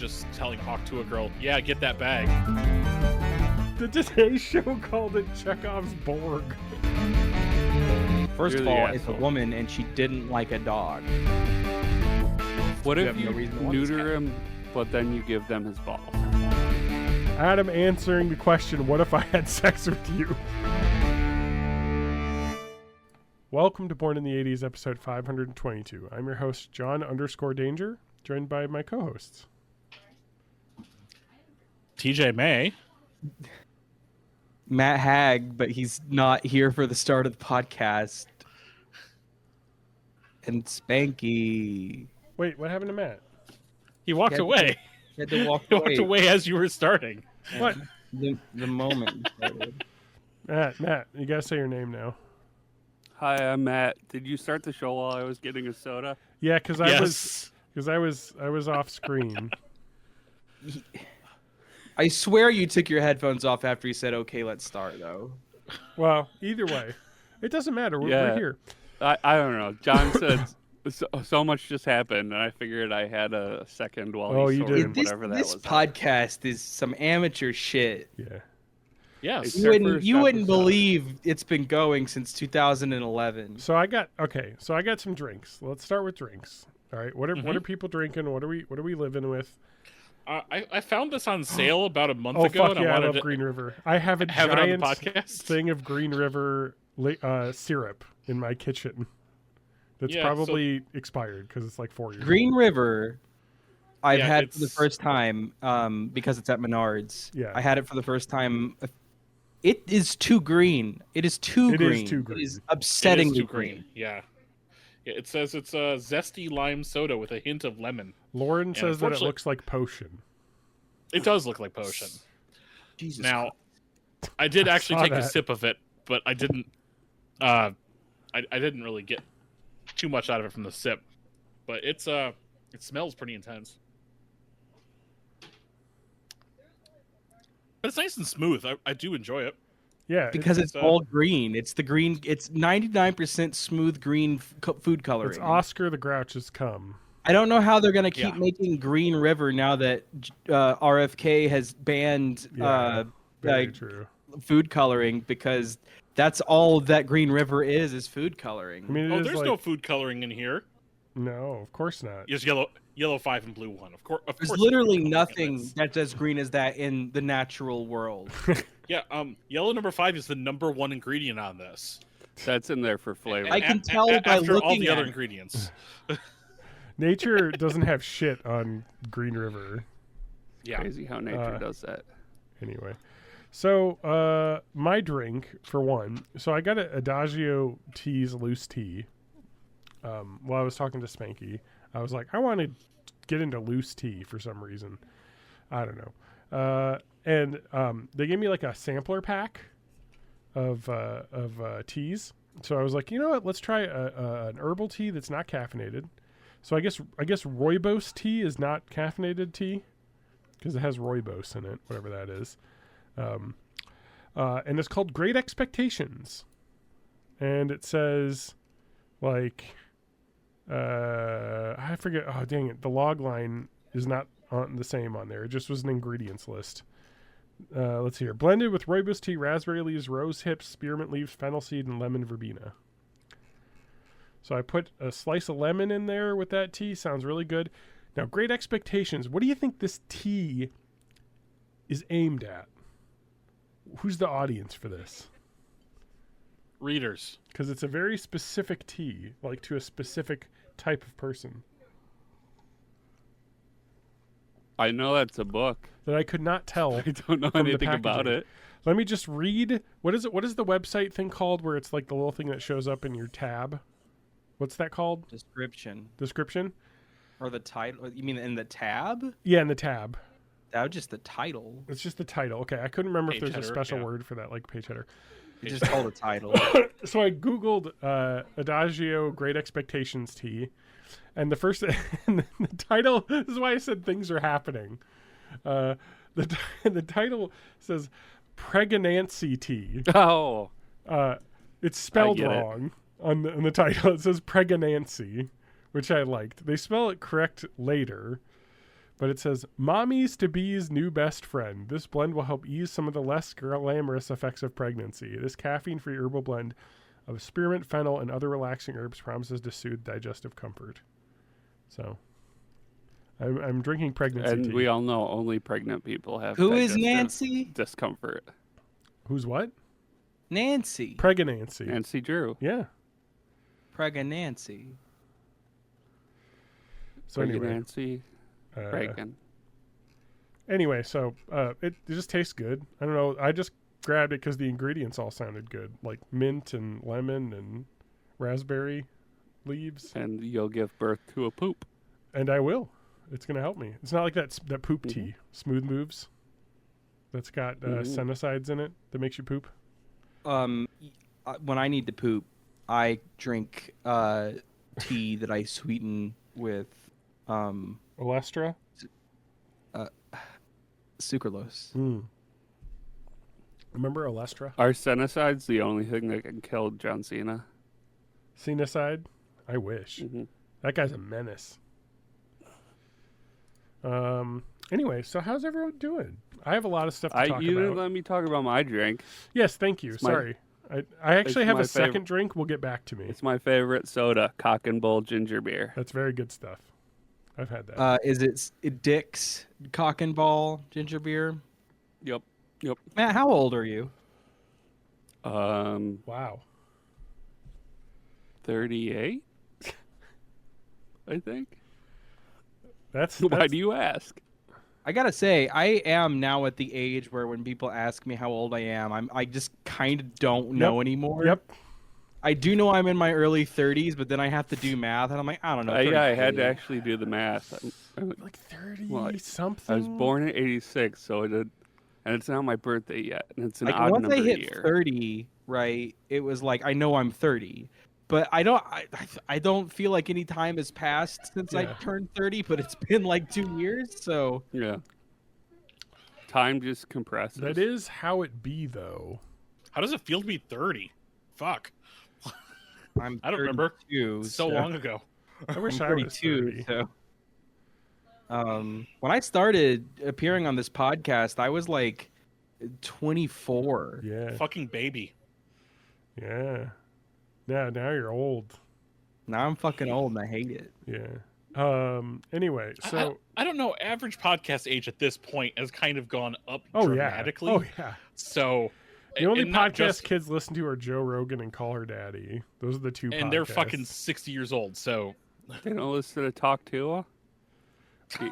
just telling hawk-tua girl, yeah, get that bag. The Today Show called it Chekhov's Borg. First You're of the all, it's a asshole. woman and she didn't like a dog. What You if have you no reason to want this neuter cat. him, but then you give them his balls? Adam answering the question, what if I had sex with you? Welcome to Born in the 80s, episode 522. I'm your host, John_Danger, joined by my co-hosts. TJ May. Matt Hag, but he's not here for the start of the podcast. And Spanky. Wait, what happened to Matt? He walked Yeah, away. He had to walk He walked away as you were starting. What? The moment. started. Matt, you gotta say your name now. Hi, I'm Matt. Did you start the show while I was getting a soda? Yeah, because I Yes. was off screen. I swear you took your headphones off after you said, okay, let's start, though. Well, either way, it doesn't matter. We're Yeah. here. I don't know. John said so much just happened, and I figured I had a second while Oh, he you sorted did. whatever that This was. podcast is some amateur shit. Yeah. Yes. It's You their wouldn't, first you wouldn't episode. believe it's been going since 2011. So I got some drinks. Let's start with drinks. All right. What are people drinking? What are we living with? I found this on sale about a month Oh ago, fuck and yeah! I I wanted love to Green River. I have a have it on the giant podcast. thing of Green River syrup in my kitchen. That's Yeah, probably expired because it's like 4 years. Green River, I've Yeah, had for the it's- first time because it's at Menards. Yeah. I had it for the first time. It is too green. It is too It green. is too green. It is It upsettingly is too green. Yeah. It says it's a zesty lime soda with a hint of lemon. Lauren says that it unfortunately- looks like potion. It does look like potion. Jesus. Now, I did actually saw take a that. sip of it, but I didn't. I didn't really get too much out of it from the sip. But it smells pretty intense. But it's nice and smooth. I do enjoy it. Yeah. because it's it's, all green. It's the green. It's 99% smooth green food coloring. it's Oscar the Grouch's cum. I don't know how they're gonna keep Yeah. making Green River now that RFK has banned Yeah, Very like, true. food coloring, because that's all that Green River is food coloring. I mean, it Oh, is there's like, no food coloring in here. no, of course not. Just yellow 5 and blue 1. Of course. There's there's literally food coloring in nothing this. that's as green as that in the natural world. Yeah. Yellow number 5 is the number 1 ingredient on this. That's in there for flavor. I can tell by after all looking the at other it. ingredients. Nature doesn't have shit on Green River. Yeah. Crazy how nature does that. Anyway, so my drink for one. So I got an Adagio Tea's loose tea. While I was talking to Spanky, I was like, I want to get into loose tea for some reason. I don't know. And they gave me like a sampler pack of teas. So I was like, you know what? Let's try an herbal tea that's not caffeinated. So I guess rooibos tea is not caffeinated tea because it has rooibos in it, whatever that is. And it's called Great Expectations. And it says, like, I forget. Oh, dang it. The log line is not on the same on there. It just was an ingredients list. Let's see here. Blended with rooibos tea, raspberry leaves, rose hips, spearmint leaves, fennel seed, and lemon verbena. So I put a slice of lemon in there with that tea. Sounds really good. Now, Great Expectations. What do you think this tea is aimed at? Who's the audience for this? Readers. Because it's a very specific tea, like to a specific type of person I know that's a book. that I could not tell. I don't know From the anything about packaging. it. Let me just read. What is it? What is the website thing called where it's like the little thing that shows up in your tab? What's that called? Description Description? or the title? You mean in the tab? Yeah, in the tab. That was just the title. It's just the title. Okay, I couldn't remember if Page there's a header, special yeah. word for that, like page header. You just called the title. So I googled Adagio Great Expectations tea, and the first and the title. This is why I said things are happening. The title says pregnancy tea. Oh, It's spelled get it. wrong on the title. It says pregnancy, which I liked. They spell it correct later, But it says, Mommy's to be's new best friend. This blend will help ease some of the less glamorous effects of pregnancy. This caffeine-free herbal blend of spearmint, fennel, and other relaxing herbs promises to soothe digestive comfort. So, I'm drinking pregnancy And tea. we all know only pregnant people have Who is digestive Nancy? discomfort. Who's what? Nancy. Pregnancy. Nancy Drew. Yeah. Pregnancy. So anyway. Nancy Reagan. Anyway, so it just tastes good. I don't know. I just grabbed it because the ingredients all sounded good, like mint and lemon and raspberry leaves. And you'll give birth to a poop. And I will. It's going to help me. It's not like that poop tea, Smooth Moves, that's got senicides in it that makes you poop. When I need to poop, I drink tea that I sweeten with Olestra? sucralose. Remember Olestra? Are senicides the only thing that can kill John Cena? Cenicide? I wish. That guy's a menace. Anyway, so how's everyone doing? I have a lot of stuff to talk You didn't about. let me talk about my drink. Yes, thank you. Sorry. I actually have a second drink. We'll get back to me. It's my favorite soda, Cock and Bull ginger beer. That's very good stuff. I've had that. Is it Dick's Cock and Ball ginger beer? Yep. Matt, how old are you? Wow. 38? I think. That's Why do you ask? I gotta say, I am now at the age where when people ask me how old I am, I just kind of don't know anymore. Yep. I do know I'm in my early 30s, but then I have to do math, and I'm like, I don't know. Yeah, I had to 33. actually do the math. Like 30 something. I was born in '86, so and it's not my birthday yet, and it's an Like odd once number I hit year. 30, right? It was like I know I'm 30, but I don't feel like any time has passed since I turned 30. But it's been like 2 years, so Yeah. Time just compresses. That is how it be, though. How does it feel to be 30? Fuck. I don't remember. So long ago. I wish I'm I was 32. 30. So, when I started appearing on this podcast, I was like 24. Yeah. Fucking baby. Yeah. Now you're old. Now I'm fucking old and I hate it. Yeah. Anyway, so I don't know. Average podcast age at this point has kind of gone up oh dramatically. yeah. Oh yeah. So The only and not podcast just- kids listen to are Joe Rogan and Call Her Daddy. Those are the two podcasts. and they're fucking 60 years old. So They don't listen to Talk Tua?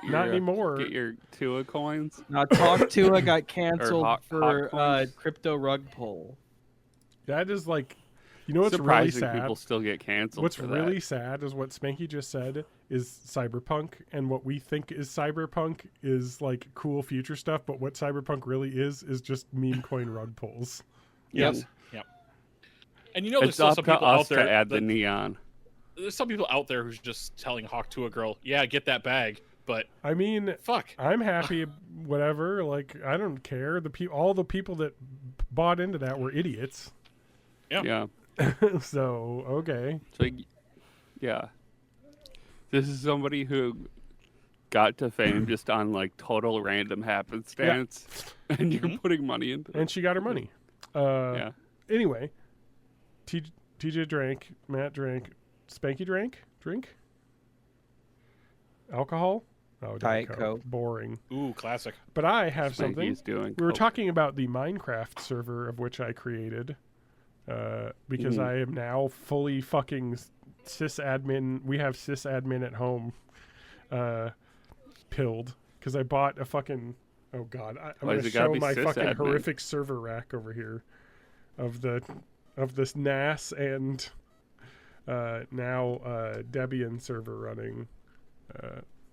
Not anymore. Get your Tua coins. Now, Talk to I got canceled hot for coins. crypto rug pull. That is like, you know what's really Surprising sad? people still get canceled. What's for really that. sad is what Spanky just said is cyberpunk, and what we think is cyberpunk is like cool future stuff, but what cyberpunk really is just meme coin rug pulls. yes, yep. And you know, there's It's still up some to people us out there. to add the that- neon. There's some people out there who's just telling hawk-tua girl, "Yeah, get that bag." But I mean, fuck, I'm happy, whatever. Like, I don't care. All the people that bought into that were idiots. Yeah. So okay. So, yeah. This is somebody who got to fame just on like total random happenstance, and you're putting money into it. And she got her money. Yeah. Anyway, TJ drank, Matt drank, Spanky drink. Alcohol? Oh, Diet Coke. Coke. Boring. ooh, classic. But I have something. Spanky's doing We were coke. talking about the Minecraft server of which I created, because I am now fully fucking sysadmin. We have sysadmin at home, pilled because I bought a fucking. Oh God, I'm Why gonna does it gotta show be my fucking sysadmin? horrific server rack over here, of this NAS and now Debian server running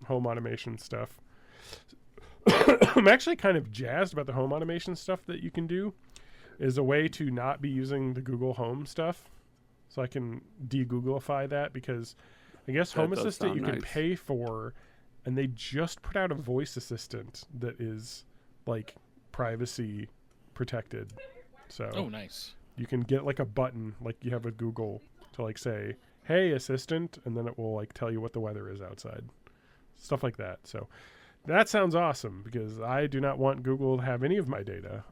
home automation stuff. I'm actually kind of jazzed about the home automation stuff that you can do is a way to not be using the Google Home stuff. So I can de-Googlify that, because I guess That Home does Assistant sound you can nice. pay for, and they just put out a voice assistant that is like privacy protected. So Oh, nice. you can get like a button like you have with Google to like say, "Hey Assistant," and then it will like tell you what the weather is outside. Stuff like that. So That sounds awesome because I do not want Google to have any of my data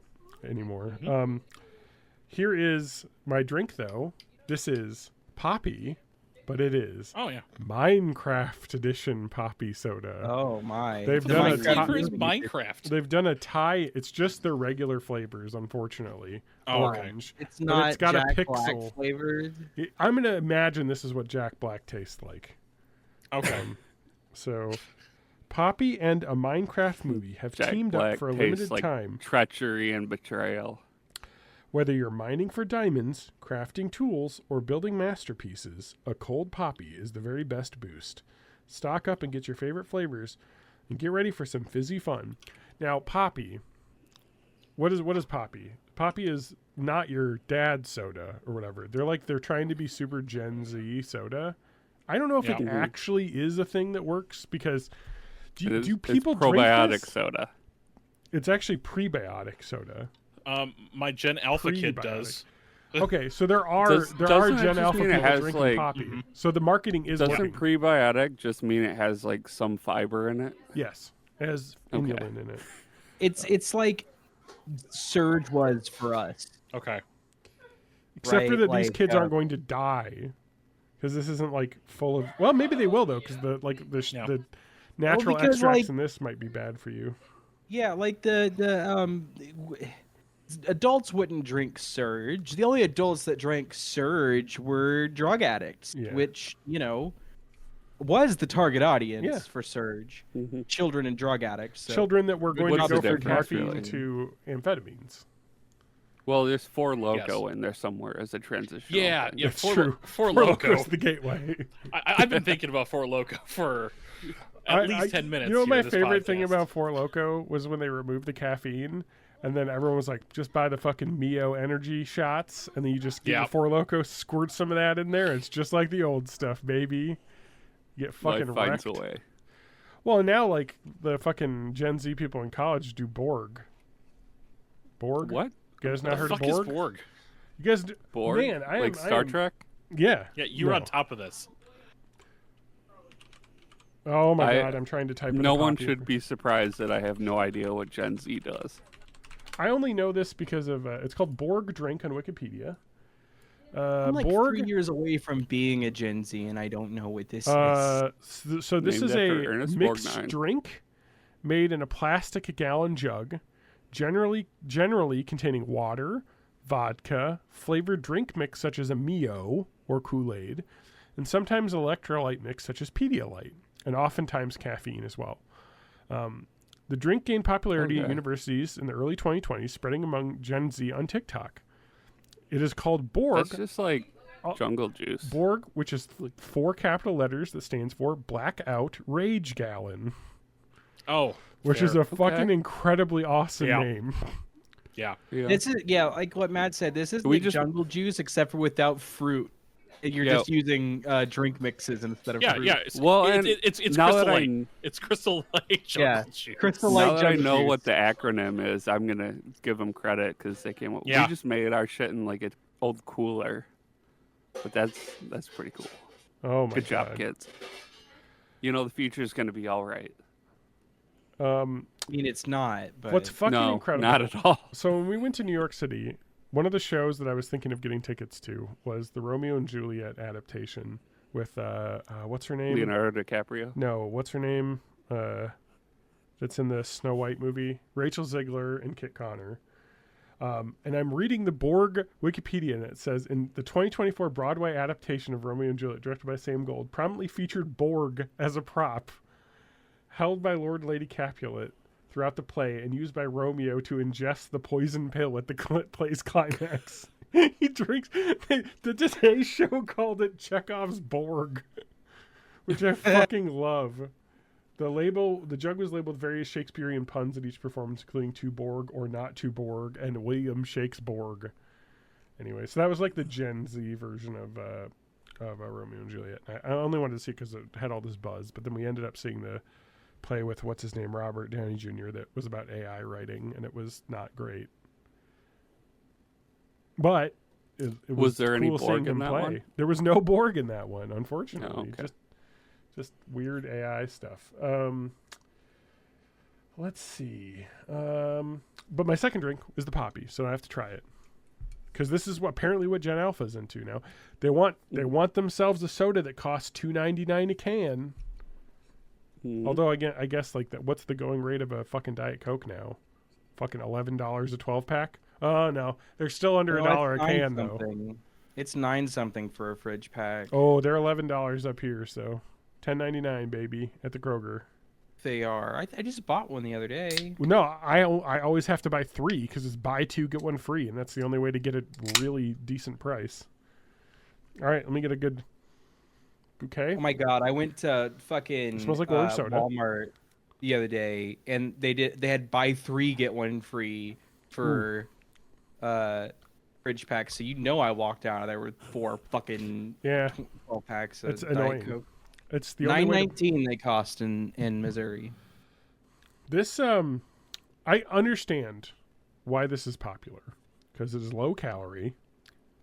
anymore. Mm-hmm. Here is my drink, though. This is Poppy, but it is Minecraft Edition Poppy Soda. Oh my! They've The done a flavor is Minecraft. They've done a tie. It's just their regular flavors, unfortunately. Oh, okay. Orange. It's But not it's got Jack a Black pixel. flavored. I'm going to imagine this is what Jack Black tastes like. Okay. So, Poppy and a Minecraft movie have Jack teamed Black up for a tastes limited like time. treachery and betrayal. Whether you're mining for diamonds, crafting tools, or building masterpieces, a cold Poppy is the very best boost. Stock up and get your favorite flavors, and get ready for some fizzy fun. Now, Poppy. What is Poppy? Poppy is not your dad's soda or whatever. They're trying to be super Gen Z soda. I don't know if it actually is a thing that works because do people drink probiotic this? soda? It's actually prebiotic soda. My Gen Alpha kid Prebiotic. does. Okay, so there are Doesn't that Gen just Alpha mean it people has, drinking like- Poppy. So the marketing is Doesn't working. prebiotic just mean it has like some fiber in it? Yes, it has Okay. inulin in it. It's like Surge was for us. Okay. Except for Right, that these like, kids aren't going to die because this isn't like full of. Well, maybe they will though because the natural because, extracts like- in this might be bad for you. Yeah, like adults wouldn't drink Surge. The only adults that drank Surge were drug addicts, Yeah. which was the target audience Yeah. for Surge. Mm-hmm. Children and drug addicts. So. Children that were going to What's go the from difference, caffeine really? to amphetamines. Well, there's Four Loco in there somewhere as a transition. Yeah, yeah. That's Four, true. Four Four Loko. Loco's the gateway. I've been thinking about Four Loko for at least 10 minutes. You know, here my in this favorite thing podcast. about Four Loko was when they removed the caffeine, and then everyone was like, "Just buy the fucking Mio energy shots," and then you just get the Four Loko, squirt some of that in there. It's just like the old stuff, baby. You get fucking Life finds wrecked. a way. Well, now like the fucking Gen Z people in college do Borg. Borg? What? You guys not the heard of fuck Borg? is Borg? You guys do... Borg? Man, I like am, Star Trek? Yeah. Yeah, you were No. on top of this. Oh my god, I'm trying to type. No in a one copy. should be surprised that I have no idea what Gen Z does. I only know this because of it's called Borg drink on Wikipedia. I'm like Borg. 3 years away from being a Gen Z, and I don't know what this is. So this Named is after a Ernest mixed Borgnine. drink made in a plastic gallon jug, generally containing water, vodka, flavored drink mix such as a Mio or Kool-Aid, and sometimes electrolyte mix such as Pedialyte, and oftentimes caffeine as well. The drink gained popularity at universities in the early 2020s, spreading among Gen Z on TikTok. It is called Borg. That's just like jungle juice. Borg, which is 4 capital letters that stands for Blackout Rage Gallon, Oh, which fair. is a fucking incredibly awesome Yeah. name. Yeah. Yeah. This is like what Matt said. This is We like just- jungle juice, except for without fruit. You're Yeah. just using drink mixes instead of Yeah, fruit. yeah. Well, and it's now Crystal that I- Light. It's Crystal Light. Yeah. Jungle Juice. Crystal Now Light that I jungle know juice. what the acronym is, I'm gonna give them credit because they came up. Yeah. We just made our shit in like an old cooler, but that's pretty cool. Oh my Good job, god. kids. You know the future's gonna be all right. I mean, it's not. But What's fucking No, incredible? not at all. So when we went to New York City, one of the shows that I was thinking of getting tickets to was the Romeo and Juliet adaptation with what's her name? Leonardo DiCaprio. No, what's her name? That's in the Snow White movie. Rachel Zegler and Kit Connor. And I'm reading the Borg Wikipedia, and it says, in the 2024 Broadway adaptation of Romeo and Juliet, directed by Sam Gold, prominently featured Borg as a prop, held by Lord and Lady Capulet throughout the play, and used by Romeo to ingest the poison pill at the play's climax. He drinks. The Today Show called it Chekhov's Borg, which I fucking love. The jug was labeled various Shakespearean puns at each performance, including to Borg or not to Borg and William Shakespeare. Anyway, so that was like the Gen Z version of Romeo and Juliet. I only wanted to see it because it had all this buzz, but then we ended up seeing the play with what's his name, Robert Downey Jr. that was about AI writing, and it was not great. But it Was there any cool Borg seeing in him that play. one? There was no Borg in that one, unfortunately. Oh, okay. Just weird AI stuff. Let's see. But my second drink is the poppy, so I have to try it. Because this is apparently what Gen Alpha's into now. They want themselves a soda that costs $2.99 a can. Although again, I guess like that. What's the going rate of a fucking Diet Coke now? Fucking $11 a 12-pack. Oh no, they're still under $1 a can though. It's 9 something for a fridge pack. Oh, they're $11 up here, so $10.99 baby at the Kroger. They are. I just bought one the other day. Well, no, I always have to buy 3 because it's buy 2 get 1 free, and that's the only way to get a really decent price. All right, let me get a good bouquet. Oh my god, I went to fucking It smells like orange soda. Walmart the other day, and they had buy 3 get 1 free for fridge packs. So I walked out of there with 4 fucking 12 packs. It's Diet annoying. Coke. It's the only way $9.19 they cost in Missouri. This I understand why this is popular because it is low calorie.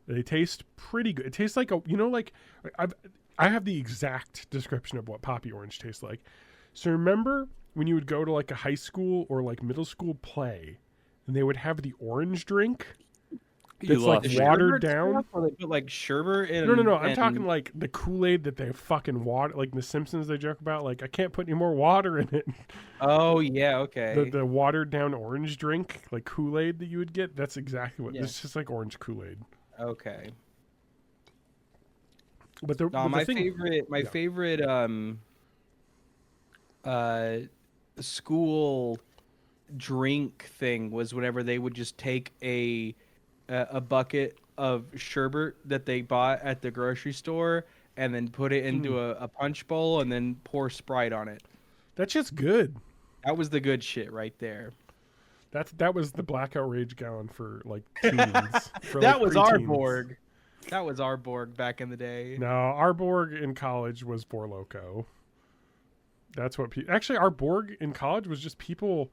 They taste pretty good. It tastes like I have the exact description of what poppy orange tastes like. So remember when you would go to like a high school or like middle school play and they would have the orange drink? It's like watered down. Or they put like sherbet in. No. I'm talking like the Kool-Aid that they fucking water, like in The Simpsons they joke about. Like I can't put any more water in it. Oh yeah, okay. The watered down orange drink, like Kool-Aid that you would get. That's exactly what. It's just like orange Kool-Aid. Okay. But my favorite school drink thing was whenever they would just take a bucket of sherbet that they bought at the grocery store and then put it into a punch bowl and then pour Sprite on it. That's just good. That was the good shit right there. That was the Black Outrage gallon for like teens. That was our Borg. That was our Borg back in the day. No, our Borg in college was Four Loko. That's what actually our Borg in college was just people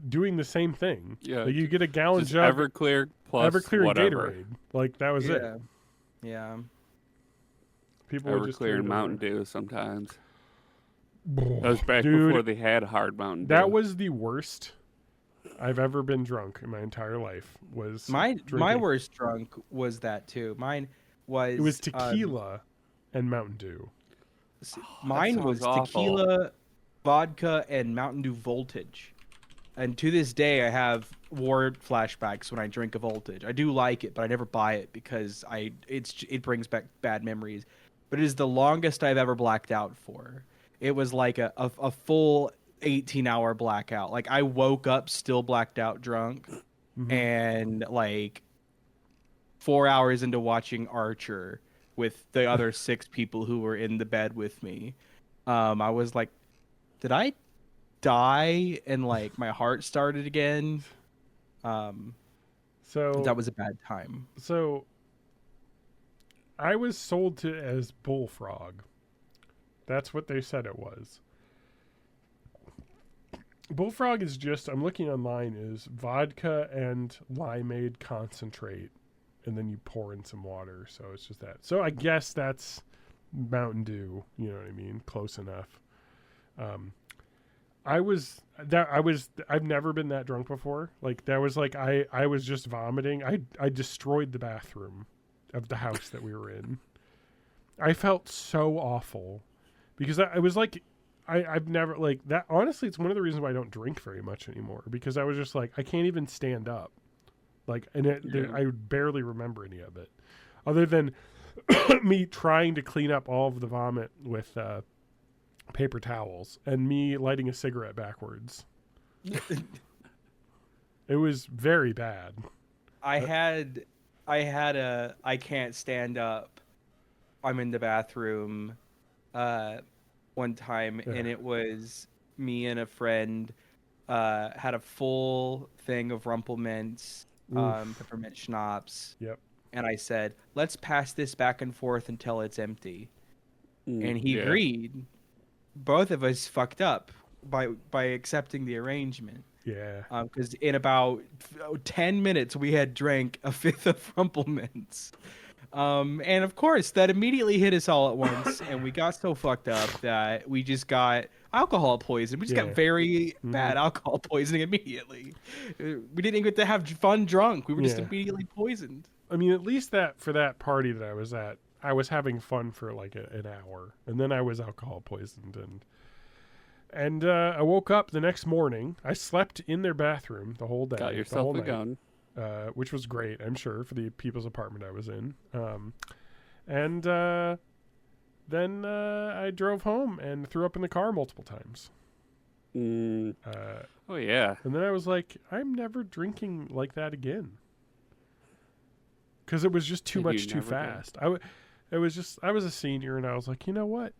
doing the same thing. Yeah, like you get a gallon jug, Everclear plus Everclear whatever. Gatorade. Like that was it. Yeah. People Everclear and Mountain Dew sometimes. That was back before they had hard Mountain Dew. That was the worst I've ever been drunk in my entire life. Was my worst drunk was that too. Mine was it was tequila and Mountain Dew. Mine was tequila, vodka, and Mountain Dew Voltage. And to this day, I have war flashbacks when I drink a Voltage. I do like it, but I never buy it because it brings back bad memories. But it is the longest I've ever blacked out for. It was like a full 18-hour blackout. Like I woke up still blacked out drunk, and like 4 hours into watching Archer with the other 6 people who were in the bed with me, I was like, did I die? And like my heart started again. So that was a bad time. So I was sold to as Bullfrog. That's what they said it was. Bullfrog is just, I'm looking online, is vodka and limeade concentrate, and then you pour in some water. So it's just that. So I guess that's Mountain Dew. You know what I mean? Close enough. I've never been that drunk before. Like that was like I was just vomiting. I destroyed the bathroom of the house that we were in. I felt so awful because I was like, I've never like that. Honestly, it's one of the reasons why I don't drink very much anymore, because I was just like, I can't even stand up. Like, and I barely remember any of it other than me trying to clean up all of the vomit with, paper towels and me lighting a cigarette backwards. It was very bad. I had a I can't stand up. I'm in the bathroom one time, and it was me and a friend had a full thing of Rumplemints, peppermint schnapps. Yep. And I said, let's pass this back and forth until it's empty. And he agreed. Both of us fucked up by accepting the arrangement. Yeah. Because in about 10 minutes we had drank a fifth of Rumplemints. And of course, that immediately hit us all at once, and we got so fucked up that we just got alcohol poisoning. We just got very bad alcohol poisoning immediately. We didn't even get to have fun drunk. We were just immediately poisoned. I mean, at least that for that party that I was at, I was having fun for like an hour, and then I was alcohol poisoned, and I woke up the next morning. I slept in their bathroom the whole day. Got yourself a gun. Which was great, I'm sure, for the people's apartment I was in. And then I drove home and threw up in the car multiple times. Oh, yeah. And then I was like, I'm never drinking like that again. Because it was just too much too fast. I was a senior, and I was like, you know what?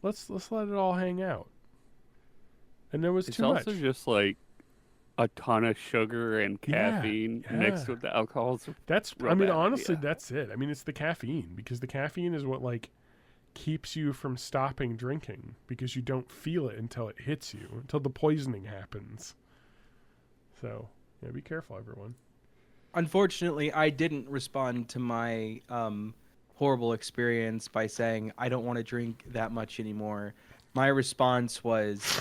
Let's let it all hang out. And there was too much. It's also just like a ton of sugar and caffeine mixed with the alcohol. Honestly, that's it. I mean, it's the caffeine, because the caffeine is what like keeps you from stopping drinking, because you don't feel it until it hits you, until the poisoning happens. So, yeah, be careful, everyone. Unfortunately, I didn't respond to my horrible experience by saying I don't want to drink that much anymore. My response was,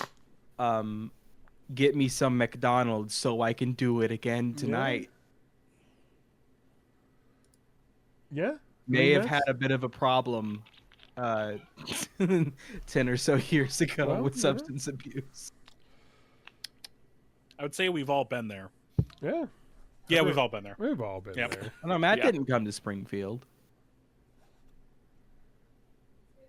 get me some McDonald's so I can do it again tonight. Yeah. May have had a bit of a problem 10 or so years ago with substance abuse. I would say we've all been there. Yeah. Yeah, we've all been there. We've all been there. I know Matt didn't come to Springfield.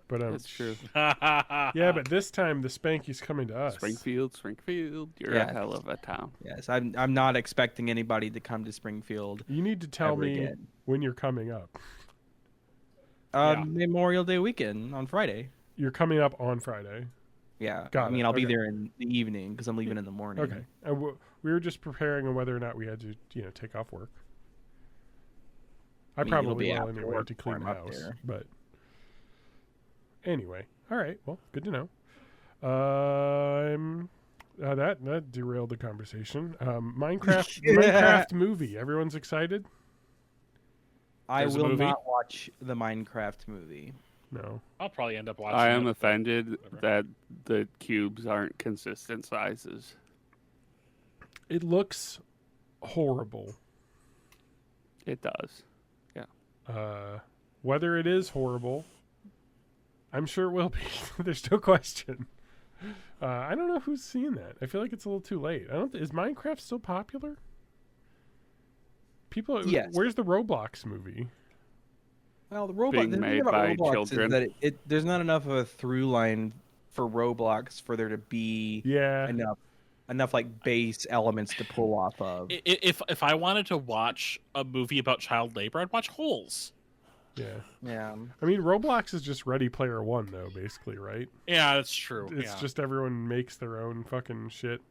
But that's true. Yeah, but this time the Spanky's coming to us. Springfield, you're a hell of a town. Yes, I'm not expecting anybody to come to Springfield. You need to tell me when you're coming up. Memorial Day weekend on Friday. You're coming up on Friday. Yeah, I'll be there in the evening because I'm leaving in the morning. Okay, we were just preparing on whether or not we had to, take off work. I probably will anyway to clean the house, but. Anyway, all right. Well, good to know. That derailed the conversation. Minecraft movie. Everyone's excited. I will not watch the Minecraft movie. No, I'll probably end up watching. I am offended that the cubes aren't consistent sizes. It looks horrible. It does. Yeah. Whether it is horrible, I'm sure it will be. There's no question. I don't know who's seeing that. I feel like it's a little too late. Is Minecraft still popular? People, yes. Where's the Roblox movie? Well, the thing about Roblox is that there's not enough of a through line for Roblox for there to be enough like base elements to pull off of. If I wanted to watch a movie about child labor, I'd watch Holes. Yeah. I mean, Roblox is just Ready Player One, though, basically, right? Yeah, that's true. It's just everyone makes their own fucking shit.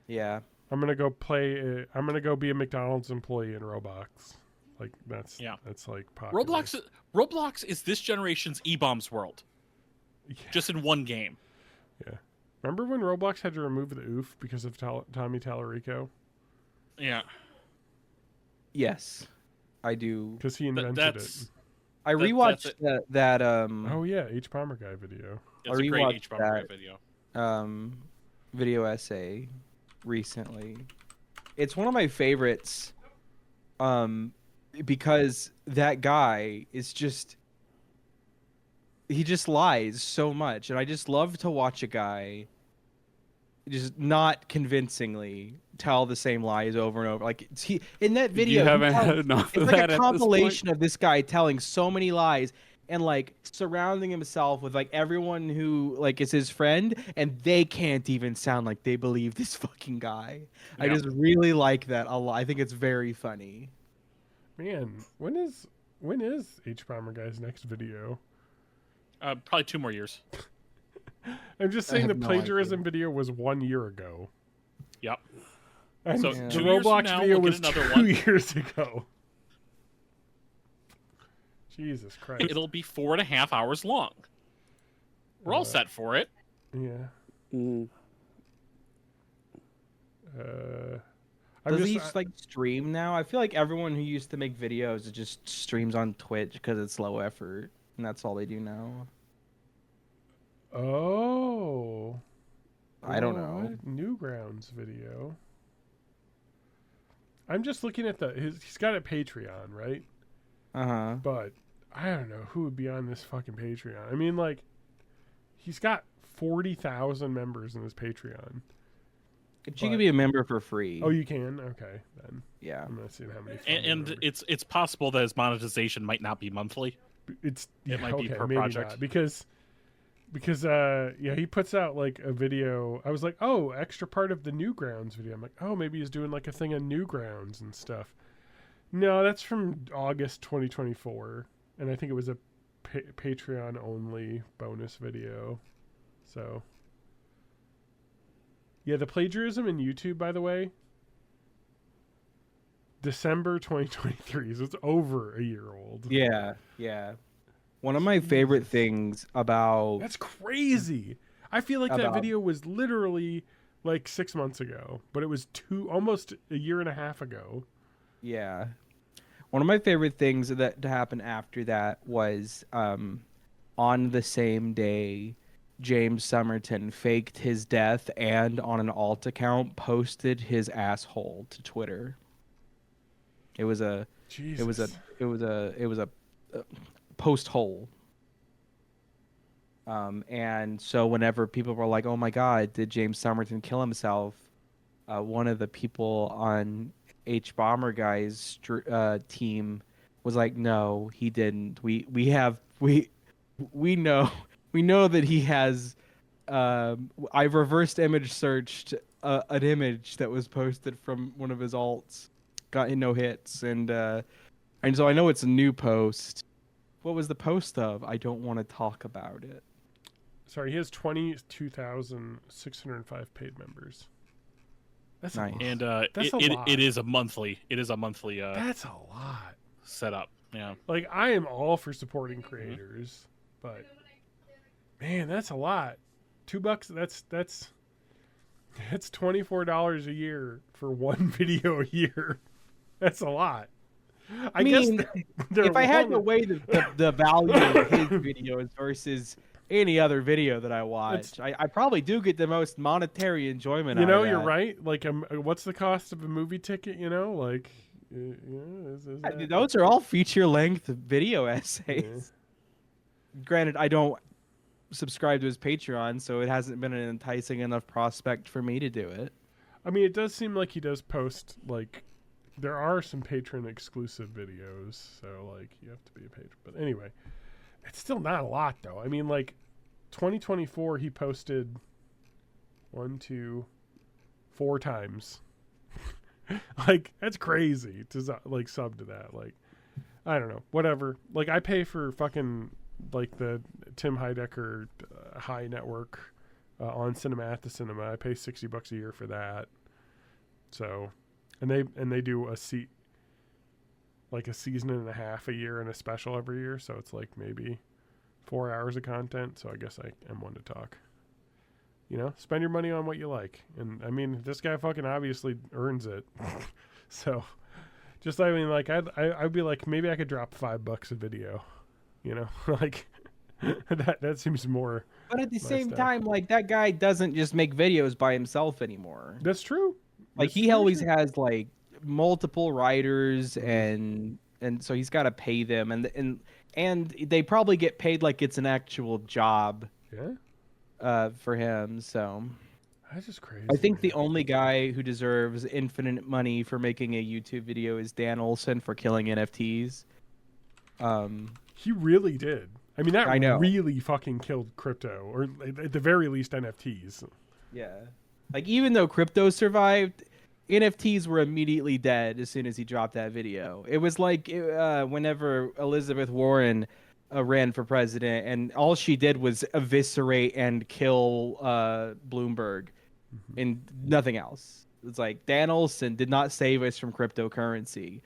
Yeah. I'm gonna go be a McDonald's employee in Roblox. Like that's like popular. Roblox is this generation's E-Bombs World. Yeah. Just in one game. Yeah. Remember when Roblox had to remove the oof because of Tommy Tallarico? Yeah. Yes, I do. Because he invented it. I rewatched that. Oh yeah, H Bomber Guy video. It's a great H Bomber Guy video. Video essay recently. It's one of my favorites. Because that guy is he just lies so much, and I just love to watch a guy just not convincingly tell the same lies over and over. Like in that video, you haven't had enough of that. It's like a compilation of this guy telling so many lies and like surrounding himself with like everyone who like is his friend, and they can't even sound like they believe this fucking guy. Yeah. I just really like that a lot. I think it's very funny. Man, when is H Bomber Guy's next video? Probably 2 more years. I'm just saying the plagiarism video was 1 year ago. Yep. And so the Roblox video was 2 years ago. Jesus Christ. It'll be 4.5 hours long. We're all set for it. Yeah. Does he just like stream now? I feel like everyone who used to make videos just streams on Twitch because it's low effort, and that's all they do now. Oh. I don't know. What? Newgrounds video. I'm just looking at he's got a Patreon, right? Uh-huh. But I don't know who would be on this fucking Patreon. I mean, like, he's got 40,000 members in his Patreon. But you can be a member for free. Oh, you can? Okay, then. Yeah. I'm gonna see how many. And it's possible that his monetization might not be monthly. It might be per maybe project. not, because he puts out like a video. I was like, oh, extra part of the Newgrounds video. I'm like, oh, maybe he's doing like a thing on Newgrounds and stuff. No, that's from August 2024, and I think it was a Patreon only bonus video. So yeah, the plagiarism in YouTube, by the way, December 2023, so it's over a year old. Yeah. One of my favorite things about... That's crazy. I feel like that video was literally like 6 months ago, but it was almost a year and a half ago. Yeah. One of my favorite things that happened after that was on the same day, James Somerton faked his death and on an alt account posted his asshole to Twitter. It was a post hole. And so whenever people were like, "Oh my God, did James Somerton kill himself?" One of the people on H Bomber Guy's team was like, "No, he didn't. We know that he has." I reversed image searched an image that was posted from one of his alts, got no hits, and so I know it's a new post. What was the post of? I don't want to talk about it. Sorry, he has 22,605 paid members. That's nice. A lot. And That's a lot. it is a monthly. It is a monthly. That's a lot. Setup. Yeah. Like, I am all for supporting creators, but man, that's a lot. $2. That's $24 a year for one video a year. That's a lot. I mean, guess if I had to weigh the value of his videos versus any other video that I watch, I probably do get the most monetary enjoyment. You know, out of you're that. right. Like, what's the cost of a movie ticket? You know, like, those are all feature-length video essays. Yeah. Granted, I don't subscribe to his Patreon, so it hasn't been an enticing enough prospect for me to do it. I mean, it does seem like he does post, like, there are some patron exclusive videos, so like you have to be a patron. But anyway, it's still not a lot though. I mean, like 2024 he posted 1, 2, 4 times. Like, that's crazy to like sub to that. Like, I don't know, whatever. Like, I pay for fucking like the Tim Heidecker High Network on Cinema at the Cinema. I pay $60 a year for that. So. And they do a season and a half a year and a special every year, so it's like maybe 4 hours of content. So I guess I am one to talk. You know, spend your money on what you like, and I mean, this guy fucking obviously earns it. So, just I mean, like I'd be like, maybe I could drop $5 a video. You know, like that seems more. But at the same time, like, that guy doesn't just make videos by himself anymore. That's true. Like, he always has like multiple writers, and so he's got to pay them, and they probably get paid like it's an actual job. Yeah. For him, so that's just crazy. I think the only guy who deserves infinite money for making a YouTube video is Dan Olson for killing NFTs. He really did. I mean, that I know. really fucking killed crypto, or at the very least NFTs. Yeah. Like, even though crypto survived, NFTs were immediately dead as soon as he dropped that video. It was like whenever Elizabeth Warren ran for president, and all she did was eviscerate and kill Bloomberg, and nothing else. It's like, Dan Olson did not save us from cryptocurrency,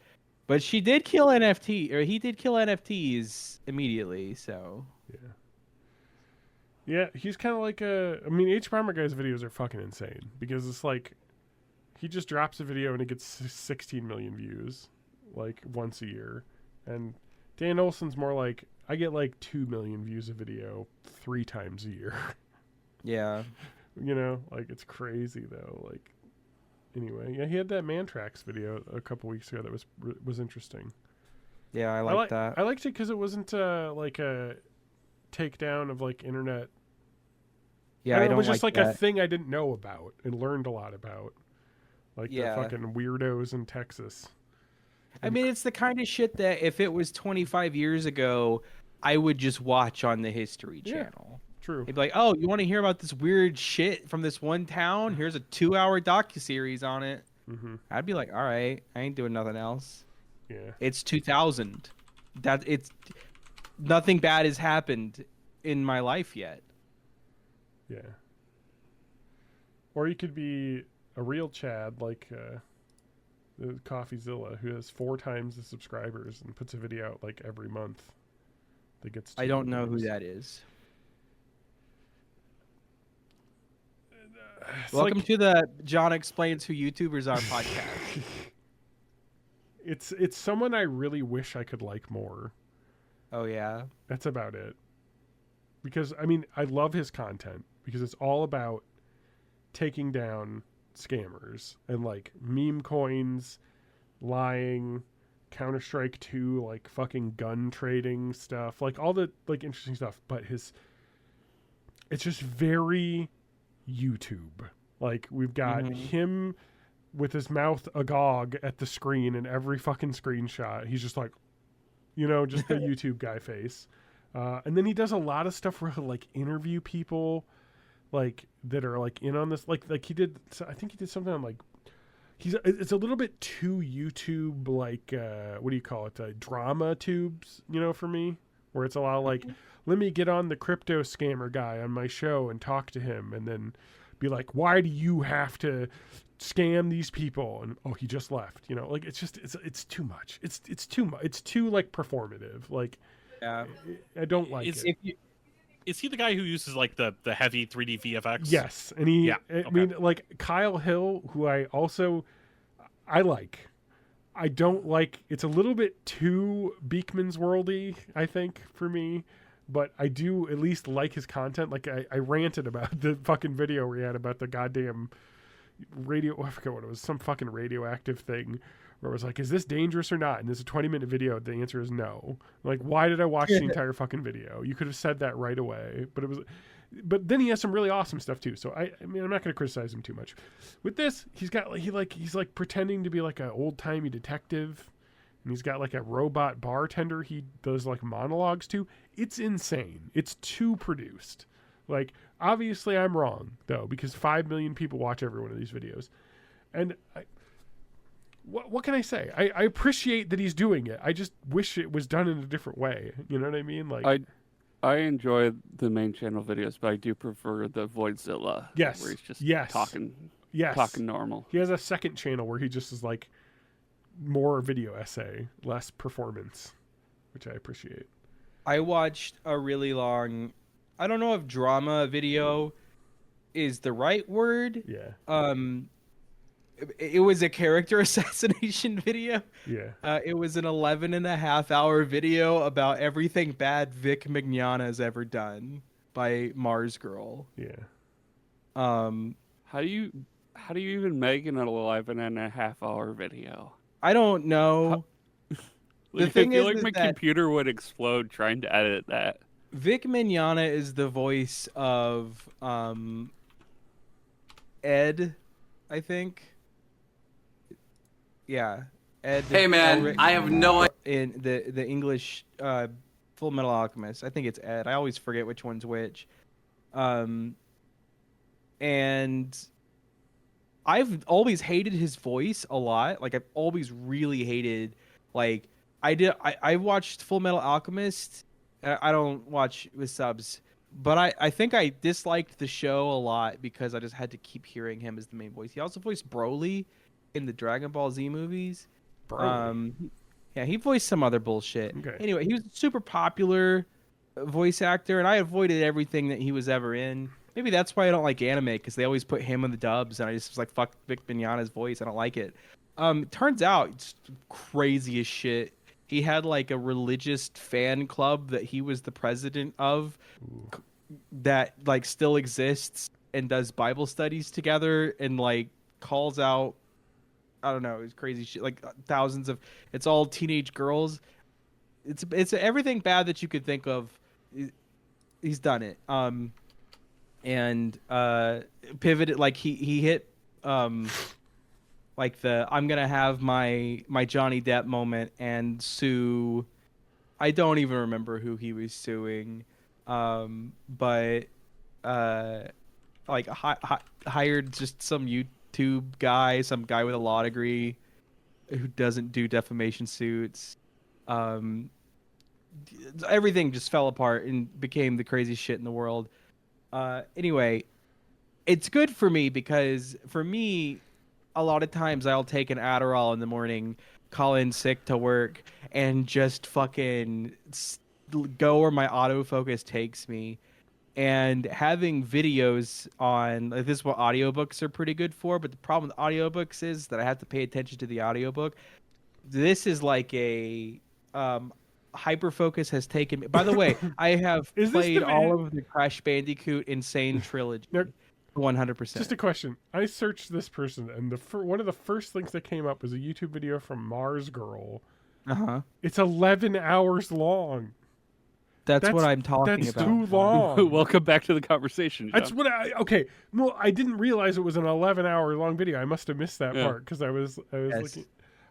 but she did kill he did kill NFTs immediately. So yeah. Yeah, he's kind of like I mean, H Bomber Guy's videos are fucking insane because it's like He just drops a video and it gets 16 million views, like once a year. And Dan Olson's more like, I get like 2 million views a video 3 times a year. Yeah. You know, like it's crazy though. Like, anyway, yeah, he had that Mantrax video a couple weeks ago that was interesting. Yeah, I like that. I liked it because it wasn't like a takedown of like internet. Yeah, it was just like that. a thing I didn't know about and learned a lot about, like the fucking weirdos in Texas. I mean, it's the kind of shit that if it was 25 years ago, I would just watch on the History Channel. True. They'd be like, "Oh, you want to hear about this weird shit from this one town? Here's a 2-hour docuseries on it." Mm-hmm. I'd be like, "All right, I ain't doing nothing else." Yeah. It's 2000. Nothing bad has happened in my life yet. Yeah. Or you could be a real Chad like the CoffeeZilla, who has 4 times the subscribers and puts a video out like every month. That gets. I don't know who that is. Welcome to the John Explains Who YouTubers Are podcast. It's someone I really wish I could like more. Oh yeah. That's about it. Because I mean, I love his content because it's all about taking down scammers and like meme coins, lying, Counter-Strike 2, like fucking gun trading stuff, like all the like interesting stuff, but it's just very YouTube. Like we've got him with his mouth agog at the screen in every fucking screenshot. He's just like, you know, just the YouTube guy face. And then he does a lot of stuff where he'll like interview people like that are like in on this. Like he did, I think he did something on like, it's a little bit too YouTube, like, what do you call it? Drama tubes, you know, for me, where it's a lot of like, let me get on the crypto scammer guy on my show and talk to him and then be like, why do you have to scam these people? And oh, he just left, you know, like it's just it's too much. It's too much. It's too like performative. Like, yeah, I don't like it. Is he the guy who uses like the heavy 3D VFX? Yes, and I mean, like Kyle Hill, who I like. I don't like. It's a little bit too Beekman's worldy, I think, for me. But I do at least like his content. Like I ranted about the fucking video we had about the goddamn radio. I forget what it was. Some fucking radioactive thing. Where it was like, is this dangerous or not? And there's a 20-minute video. The answer is no. Like, why did I watch the entire fucking video? You could have said that right away. But then he has some really awesome stuff too. So I mean, I'm not going to criticize him too much. With this, he's like pretending to be like an old timey detective, and he's got like a robot bartender he does like monologues to. It's insane. It's too produced. Like, obviously, I'm wrong though, because 5 million people watch every one of these videos, and what can I say? I appreciate that he's doing it. I just wish it was done in a different way. You know what I mean? Like, I enjoy the main channel videos, but I do prefer the Voidzilla. Yes. Where he's just talking normal. He has a second channel where he just is like more video essay, less performance, which I appreciate. I watched a really long, I don't know if drama video is the right word. Yeah. It was a character assassination video. Yeah. It was an 11.5-hour video about everything bad Vic Mignogna has ever done by Mars Girl. Yeah. How do you even make an 11.5-hour video? I don't know. I feel like my computer would explode trying to edit that. Vic Mignogna is the voice of Ed, I think. Yeah, Ed. Hey man, I have no idea. In the English Full Metal Alchemist, I think it's Ed. I always forget which one's which. And I've always hated his voice a lot. Like I've always really hated. Like I watched Full Metal Alchemist. I don't watch with subs, but I think I disliked the show a lot because I just had to keep hearing him as the main voice. He also voiced Broly in the Dragon Ball Z movies. Yeah, he voiced some other bullshit. Okay. Anyway, he was a super popular voice actor, and I avoided everything that he was ever in. Maybe that's why I don't like anime, because they always put him in the dubs, and I just was like, fuck Vic Mignogna's voice. I don't like it. Turns out it's crazy as shit. He had like a religious fan club that he was the president of that like still exists and does Bible studies together and like calls out, I don't know, it's crazy shit, like thousands of, it's all teenage girls. It's everything bad that you could think of. He's done it. And pivoted, like he hit like the I'm gonna have my Johnny Depp moment and sue. I don't even remember who he was suing, but like hired just some YouTube guy, some guy with a law degree who doesn't do defamation suits. Everything just fell apart and became the craziest shit in the world. Anyway, it's good for me because for me, a lot of times I'll take an Adderall in the morning, call in sick to work, and just fucking go where my autofocus takes me. And having videos on, like, this is what audiobooks are pretty good for, but the problem with audiobooks is that I have to pay attention to the audiobook. This is like a hyperfocus has taken me. By the way, I have played all of the Crash Bandicoot Insane trilogy. 100%. Just a question. I searched this person, and one of the first things that came up was a YouTube video from Mars Girl. It's 11 hours long. That's what I'm talking about. That's too long. Welcome back to the conversation, John. That's what okay. No, I didn't realize it was an 11-hour long video. I must have missed that part because I was looking,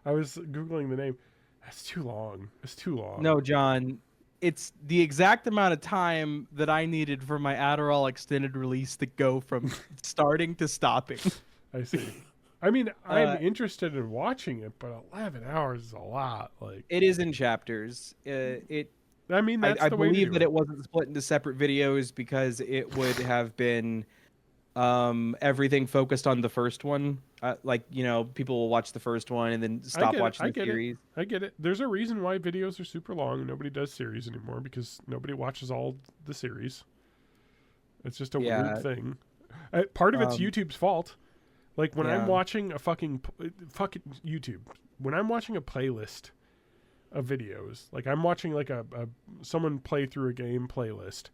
I was Googling the name. That's too long. It's too long. No, John, it's the exact amount of time that I needed for my Adderall extended release to go from starting to stopping. I see. I mean, I'm interested in watching it, but 11 hours is a lot. Like, it is in chapters. I mean, that's I the way to believe do that it. it wasn't split into separate videos because it would have been everything focused on the first one. Like, you know, people will watch the first one and then stop watching the series. I get it. There's a reason why videos are super long and nobody does series anymore, because nobody watches all the series. It's just a weird thing. Part of it's YouTube's fault. Like, when I'm watching a fucking YouTube, when I'm watching a playlist of videos, like I'm watching like a someone play through a game playlist,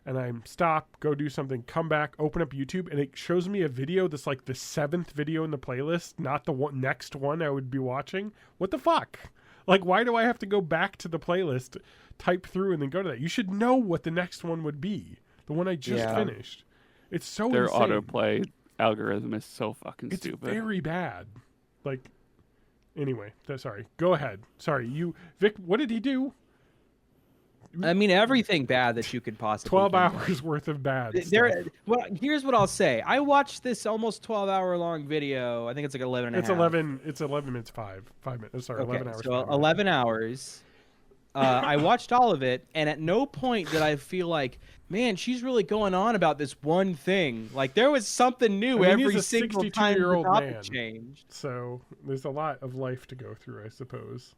and I'm stop, go do something, come back, open up YouTube, and it shows me a video that's like the 7th video in the playlist, not the next one I would be watching. What the fuck? Like, why do I have to go back to the playlist, type through, and then go to that? You should know what the next one would be. The one I just finished. It's so Their insane. autoplay algorithm is so fucking stupid. It's very bad. Like, anyway, sorry. Go ahead. Sorry, Vic. What did he do? I mean, everything bad that you could possibly 12 hours worth of bad stuff. Well, here's what I'll say. I watched this almost 12-hour long video. I think it's like 11 and a half. It's 11 minutes 5 minutes. Sorry, okay, 11 hours. So 11 hours. I watched all of it, and at no point did I feel like, man, she's really going on about this one thing. Like, there was something new every single time the topic changed. So there's a lot of life to go through, I suppose.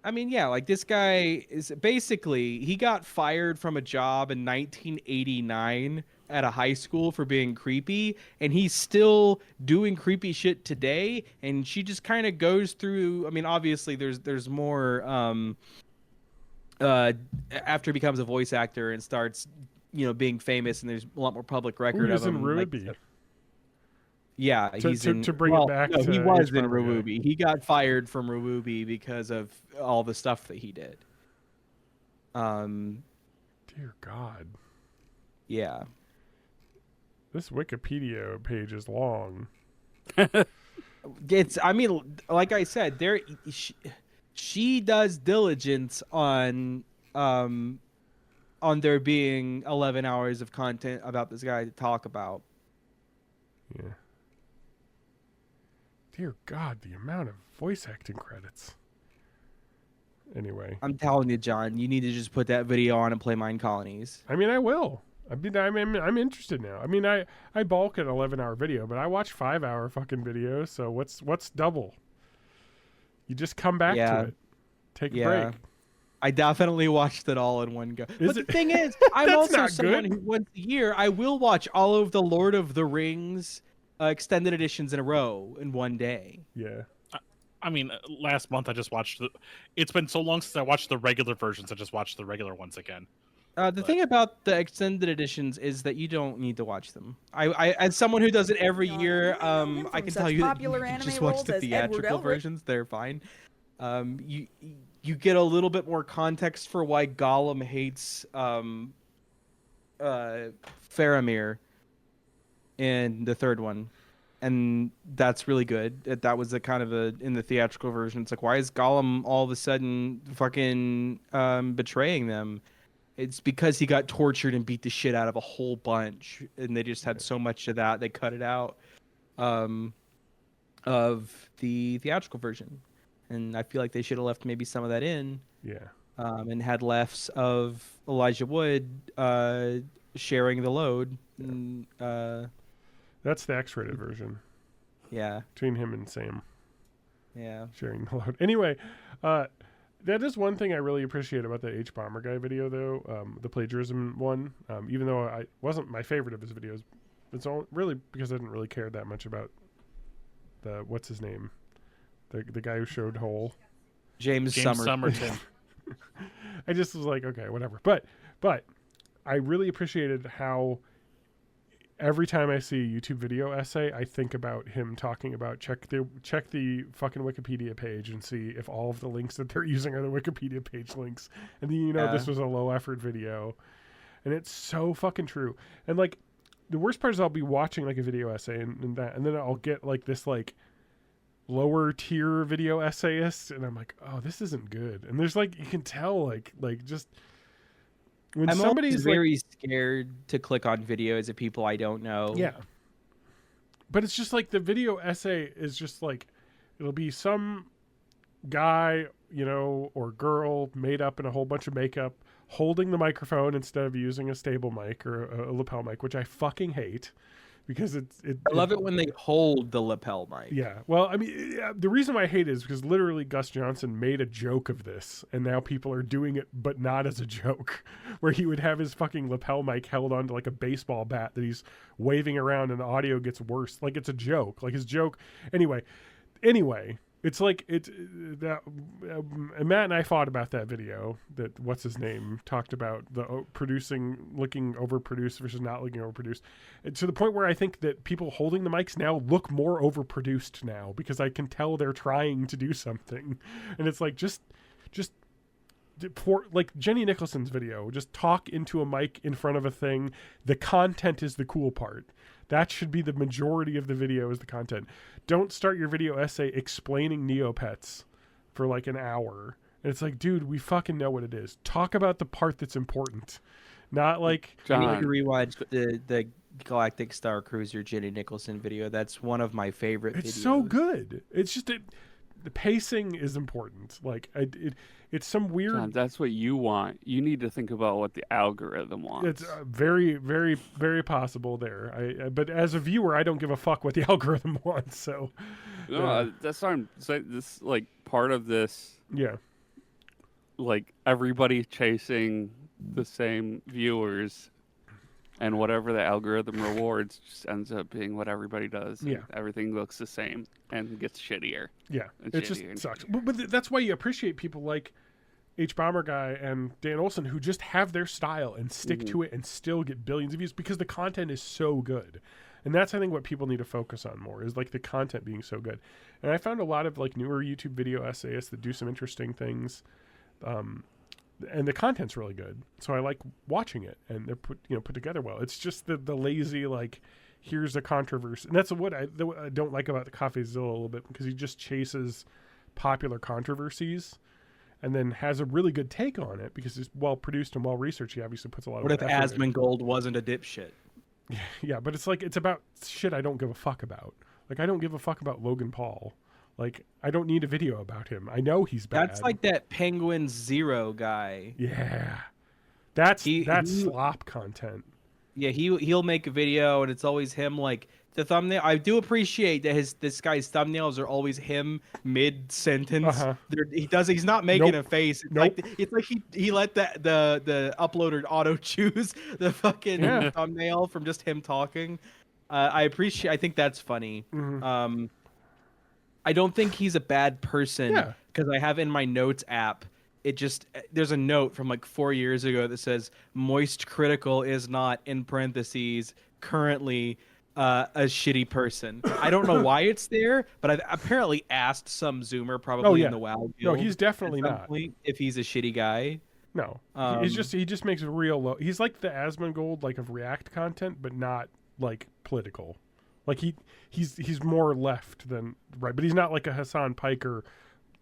I mean, yeah, like, this guy is basically, he got fired from a job in 1989 at a high school for being creepy, and he's still doing creepy shit today. And she just kind of goes through, I mean, obviously there's more after he becomes a voice actor and starts, you know, being famous, and there's a lot more public record of him. In Ruby. Like, yeah, to bring it back. No, to he was in Ruby. He got fired from Ruby because of all the stuff that he did. Dear God. Yeah. This Wikipedia page is long. I mean, like I said, she does diligence on there being 11 hours of content about this guy to talk about. Yeah. Dear God, the amount of voice acting credits. Anyway. I'm telling you, John, you need to just put that video on and play Mine Colonies. I mean, I will. I mean, I'm interested now. I mean, I bulk an 11-hour video, but I watch 5-hour fucking videos, so what's double? You just come back to it. Take a break. I definitely watched it all in one go. Is But the it- thing is, I'm That's also not someone good. who once a year I will watch all of the Lord of the Rings extended editions in a row in one day. Yeah. I mean, last month I just watched it's been so long since I watched the regular versions. I just watched the regular ones again. The thing about the extended editions is that you don't need to watch them. I as someone who does it every year, I can tell you that you can just watch the theatrical versions. They're fine. You get a little bit more context for why Gollum hates Faramir in the third one, and that's really good. That was in the theatrical version. It's like, why is Gollum all of a sudden fucking betraying them? It's because he got tortured and beat the shit out of a whole bunch, and they just had so much of that they cut it out of the theatrical version. And I feel like they should have left maybe some of that in. Yeah. And had lefts of Elijah Wood sharing the load. And, That's the X-rated version. yeah. Between him and Sam Yeah. sharing the load. Anyway, that is one thing I really appreciate about the H Bomber Guy video, though, the plagiarism one. Even though I wasn't my favorite of his videos, it's all really because I didn't really care that much about the what's his name, the guy who showed Hole. James Somerton. I just was like, okay, whatever. But I really appreciated how every time I see a YouTube video essay, I think about him talking about check the fucking Wikipedia page and see if all of the links that they're using are the Wikipedia page links. And then this was a low effort video. And it's so fucking true. And like the worst part is I'll be watching like a video essay and then I'll get like this like lower tier video essayist and I'm like, oh, this isn't good. And there's like you can tell like just when I'm somebody's very scared to click on videos of people I don't know. Yeah. But it's just like the video essay is just like it'll be some guy, or girl made up in a whole bunch of makeup holding the microphone instead of using a stable mic or a lapel mic, which I fucking hate because I love it when they hold the lapel mic. Yeah. Well, I mean, the reason why I hate it is because literally Gus Johnson made a joke of this, and now people are doing it, but not as a joke, where he would have his fucking lapel mic held onto like a baseball bat that he's waving around, and the audio gets worse. Like it's a joke. Like his joke. Anyway, it's like that. Matt and I fought about that video. That what's his name talked about the looking overproduced versus not looking overproduced, to the point where I think that people holding the mics now look more overproduced now because I can tell they're trying to do something, and it's like just for like Jenny Nicholson's video, just talk into a mic in front of a thing. The content is the cool part. That should be the majority of the video is the content. Don't start your video essay explaining Neopets for like an hour. And it's like, dude, we fucking know what it is. Talk about the part that's important. Not like... I need to rewatch the Galactic Star Cruiser Jenny Nicholson video. That's one of my favorite videos. It's so good. It's just... the pacing is important. Like, it's some weird... John, that's what you want. You need to think about what the algorithm wants. It's very, very, very possible there. But as a viewer, I don't give a fuck what the algorithm wants. So, no, that's what I'm saying. This like part of this. Yeah. Like everybody's chasing the same viewers, and whatever the algorithm rewards just ends up being what everybody does. Yeah. Everything looks the same and gets shittier. Yeah. It just and sucks. shittier. But that's why you appreciate people like H Bomber Guy and Dan Olson who just have their style and stick to it and still get billions of views because the content is so good. And that's, I think, what people need to focus on more is like the content being so good. And I found a lot of like newer YouTube video essayists that do some interesting things. And the content's really good, so I like watching it, and they're put together well. It's just the lazy like, here's a controversy, and that's what I don't like about the CoffeeZilla a little bit because he just chases popular controversies, and then has a really good take on it because it's well produced and well researched. He obviously puts a lot of. What if effort in. Asmongold wasn't a dipshit? Yeah, but it's like it's about shit I don't give a fuck about. Like I don't give a fuck about Logan Paul. Like, I don't need a video about him. I know he's bad. That's like that Penguin Zero guy. Yeah. That's slop content. Yeah, he'll make a video and it's always him like the thumbnail. I do appreciate that this guy's thumbnails are always him mid sentence. He's not making a face. It's like he let the uploader auto choose the fucking thumbnail from just him talking. I think that's funny. I don't think he's a bad person because I have in my notes app. There's a note from like 4 years ago that says Moist Critical is not, in parentheses, currently a shitty person. I don't know why it's there, but I've apparently asked some Zoomer probably in the WoW guild. No, he's definitely not. If he's a shitty guy. No, he just makes it real low. He's like the Asmongold like of React content, but not like political. Like he's more left than right, but he's not like a Hassan Piker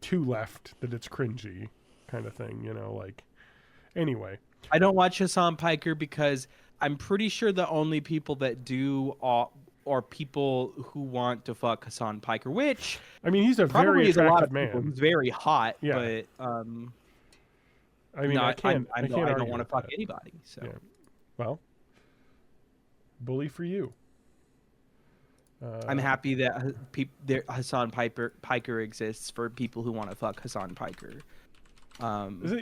too left that it's cringy kind of thing, like. Anyway, I don't watch Hassan Piker because I'm pretty sure the only people that do are people who want to fuck Hassan Piker, which I mean, he's a very attractive man. He's very hot, but I mean, I don't want to fuck anybody. So, well, bully for you. I'm happy that Hassan Piker exists for people who want to fuck Hassan Piker.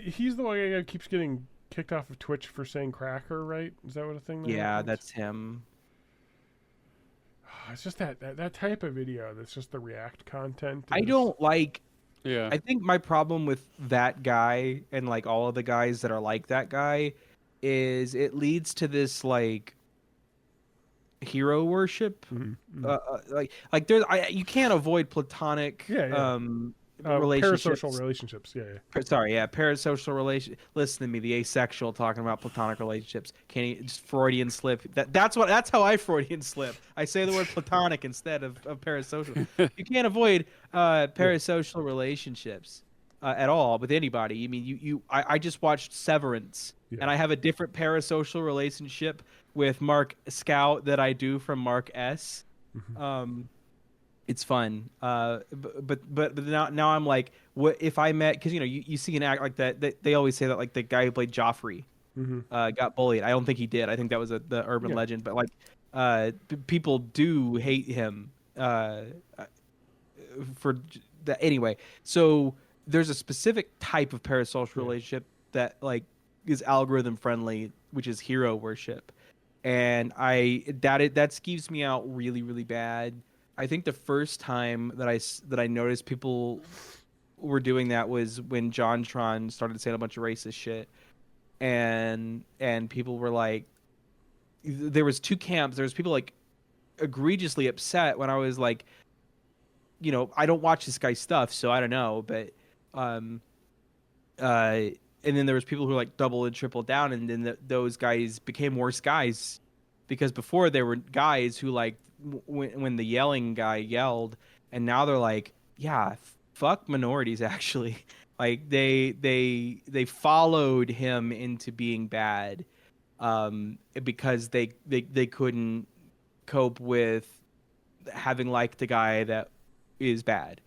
He's the one that keeps getting kicked off of Twitch for saying cracker, right? Is that what a thing? That's him. It's just that type of video. That's just the React content. I don't like. Yeah. I think my problem with that guy and like all of the guys that are like that guy is it leads to this like hero worship. Like there's you can't avoid platonic relationships. Parasocial relationships. Parasocial relation. Listen to me, the asexual talking about platonic relationships. Can't he, just Freudian slip. That's how I Freudian slip. I say the word platonic instead of parasocial. You can't avoid parasocial relationships at all with anybody. I mean, I just watched Severance, and I have a different parasocial relationship with Mark Scout that I do from Mark S. It's fun, but now I'm like, what if I met? Because you see an act like that. They always say that like the guy who played Joffrey got bullied. I don't think he did. I think that was the urban legend. But like, people do hate him for that anyway. So there's a specific type of parasocial relationship that like is algorithm friendly, which is hero worship, and that skeeves me out really, really bad. I think the first time that I noticed people were doing that was when JonTron started saying a bunch of racist shit, and people were like, there was two camps. There was people like egregiously upset when I was like, I don't watch this guy's stuff, so I don't know, but and then there was people who were like double and triple down, and then those guys became worse guys because before there were guys who like when the yelling guy yelled, and now they're like, yeah, fuck minorities actually. Like they followed him into being bad because they couldn't cope with having liked the guy that is bad.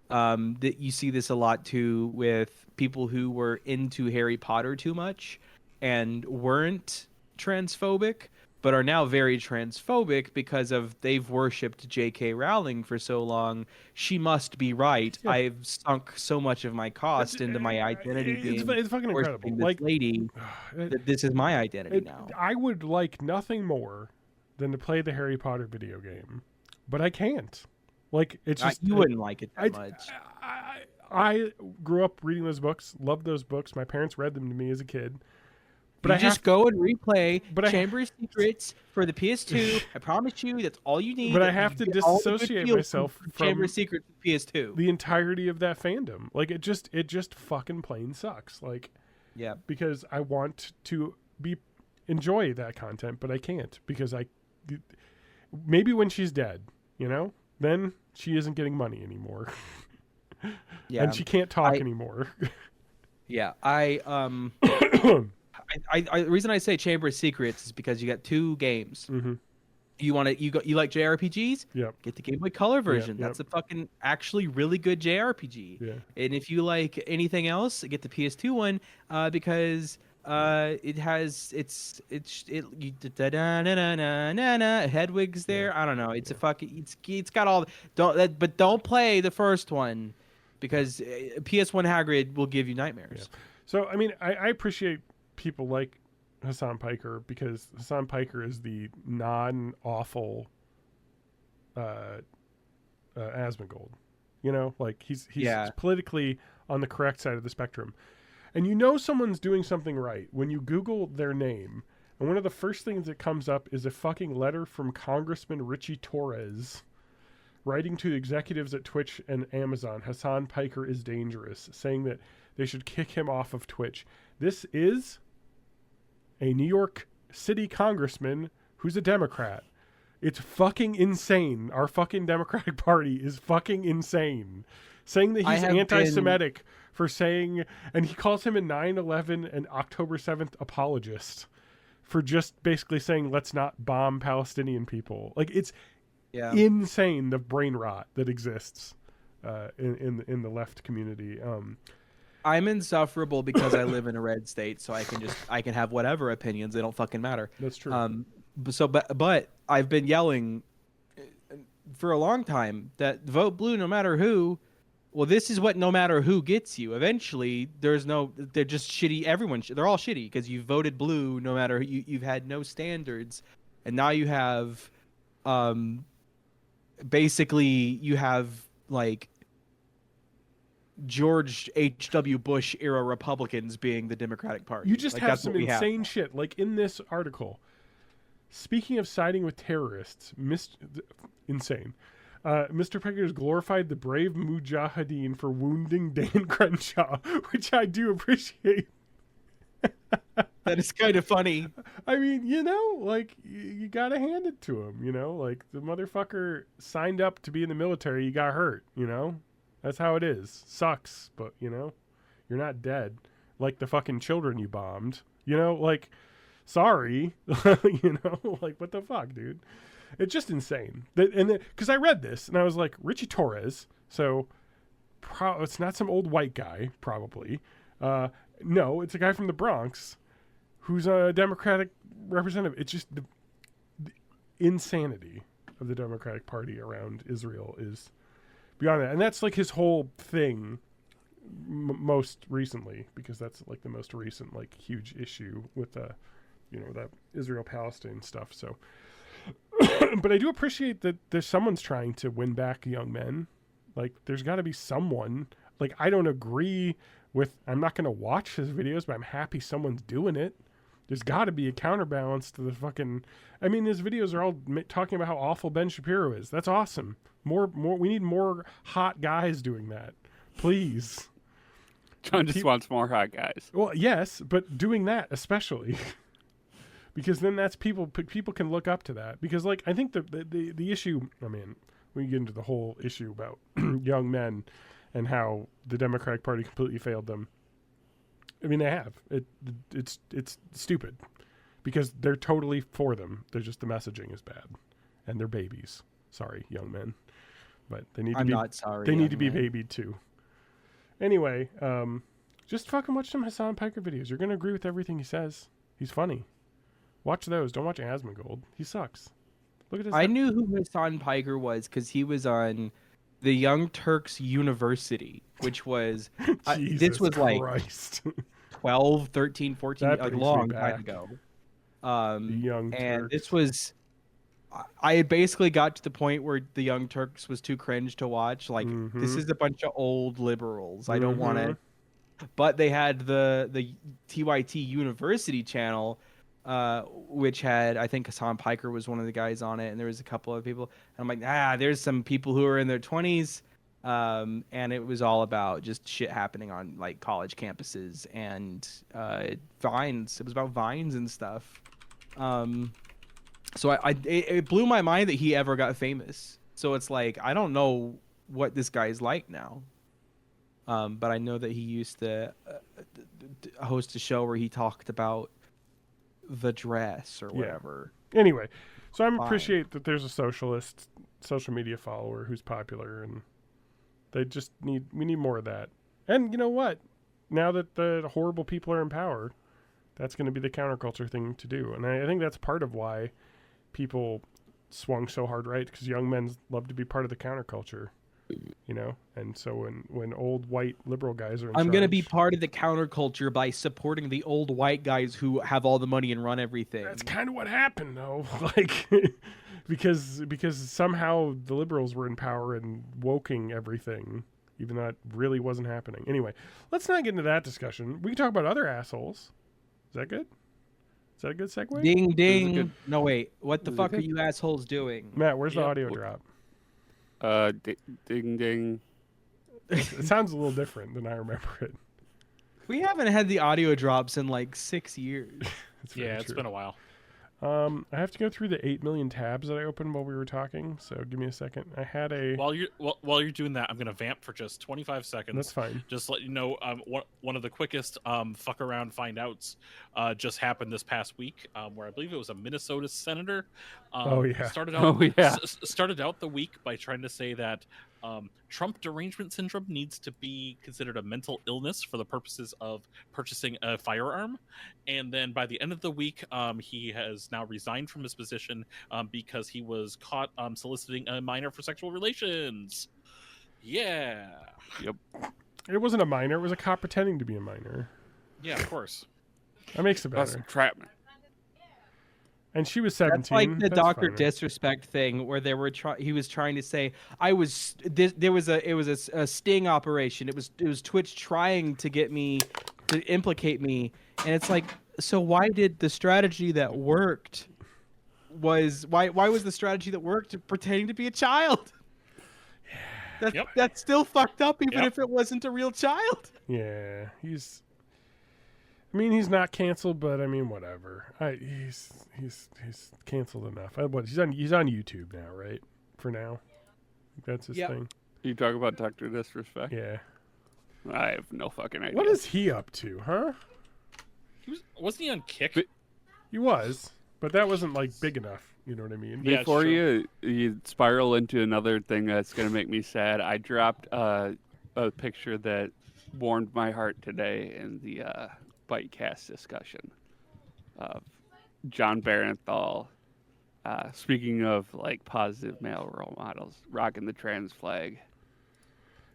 That you see this a lot too with people who were into Harry Potter too much and weren't transphobic, but are now very transphobic because they've worshipped J.K. Rowling for so long. She must be right. Yeah. I've sunk so much of my cost into my identity it's fucking incredible. This like lady, that this is my identity now. I would like nothing more than to play the Harry Potter video game, but I can't. Like it's just you wouldn't like it that much. I grew up reading those books, loved those books. My parents read them to me as a kid. But I just go and replay Chamber of Secrets for the PS2. I promise you, that's all you need. But I have to disassociate myself from Chamber of Secrets PS2. The entirety of that fandom. Like it just fucking plain sucks. Like, yeah, because I want to enjoy that content, but I can't because maybe when she's dead, then she isn't getting money anymore. Yeah, and she can't talk anymore. Yeah, the reason I say Chamber of Secrets is because you got two games. Mm-hmm. You like JRPGs? Yeah. Get the Game Boy Color version. That's a fucking actually really good JRPG. Yeah. And if you like anything else, get the PS2 one because It has Hedwig's there. I don't know. It's a fucking it's got all but don't play the first one because PS1 Hagrid will give you nightmares. Yeah. So I mean, I appreciate people like Hassan Piker because Hassan Piker is the non-awful Asmongold. You know, like he's politically on the correct side of the spectrum. And you know someone's doing something right when you Google their name, and one of the first things that comes up is a fucking letter from Congressman Richie Torres writing to the executives at Twitch and Amazon, Hassan Piker is dangerous, saying that they should kick him off of Twitch. This is a New York City congressman who's a Democrat. It's fucking insane. Our fucking Democratic Party is fucking insane. Saying that he's anti-Semitic for saying, and he calls him a 9/11 and October 7th apologist for just basically saying, let's not bomb Palestinian people. Like, it's insane, the brain rot that exists in the left community. I'm insufferable because I live in a red state, so I can have whatever opinions. They don't fucking matter. That's true. But I've been yelling for a long time that vote blue no matter who. Well, this is what no matter who gets you. Eventually, they're just shitty. They're all shitty because you voted blue no matter who. You've had no standards, and now you have, basically you have like George H.W. Bush era Republicans being the Democratic Party. You just have some insane shit. Like in this article, speaking of siding with terrorists, insane. Mr. Piker has glorified the brave Mujahideen for wounding Dan Crenshaw, which I do appreciate. That is kind of funny. I mean, you know, like, you gotta hand it to him, you know? Like, the motherfucker signed up to be in the military, he got hurt, you know? That's how it is. Sucks, but, you know, you're not dead. Like the fucking children you bombed. You know, like, sorry. You know? Like, what the fuck, dude? It's just insane. Because I read this, and I was like, Richie Torres, so it's not some old white guy, probably. No, it's a guy from the Bronx who's a Democratic representative. It's just the insanity of the Democratic Party around Israel is beyond that. And that's like his whole thing most recently, because that's like the most recent, like, huge issue with, you know, that Israel-Palestine stuff, so... But I do appreciate that there's someone's trying to win back young men. Like, there's got to be someone. Like, I don't agree with... I'm not going to watch his videos, but I'm happy someone's doing it. There's got to be a counterbalance to the fucking... I mean, his videos are all talking about how awful Ben Shapiro is. That's awesome. More. We need more hot guys doing that. Please. John just wants more hot guys. Well, yes, but doing that especially... Because then that's people can look up to that. Because, like, I think the issue, I mean, we get into the whole issue about young men and how the Democratic Party completely failed them. I mean, they have. It's stupid. Because they're totally for them. They're just, the messaging is bad. And they're babies. Sorry, young men. But they need to be... I'm not sorry, they need to be babied, too. Anyway, just fucking watch some Hassan Piker videos. You're going to agree with everything he says. He's funny. Watch those. Don't watch Asmongold. He sucks. Look at his. I knew who Hassan Piker was because he was on the Young Turks University, which was this was Christ. Like 12, 13, 14, a long time ago. The Young and Turks. This was. I had basically got to the point where the Young Turks was too cringe to watch. Like, this is a bunch of old liberals. I don't want to. But they had the TYT University channel. Which had, I think Hassan Piker was one of the guys on it, and there was a couple of people. And I'm like, there's some people who are in their 20s, and it was all about just shit happening on like college campuses and vines. It was about vines and stuff. So it blew my mind that he ever got famous. So it's like, I don't know what this guy's like now. But I know that he used to host a show where he talked about the dress or whatever. Anyway, so I appreciate that there's a socialist social media follower who's popular, and we need more of that. And you know what? Now that the horrible people are in power, That's going to be the counterculture thing to do. And I think that's part of why people swung so hard right, because young men love to be part of the counterculture, you know. And so when old white liberal guys are in I'm charge, going to be part of the counterculture by supporting the old white guys who have all the money and run everything. That's kind of what happened, though. Like, because somehow the liberals were in power and woking everything, even though it really wasn't happening. Anyway, let's not get into that discussion. We can talk about other assholes. Is that good? Is that a good segue? Ding ding. good- No wait, what the Is it fuck are good? you assholes doing? Matt, where's the Yep. audio drop? Ding ding. It sounds a little different than I remember it. We haven't had the audio drops in like 6 years. It's very Yeah, it's true. been a while. I have to go through the 8 million tabs that I opened while we were talking, so give me a second. I had a... While you're doing that, I'm gonna vamp for just 25 seconds. That's fine. Just to let you know, one of the quickest fuck around find outs just happened this past week, where I believe it was a Minnesota senator. Oh, yeah. Started out, Oh, yeah. started out the week by trying to say that Trump derangement syndrome needs to be considered a mental illness for the purposes of purchasing a firearm, and then by the end of the week, he has now resigned from his position because he was caught soliciting a minor for sexual relations. Yeah. It wasn't a minor. It was a cop pretending to be a minor. Yeah, of course. That makes it That's better. entrapment. And she was 17. That's like the That's Dr. fine. Disrespect thing where they were he was trying to say it was a sting operation. It was Twitch trying to get me to implicate me, and it's like, so why did the strategy that worked why was the strategy that worked pretending to be a child? Yep. That's still fucked up, even Yep. if it wasn't a real child. Yeah, he's not canceled, but I mean, whatever. He's canceled enough. He's on YouTube now, right? For now, that's his Yep. thing. You talk about Dr. Disrespect? Yeah. I have no fucking idea. What is he up to, huh? Wasn't he on Kick? But- He was, but that wasn't like big enough. You know what I mean? Yeah, Before sure. you spiral into another thing that's going to make me sad, I dropped a picture that warmed my heart today in the Bytecast discussion of John Barenthal. Speaking of like positive male role models, rocking the trans flag.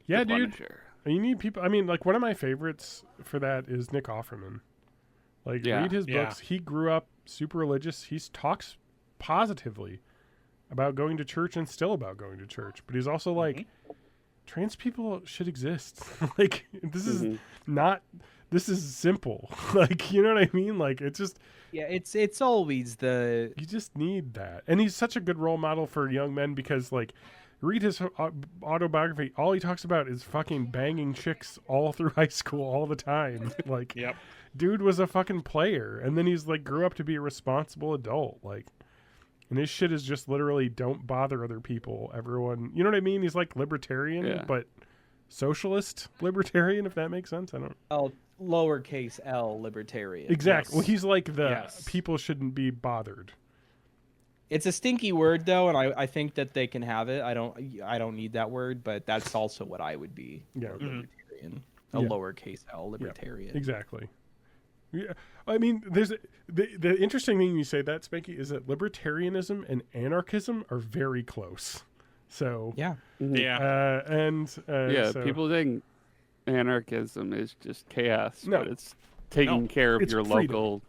Yeah, the dude. Punisher. You need people. I mean, like one of my favorites for that is Nick Offerman. Like, Yeah. read his Yeah. books. He grew up super religious. He talks positively about going to church and still about going to church. But he's also like, trans people should exist. Like, this is not. This is simple. Like, you know what I mean? Like, it's just. Yeah, it's always the You just need that. And he's such a good role model for young men because, like, read his autobiography. All he talks about is fucking banging chicks all through high school all the time. Like, Yep. dude was a fucking player. And then he's, like, grew up to be a responsible adult. Like, and his shit is just literally don't bother other people. Everyone, you know what I mean? He's, like, libertarian, Yeah. but socialist libertarian, if that makes sense. I don't. lowercase l libertarian. Exactly. Yes. Well, he's like the Yes. people shouldn't be bothered. It's a stinky word though, and I think that they can have it. I don't need that word, but that's also what I would be. Yeah. Libertarian. A Yeah. lowercase l libertarian. Exactly. Yeah, I mean, there's the interesting thing you say that, Spanky, is that libertarianism and anarchism are very close. So Yeah. Yeah. Yeah, so- people think anarchism is just chaos, No. but it's taking No, care of it's your freedom. local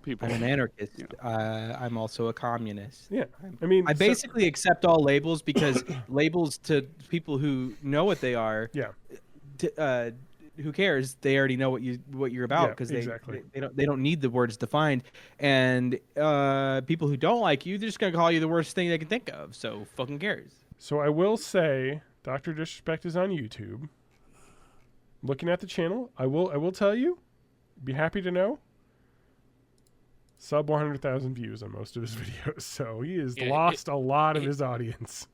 people. I'm an anarchist. Yeah. I'm also a communist. Yeah, I mean, I so- basically accept all labels because labels to people who know what they are. yeah, Who cares? They already know what you're about Yeah, because exactly. they don't need the words defined. And people who don't like you, they're just gonna call you the worst thing they can think of. So fucking cares. So I will say, Dr. Disrespect is on YouTube. Looking at the channel, I will tell you, be happy to know, sub 100,000 views on most of his videos. So he has Yeah, lost a lot of his audience.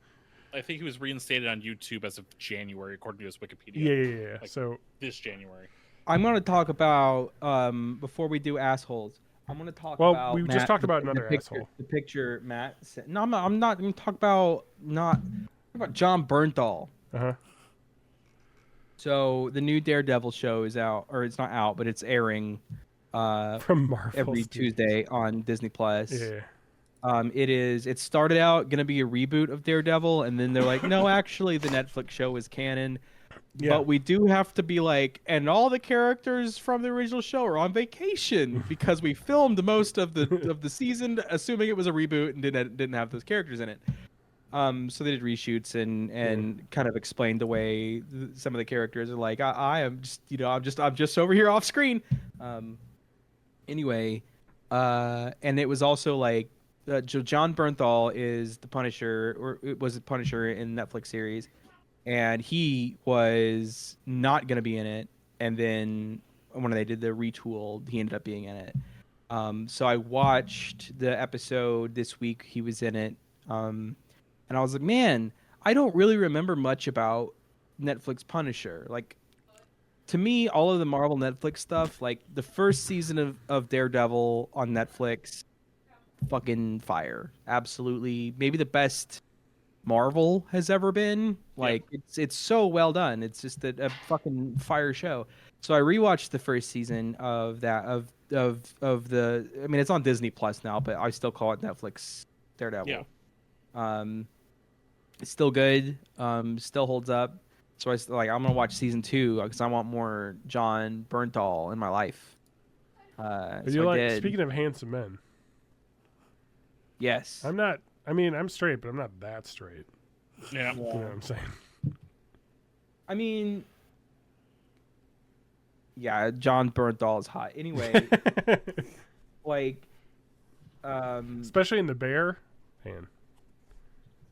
I think he was reinstated on YouTube as of January, according to his Wikipedia. Yeah. Like- So This January. I'm gonna talk about before we do assholes. I'm gonna talk Well, about. we just talked about another picture, asshole. The picture Matt sent. No, I'm not. I'm gonna talk about John Bernthal. uh-huh. So the new Daredevil show is out, or it's not out, but it's airing From Marvel every Studios. Tuesday on Disney Plus. Yeah. It started out going to be a reboot of Daredevil, and then they're like, no, actually, the Netflix show is canon. Yeah. But we do have to be like, and all the characters from the original show are on vacation because we filmed most of the season, assuming it was a reboot and didn't have those characters in it. So they did reshoots and kind of explained the way some of the characters are like, I am just, I'm just over here off screen. Anyway, and it was also like, John Bernthal is the Punisher, or it was the Punisher in the Netflix series, and he was not going to be in it. And then when they did the retool, he ended up being in it. So I watched the episode this week. He was in it. And I was like, man, I don't really remember much about Netflix Punisher. Like, to me, all of the Marvel Netflix stuff, like the first season of Daredevil on Netflix, fucking fire. Absolutely. Maybe the best Marvel has ever been. Like, it's so well done. It's just a fucking fire show. So I rewatched the first season of that, of the, I mean, it's on Disney Plus now, but I still call it Netflix Daredevil. Yeah. It's still good. Still holds up. So I'm gonna watch season 2 because I want more John Bernthal in my life. Speaking of handsome men. Yes. I'm straight, but I'm not that straight. Yeah. You know what I'm saying? I mean, yeah, John Bernthal is hot. Anyway, especially in The Bear, man.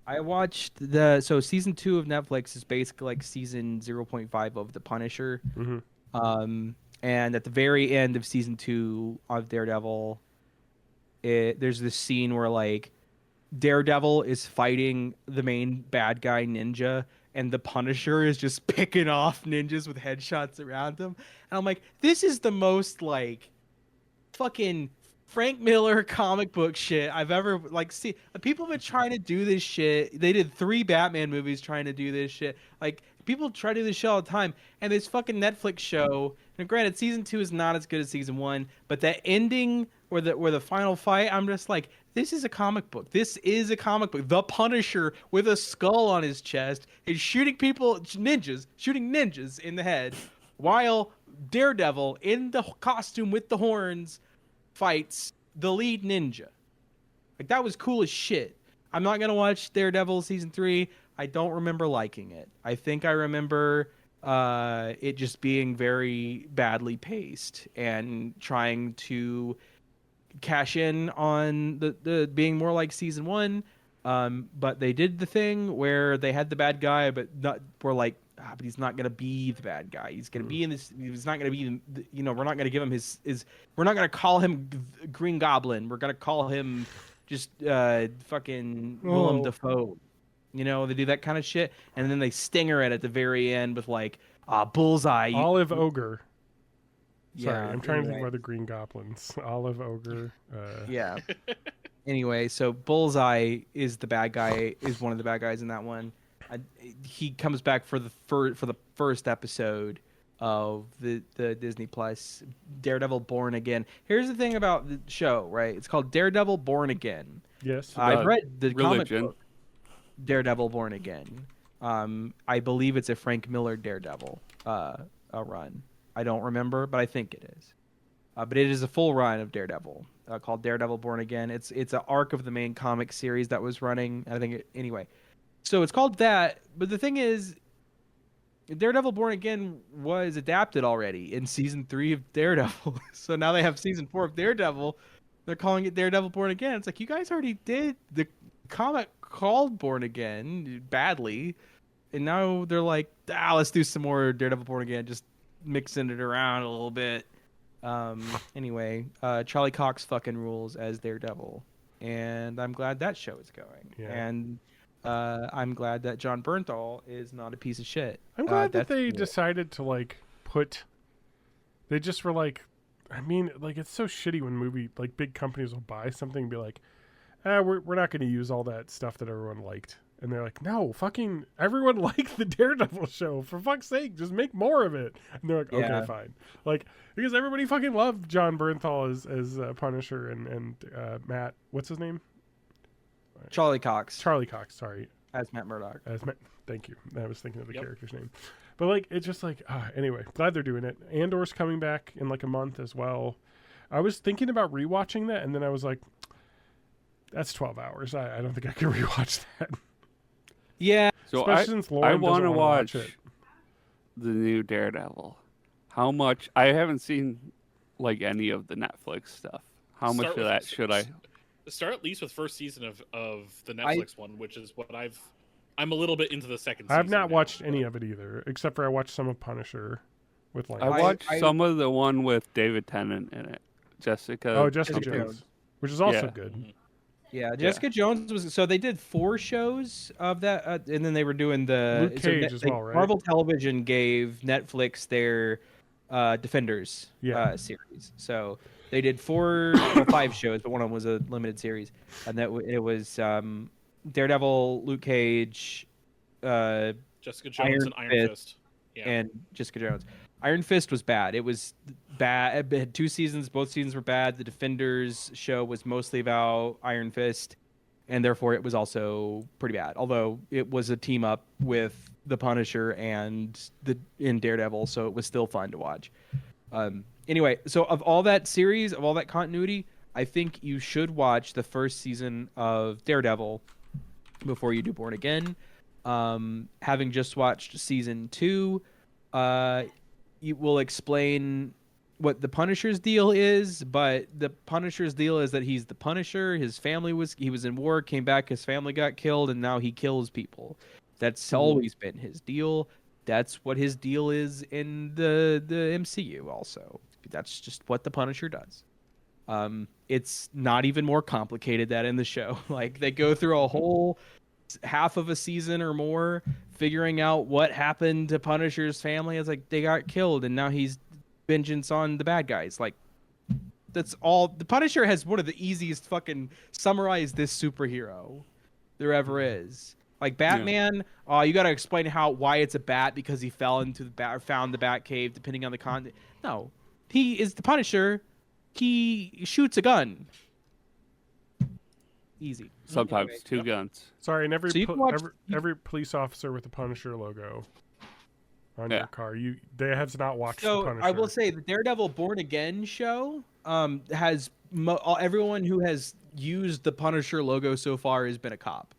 I watched season 2 of Netflix is basically like season 0.5 of The Punisher. Mm-hmm. And at the very end of season 2 of Daredevil, there's this scene where like Daredevil is fighting the main bad guy ninja, and the Punisher is just picking off ninjas with headshots around him. And I'm like, this is the most like fucking Frank Miller comic book shit I've ever seen. People have been trying to do this shit. They did 3 Batman movies trying to do this shit. Like, people try to do this shit all the time. And this fucking Netflix show, and granted, season 2 is not as good as season 1, but that ending or the final fight, I'm just like, this is a comic book. This is a comic book. The Punisher with a skull on his chest is shooting ninjas in the head, while Daredevil in the costume with the horns fights the lead ninja. Like, that was cool as shit. I'm not gonna watch Daredevil season 3. I don't remember liking it. I think I remember it just being very badly paced and trying to cash in on the being more like season 1. But they did the thing where they had the bad guy, but we're like, but he's not gonna be the bad guy. He's gonna be in this. He's not gonna be. We're not gonna give him his. We're not gonna call him Green Goblin. We're gonna call him just fucking Willem Dafoe. They do that kind of shit, and then they stinger it at the very end with like Bullseye. Olive Ogre. Sorry, Yeah, I'm trying to think of other Green Goblins. Olive Ogre. Yeah. Anyway, so Bullseye is the bad guy. Is one of the bad guys in that one. He comes back for the first episode of the Disney Plus Daredevil Born Again. Here's the thing about the show, right? It's called Daredevil Born Again. Yes. I've read the comic religion. book Daredevil Born Again. I believe it's a Frank Miller Daredevil a run. I don't remember, but I think it is. But it is a full run of Daredevil called Daredevil Born Again. It's an arc of the main comic series that was running. I think anyway. So it's called that, but the thing is, Daredevil Born Again was adapted already in season 3 of Daredevil. So now they have season 4 of Daredevil. They're calling it Daredevil Born Again. It's like, you guys already did the comic called Born Again badly, and now they're like, let's do some more Daredevil Born Again, just mixing it around a little bit. Anyway, Charlie Cox fucking rules as Daredevil, and I'm glad that show is going. Yeah. And I'm glad that John Bernthal is not a piece of shit. I'm glad that they decided to they just were like, I mean, like, it's so shitty when big companies will buy something and be like, we're not going to use all that stuff that everyone liked. And they're like, no, fucking everyone liked the Daredevil show. For fuck's sake, just make more of it. And they're like, okay, fine. Like, because everybody fucking loved John Bernthal as Punisher and Matt, what's his name? Charlie Cox. Charlie Cox, sorry. As Matt Murdock. Thank you. I was thinking of the character's name. But, like, it's just like, anyway, glad they're doing it. Andor's coming back in, like, a month as well. I was thinking about rewatching that, and then I was like, that's 12 hours. I don't think I can rewatch that. Yeah. So Especially since Lauren I want to doesn't watch it. the new Daredevil. How much? I haven't seen like any of the Netflix stuff. How much of that should I? Start at least with first season of the Netflix one, which is what I'm a little bit into the second season. I've not watched any of it either, except for I watched some of Punisher with Lance. I watched some of the one with David Tennant in it. Jessica. Oh, Jessica Jones, which is also good. Mm-hmm. Yeah, Jessica Jones was. So they did 4 shows of that, and then they were doing the Luke Cage as well, right? Marvel Television gave Netflix their Defenders series. So they did 5 shows, but one of them was a limited series, and it was Daredevil, Luke Cage, Jessica Jones, and Iron Fist. And Jessica Jones. Iron Fist was bad. It was bad. It had 2 seasons. Both seasons were bad. The Defenders show was mostly about Iron Fist, and therefore it was also pretty bad. Although it was a team up with the Punisher and in Daredevil, so it was still fun to watch. Anyway, so of all that series, of all that continuity, I think you should watch the first season of Daredevil before you do Born Again. Having just watched season 2, you will explain what the Punisher's deal is, but the Punisher's deal is that he's the Punisher. His family he was in war, came back, his family got killed, and now he kills people. That's always been his deal. That's what his deal is in the MCU also. That's just what the Punisher does. It's not even more complicated than in the show. Like, they go through a whole half of a season or more figuring out what happened to Punisher's family. It's like they got killed and now he's vengeance on the bad guys. Like, that's all. The Punisher has one of the easiest fucking summarize this superhero there ever is. Like Batman, you got to explain why it's a bat because he fell into the bat or found the bat cave depending on the content. No, he is the Punisher. He shoots a gun. Easy. Sometimes 2 guns. Sorry, and every police officer with the Punisher logo on your car. They have not watched the Punisher. I will say the Daredevil Born Again show has everyone who has used the Punisher logo so far has been a cop.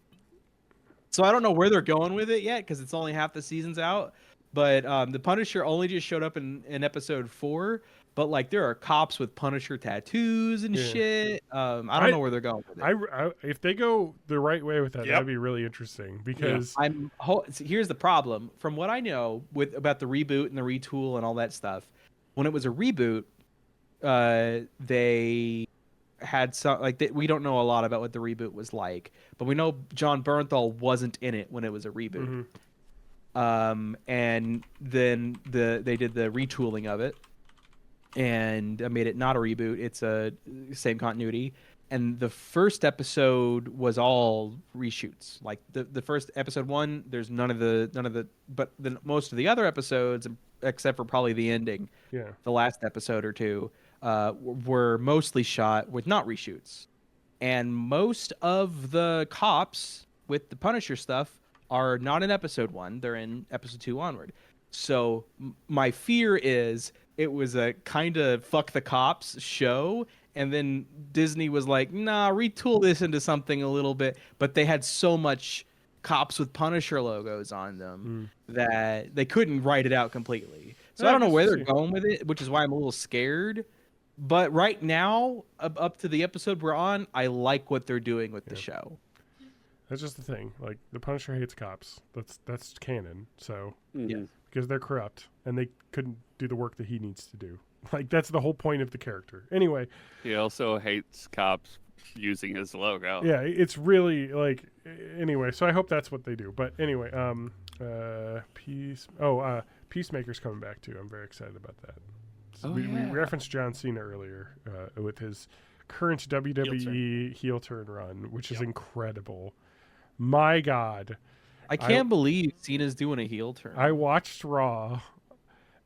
So I don't know where they're going with it yet because it's only half the season's out. But the Punisher only just showed up in episode 4. But like there are cops with Punisher tattoos and shit. I don't know where they're going with it. If they go the right way with that, that'd be really interesting. Because here's the problem. From what I know about the reboot and the retool and all that stuff, when it was a reboot, they had some we don't know a lot about what the reboot was like, but we know John Bernthal wasn't in it when it was a reboot. And then they did the retooling of it. And made it not a reboot. It's a same continuity. And the first episode was all reshoots. Like the first episode 1, there's none of the. But most of the other episodes, except for probably the ending, the last episode or 2, were mostly shot with not reshoots. And most of the cops with the Punisher stuff are not in episode 1. They're in episode 2 onward. So my fear is it was a kind of fuck the cops show, and then Disney was like, nah, retool this into something a little bit. But they had so much cops with Punisher logos on them that they couldn't write it out completely. So I don't know where they're going with it, which is why I'm a little scared. But right now, up to the episode we're on, I like what they're doing with the show. That's just the thing. Like, the Punisher hates cops. That's canon. So Yes. Because they're corrupt and they couldn't do the work that he needs to do. Like, that's the whole point of the character. Anyway, he also hates cops using his logo. Yeah, it's really like anyway. So I hope that's what they do. But anyway, Peacemaker's coming back too. I'm very excited about that. So we referenced John Cena earlier with his current WWE heel turn run, which is incredible. My God. I can't believe Cena's doing a heel turn. I watched Raw,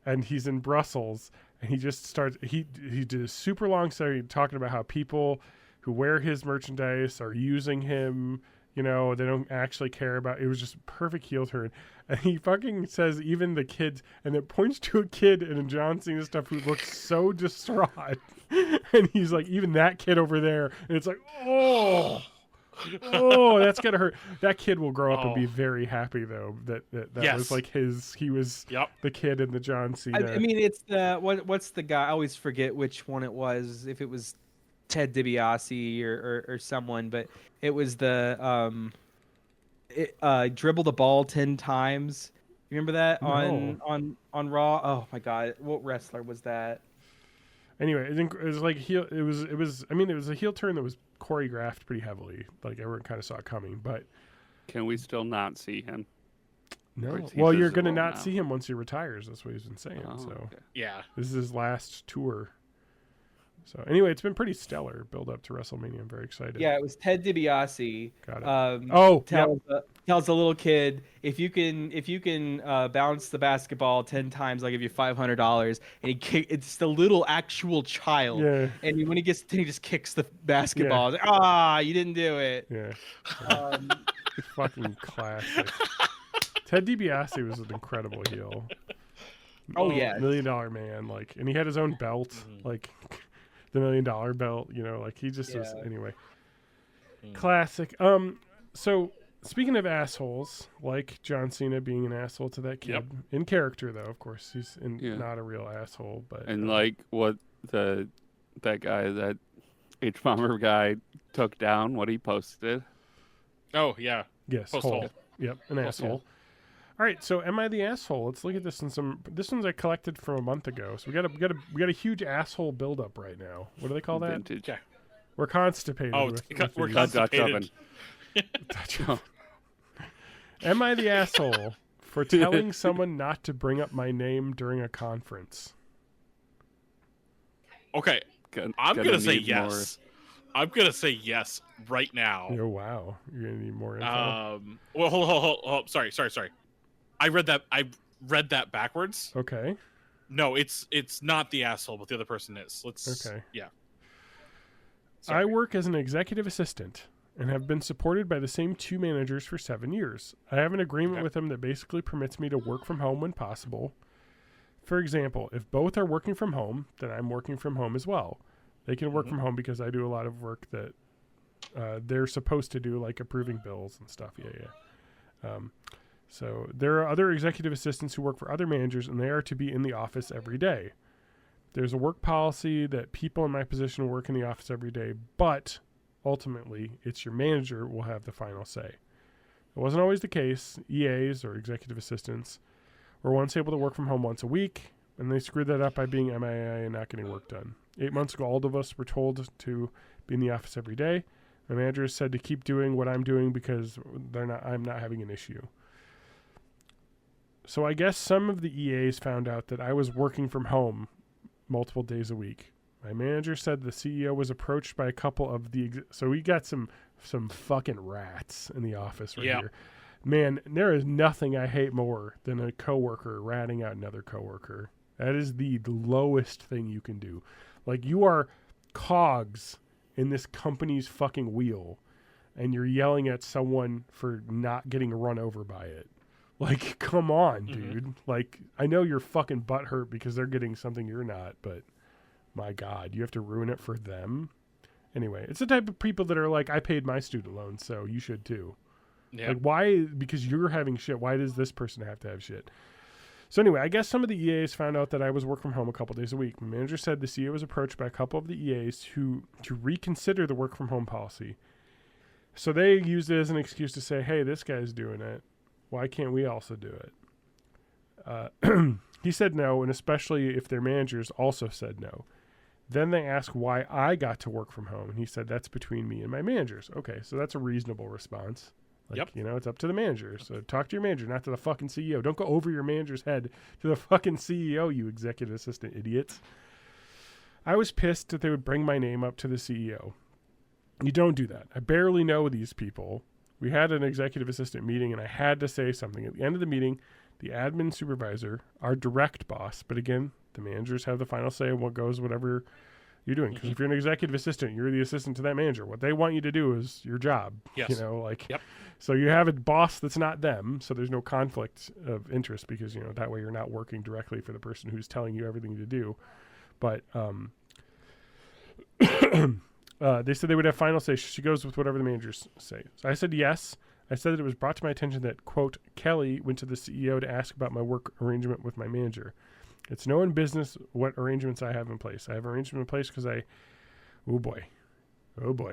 and he's in Brussels, and he just starts. He did a super long segment talking about how people who wear his merchandise are using him. You know, they don't actually care about. It was just a perfect heel turn, and he fucking says even the kids, and it points to a kid in John Cena stuff who looks so distraught, and he's like, even that kid over there, and it's like, oh, that's gonna hurt. That kid will grow up and be very happy though. That was like his. He was the kid in the John Cena. I mean, it's the what's the guy? I always forget which one it was. If it was Ted DiBiase or someone, but it was the dribble the ball 10 times. You remember that on Raw? Oh my God, what wrestler was that? Anyway, it was like heel. It was. I mean, it was a heel turn that was choreographed pretty heavily. Like everyone kind of saw it coming. But can we still not see him? No. Well, you're gonna not see him once he retires. That's what he's been saying. Oh, so okay. Yeah, this is his last tour. So anyway, it's been pretty stellar build up to WrestleMania. I'm very excited. Yeah, it was Ted DiBiase. Got it. Tells a little kid, if you can bounce the basketball 10 times, I'll give you $500. And it's the little actual child. Yeah. And when he gets 10, he just kicks the basketball. It's like, you didn't do it. Yeah. Fucking classic. Ted DiBiase was an incredible heel. Oh yeah, $1 Million Man. Like, and he had his own belt. Like. The $1 Million belt, you know, like he just was anyway. Classic. So speaking of assholes, like John Cena being an asshole to that kid in character, though, of course, he's not a real asshole, but like what that guy, that H-bomber guy, took down what he posted. Oh yeah. Yes. Post-hole. Yep. An asshole. Yeah. All right, so am I the asshole? Let's look at this this one's I collected from a month ago. So we got a huge asshole buildup right now. What do they call that? Vintage. Yeah. We're constipated. We're constipated. Dutch oven. Am I the asshole for telling someone not to bring up my name during a conference? Okay, I'm gonna say yes. I'm gonna say yes right now. Oh wow, you're gonna need more info. Well, hold. Sorry. I read that backwards. Okay. No, it's not the asshole, but the other person is. Okay. Yeah. Sorry. I work as an executive assistant and have been supported by the same 2 managers for 7 years. I have an agreement with them that basically permits me to work from home when possible. For example, if both are working from home, then I'm working from home as well. They can work from home because I do a lot of work that they're supposed to do, like approving bills and stuff. Yeah. So there are other executive assistants who work for other managers, and they are to be in the office every day. There's a work policy that people in my position work in the office every day, but ultimately it's your manager will have the final say. It wasn't always the case. EAs, or executive assistants, were once able to work from home once a week, and they screwed that up by being MIA and not getting work done. 8 months ago, all of us were told to be in the office every day. My manager said to keep doing what I'm doing because I'm not having an issue. So I guess some of the EAs found out that I was working from home multiple days a week. My manager said the CEO was approached by a couple of so we got some fucking rats in the office right here. Man, there is nothing I hate more than a coworker ratting out another coworker. That is the lowest thing you can do. Like, you are cogs in this company's fucking wheel, and you're yelling at someone for not getting run over by it. Like, come on, dude. Like, I know you're fucking butthurt because they're getting something you're not, but my God, you have to ruin it for them? Anyway, it's the type of people that are like, I paid my student loan, so you should too. Yeah. Like, why? Because you're having shit. Why does this person have to have shit? So anyway, I guess some of the EAs found out that I was working from home a couple days a week. My manager said the CEO was approached by a couple of the EAs to reconsider the work from home policy. So they used it as an excuse to say, hey, this guy's doing it. Why can't we also do it? He said no, and especially if their managers also said no. Then they asked why I got to work from home, and he said that's between me and my managers. Okay, so that's a reasonable response. Like, you know, it's up to the manager. So talk to your manager, not to the fucking CEO. Don't go over your manager's head to the fucking CEO, you executive assistant idiots. I was pissed that they would bring my name up to the CEO. You don't do that. I barely know these people. We had an executive assistant meeting, and I had to say something. At the end of the meeting, the admin supervisor, our direct boss, but again, the managers have the final say on what goes, whatever you're doing. Because if you're an executive assistant, you're the assistant to that manager. What they want you to do is your job. Yes. You know, like, Yep. So you have a boss that's not them, so there's no conflict of interest because, you know, that way you're not working directly for the person who's telling you everything to do. But they said they would have final say. She goes with whatever the managers say. So I said yes. I said that it was brought to my attention that, quote, Kelly went to the CEO to ask about my work arrangement with my manager. It's no one business what arrangements I have in place. I have arrangement in place because oh boy,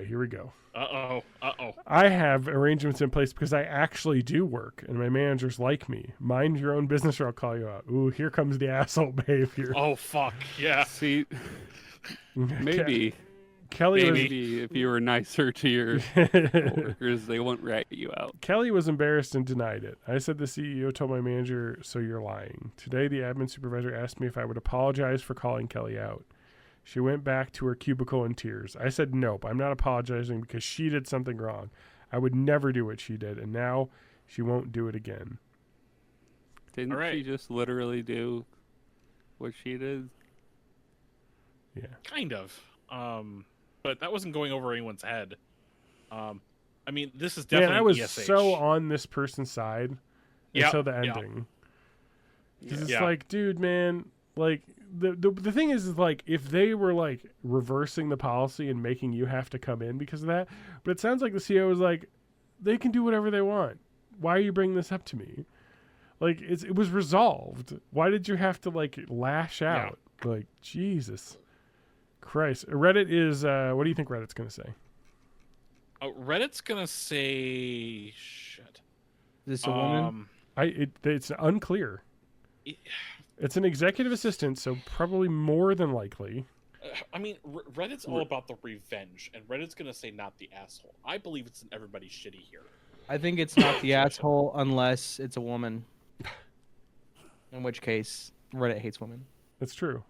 here we go. I have arrangements in place because I actually do work and my managers like me. Mind your own business or I'll call you out. Ooh, here comes the asshole behavior. Oh, fuck. Yeah. See, maybe Kelly maybe if you were nicer to your coworkers, they won't rat you out. Kelly was embarrassed and denied it. I said the CEO told my manager, so you're lying. Today, the admin supervisor asked me if I would apologize for calling Kelly out. She went back to her cubicle in tears. I said, nope, I'm not apologizing because she did something wrong. I would never do what she did, and now she won't do it again. Didn't she just literally do what she did? Yeah. Kind of. But that wasn't going over anyone's head. I mean, this is definitely I was ESH. so on this person's side until the ending. It's like, dude, man, like the thing is like if they were like reversing the policy and making you have to come in because of that, but it sounds like the CEO was like, they can do whatever they want. Why are you bringing this up to me? Like it was resolved. Why did you have to like lash out? Yeah. Like Jesus Christ. Reddit is what do you think Reddit's gonna say? Reddit's gonna say shit. Is this a woman? It's unclear. It's an executive assistant, so probably more than likely. I mean, Reddit's all about the revenge, and Reddit's gonna say not the asshole. I believe it's in everybody's shitty here. I think it's not the asshole unless it's a woman. In which case, Reddit hates women. That's true.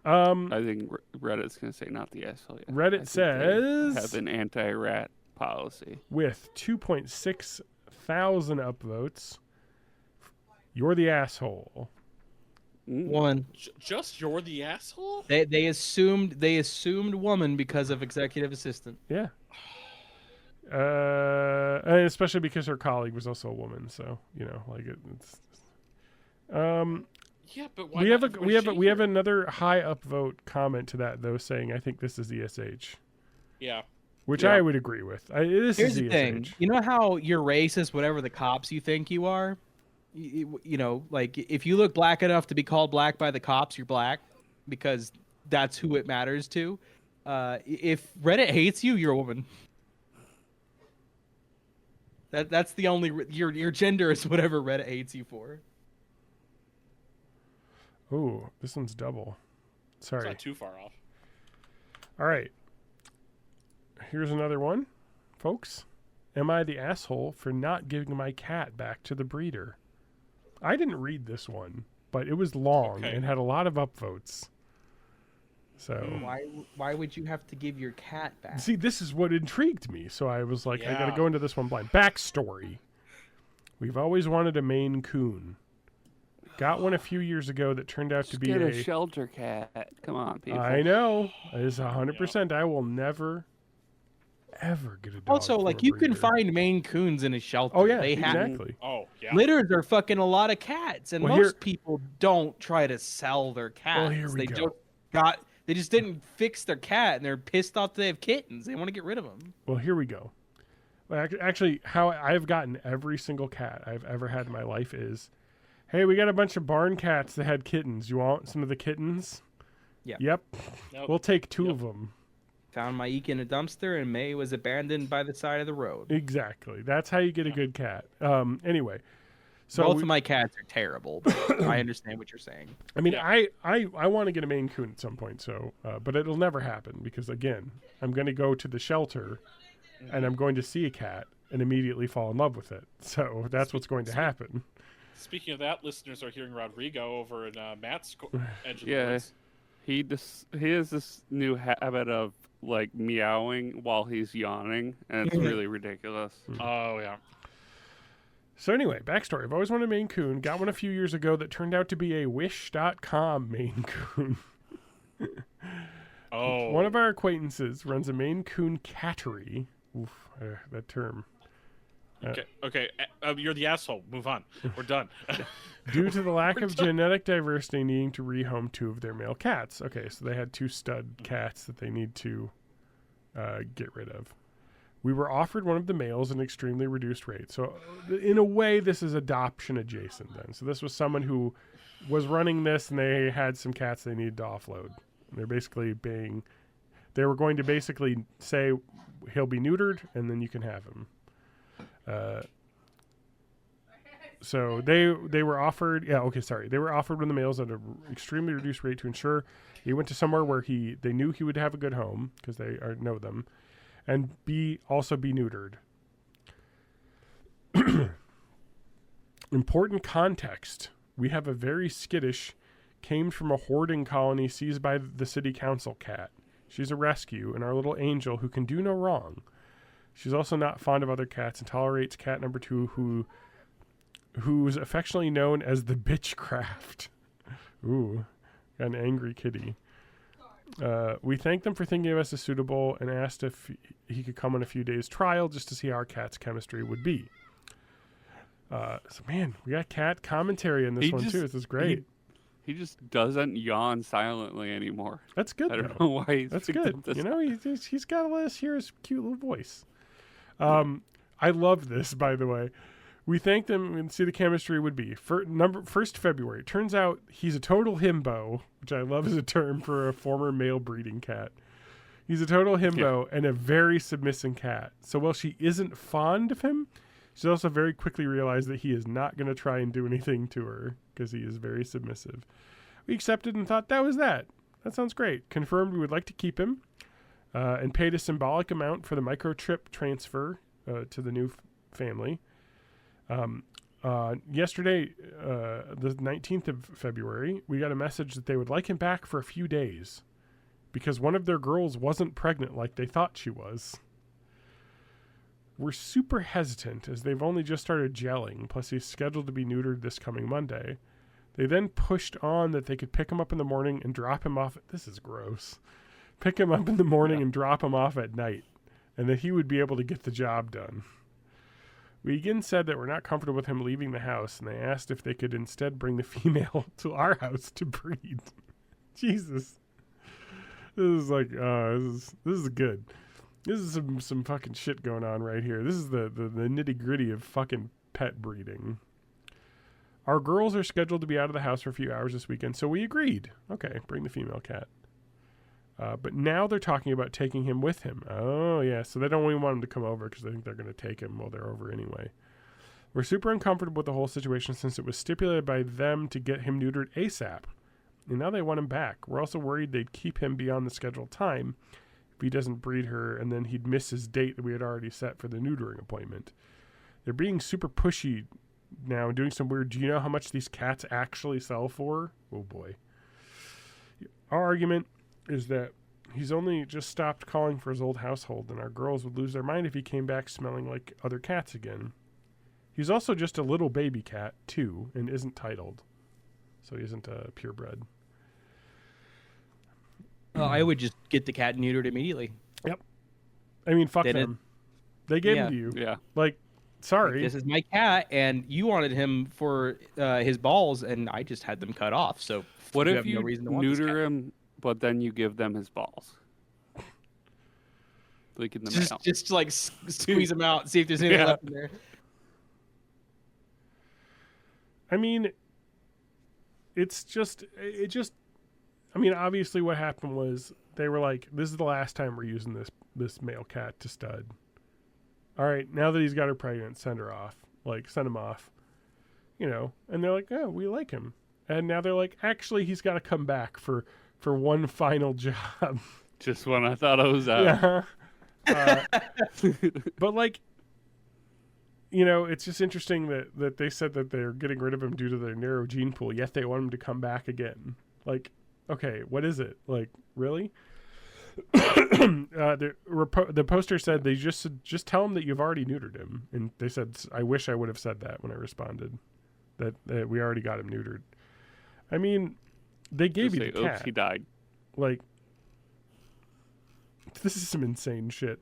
I think Reddit's going to say not the asshole. Yeah. Reddit says have an anti-rat policy with 2.6 thousand upvotes. You're the asshole. Woman. Just you're the asshole? They assumed woman because of executive assistant. Yeah. And especially because her colleague was also a woman, so you know, like it's. Yeah, but why we have another high upvote comment to that though, saying I think this is ESH. Yeah. Which I would agree with. Here's the thing. You know how you're racist, whatever the cops you think you are. You know, like if you look black enough to be called black by the cops, you're black because that's who it matters to. If Reddit hates you, you're a woman. That's the only your gender is whatever Reddit hates you for. Ooh, this one's double. Sorry. It's not too far off. All right. Here's another one, folks. Am I the asshole for not giving my cat back to the breeder? I didn't read this one, but it was long and had a lot of upvotes. So why would you have to give your cat back? See, this is what intrigued me. So I was like, I got to go into this one blind. Backstory. We've always wanted a Maine Coon. Got one a few years ago that turned out to be a shelter cat. Come on, people. I know. It's 100%. I will never, ever get a dog. Also, like you can find Maine Coons in a shelter. Oh yeah, they exactly. Litters are fucking a lot of cats, and most people don't try to sell their cats. Well, here we go. They just didn't fix their cat, and they're pissed off that they have kittens. They want to get rid of them. Well, here we go. Well, actually, how I've gotten every single cat I've ever had in my life is, hey, we got a bunch of barn cats that had kittens. You want some of the kittens? Yeah. Yep. We'll take 2 of them. Found my Eek in a dumpster, and May was abandoned by the side of the road. Exactly. That's how you get a good cat. Anyway. So both of my cats are terrible, but I understand what you're saying. I mean, I want to get a Maine Coon at some point, so but it'll never happen because, again, I'm going to go to the shelter and I'm going to see a cat and immediately fall in love with it. So that's what's going to happen. Speaking of that, listeners are hearing Rodrigo over in Matt's engine. Yeah. He has this new habit of like meowing while he's yawning, and it's really ridiculous. Oh yeah. So anyway, backstory. I've always wanted a Maine Coon. Got one a few years ago that turned out to be a Wish.com Maine Coon. Oh. One of our acquaintances runs a Maine Coon cattery. Oof, that term. Okay. You're the asshole. Move on. We're done. Due to the lack of genetic diversity, needing to rehome 2 of their male cats. Okay, so they had 2 stud cats that they need to get rid of. We were offered one of the males at an extremely reduced rate. So in a way, this is adoption adjacent then. So this was someone who was running this, and they had some cats they needed to offload. They're basically they were going to basically say he'll be neutered, and then you can have him. So they were offered, they were offered one of the males at an extremely reduced rate to ensure he went to somewhere where they knew he would have a good home, because they know them, and also be neutered. Important context. We have a very skittish, came from a hoarding colony seized by the city council cat. She's a rescue, and our little angel who can do no wrong. She's also not fond of other cats and tolerates cat number 2, who's affectionately known as the Bitchcraft. Ooh, got an angry kitty. We thanked them for thinking of us as suitable and asked if he could come on a few days trial just to see how our cat's chemistry would be. So man, we got cat commentary in this one too. This is great. He just doesn't yawn silently anymore. That's good. I don't know why he's That's good. He's got to let us hear his cute little voice. I love this, by the way. We thanked them and see the chemistry would be. 1st February. Turns out he's a total himbo, which I love as a term for a former male breeding cat. He's a total himbo and a very submissive cat. So while she isn't fond of him, she also very quickly realized that he is not going to try and do anything to her because he is very submissive. We accepted and thought that was that. That sounds great. Confirmed we would like to keep him and paid a symbolic amount for the microchip transfer to the new family. Yesterday, the 19th of February, we got a message that they would like him back for a few days because one of their girls wasn't pregnant like they thought she was. We're super hesitant as they've only just started gelling, plus he's scheduled to be neutered this coming Monday. They then pushed on that they could pick him up in the morning and drop him off. This is gross. Pick him up in the morning and drop him off at night, and that he would be able to get the job done. We again said that we're not comfortable with him leaving the house, and they asked if they could instead bring the female to our house to breed. Jesus. This is like, this is good. This is some fucking shit going on right here. This is the nitty-gritty of fucking pet breeding. Our girls are scheduled to be out of the house for a few hours this weekend, so we agreed. Okay, bring the female cat. But now they're talking about taking him with him. Oh, yeah, so they don't even want him to come over because they think they're going to take him while they're over anyway. We're super uncomfortable with the whole situation since it was stipulated by them to get him neutered ASAP. And now they want him back. We're also worried they'd keep him beyond the scheduled time if he doesn't breed her, and then he'd miss his date that we had already set for the neutering appointment. They're being super pushy now and doing some weird, do you know how much these cats actually sell for? Oh, boy. Our argument is that he's only just stopped calling for his old household, and our girls would lose their mind if he came back smelling like other cats again. He's also just a little baby cat, too, and isn't titled. So he isn't purebred. I would just get the cat neutered immediately. Yep. I mean, fuck them. They gave him to you. Yeah. Like, sorry. Like, this is my cat, and you wanted him for his balls, and I just had them cut off. So what if you no reason to want this neuter cat. him, but then you give them his balls? Like in the mail. Just to, like, squeeze them out, see if there's anything left in there. I mean, I mean, obviously what happened was they were like, this is the last time we're using this male cat to stud. All right, now that he's got her pregnant, send her off. Like, send him off. You know, and they're like, oh, we like him. And now they're like, actually, he's got to come back for one final job. Just when I thought I was out. Yeah. But, like, you know, it's just interesting that they said that they're getting rid of him due to their narrow gene pool, yet they want him to come back again. Like, okay, what is it? Like, really? The poster said they just tell him that you've already neutered him, and they said, I wish I would have said that when I responded, that we already got him neutered. I mean, they gave you the cat. Oops, he died. Like, this is some insane shit.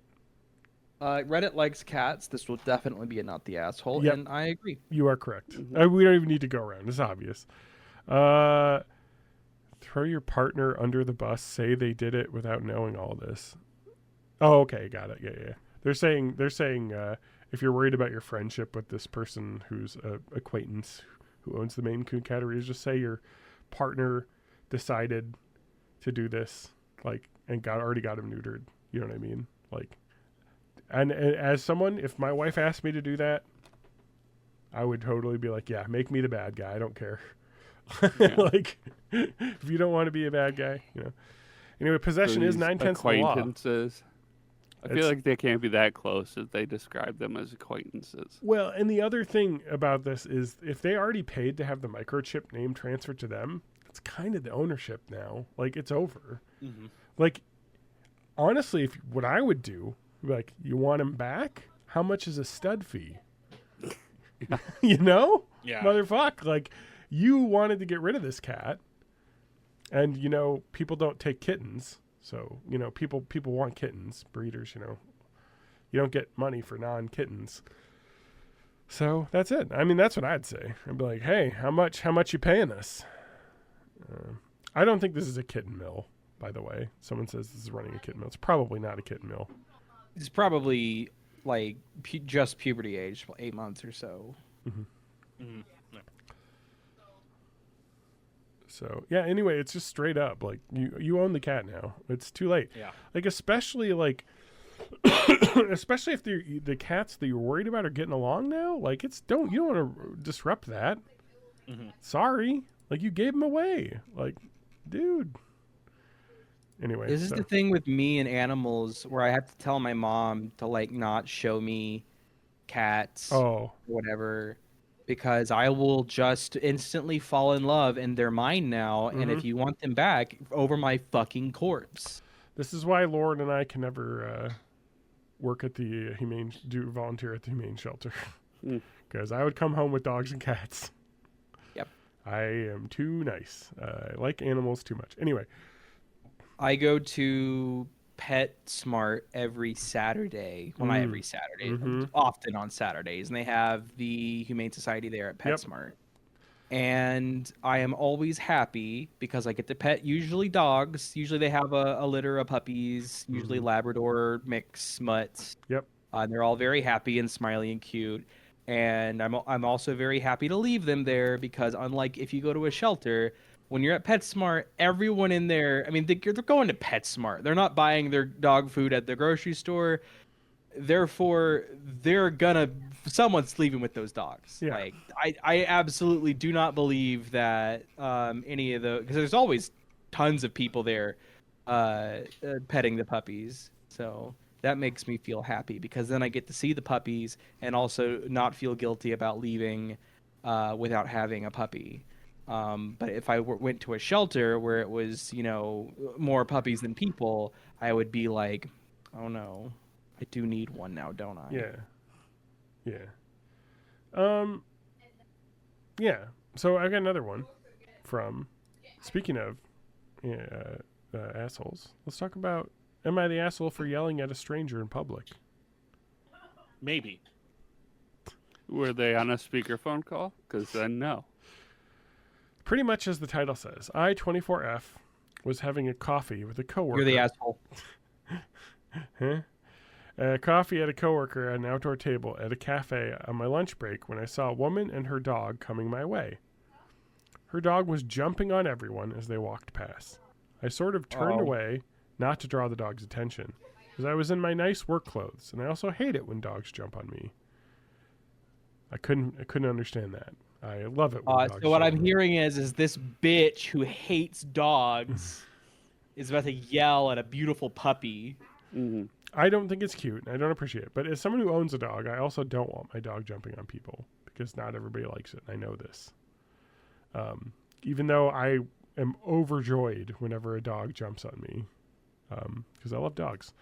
Reddit likes cats. This will definitely be a not the asshole, Yep. and I agree. You are correct. Mm-hmm. We don't even need to go around. It's obvious. Throw your partner under the bus. Say they did it without knowing all this. Oh, okay, got it. Yeah. They're saying if you're worried about your friendship with this person who's a acquaintance who owns the Maine Coon Catteries, just say your partner decided to do this, like, and already got him neutered. You know what I mean? Like, and as someone, if my wife asked me to do that, I would totally be like, yeah, make me the bad guy. I don't care. Yeah. Like, if you don't want to be a bad guy, you know. Anyway, possession is 9/10 of the law. Acquaintances. I feel like they can't be that close if they describe them as acquaintances. Well, and the other thing about this is if they already paid to have the microchip name transferred to them, it's kind of the ownership now. Like, it's over. Mm-hmm. Like, honestly, what I would do, like, you want him back? How much is a stud fee? You know? Yeah. Motherfuck. Like, you wanted to get rid of this cat, and, you know, people don't take kittens. So, you know, people want kittens, breeders, you know. You don't get money for non-kittens. So that's it. I mean, that's what I'd say. I'd be like, hey, how much you paying us? I don't think this is a kitten mill, by the way. Someone says this is running a kitten mill. It's probably not a kitten mill. It's probably like just puberty age, 8 months or so. Mm-hmm. Mm-hmm. So yeah. Anyway, it's just straight up like you own the cat now. It's too late. Yeah. Like especially if the cats that you're worried about are getting along now. Like you don't want to disrupt that. Mm-hmm. Sorry. Like you gave them away. Like, dude. Anyway, This is the thing with me and animals where I have to tell my mom to like not show me cats or whatever, because I will just instantly fall in love and they're mine now. Mm-hmm. And if you want them back, over my fucking corpse. This is why Lauren and I can never work at the volunteer at the humane shelter, because I would come home with dogs and cats. Yep. I am too nice. I like animals too much. Anyway. I go to PetSmart every Saturday. Well, not every Saturday. Mm-hmm. Often on Saturdays. And they have the Humane Society there at PetSmart. Yep. And I am always happy because I get to pet usually dogs. Usually they have a litter of puppies, usually Labrador mix mutts. Yep. And they're all very happy and smiley and cute. And I'm also very happy to leave them there because unlike if you go to a shelter, when you're at PetSmart, everyone in there, I mean, they're going to PetSmart. They're not buying their dog food at the grocery store. Therefore, someone's leaving with those dogs. Yeah. Like, I absolutely do not believe that any of because there's always tons of people there petting the puppies. So that makes me feel happy because then I get to see the puppies and also not feel guilty about leaving without having a puppy. But if I went to a shelter where it was, you know, more puppies than people, I would be like, oh no, I do need one now, don't I? Yeah. Yeah. So I got another one from, speaking of assholes, let's talk about, am I the asshole for yelling at a stranger in public? Maybe. Were they on a speakerphone call? Because then no. Pretty much as the title says, I, 24F, was having a coffee with a coworker. You're the asshole. Coffee at a coworker at an outdoor table at a cafe on my lunch break when I saw a woman and her dog coming my way. Her dog was jumping on everyone as they walked past. I sort of turned away, not to draw the dog's attention, because I was in my nice work clothes, and I also hate it when dogs jump on me. I couldn't understand that. I love it when dogs so what I'm jump. hearing is this bitch who hates dogs is about to yell at a beautiful puppy. Mm-hmm. I don't think it's cute. I don't appreciate it. But as someone who owns a dog, I also don't want my dog jumping on people because not everybody likes it. I know this. Even though I am overjoyed whenever a dog jumps on me, because I love dogs.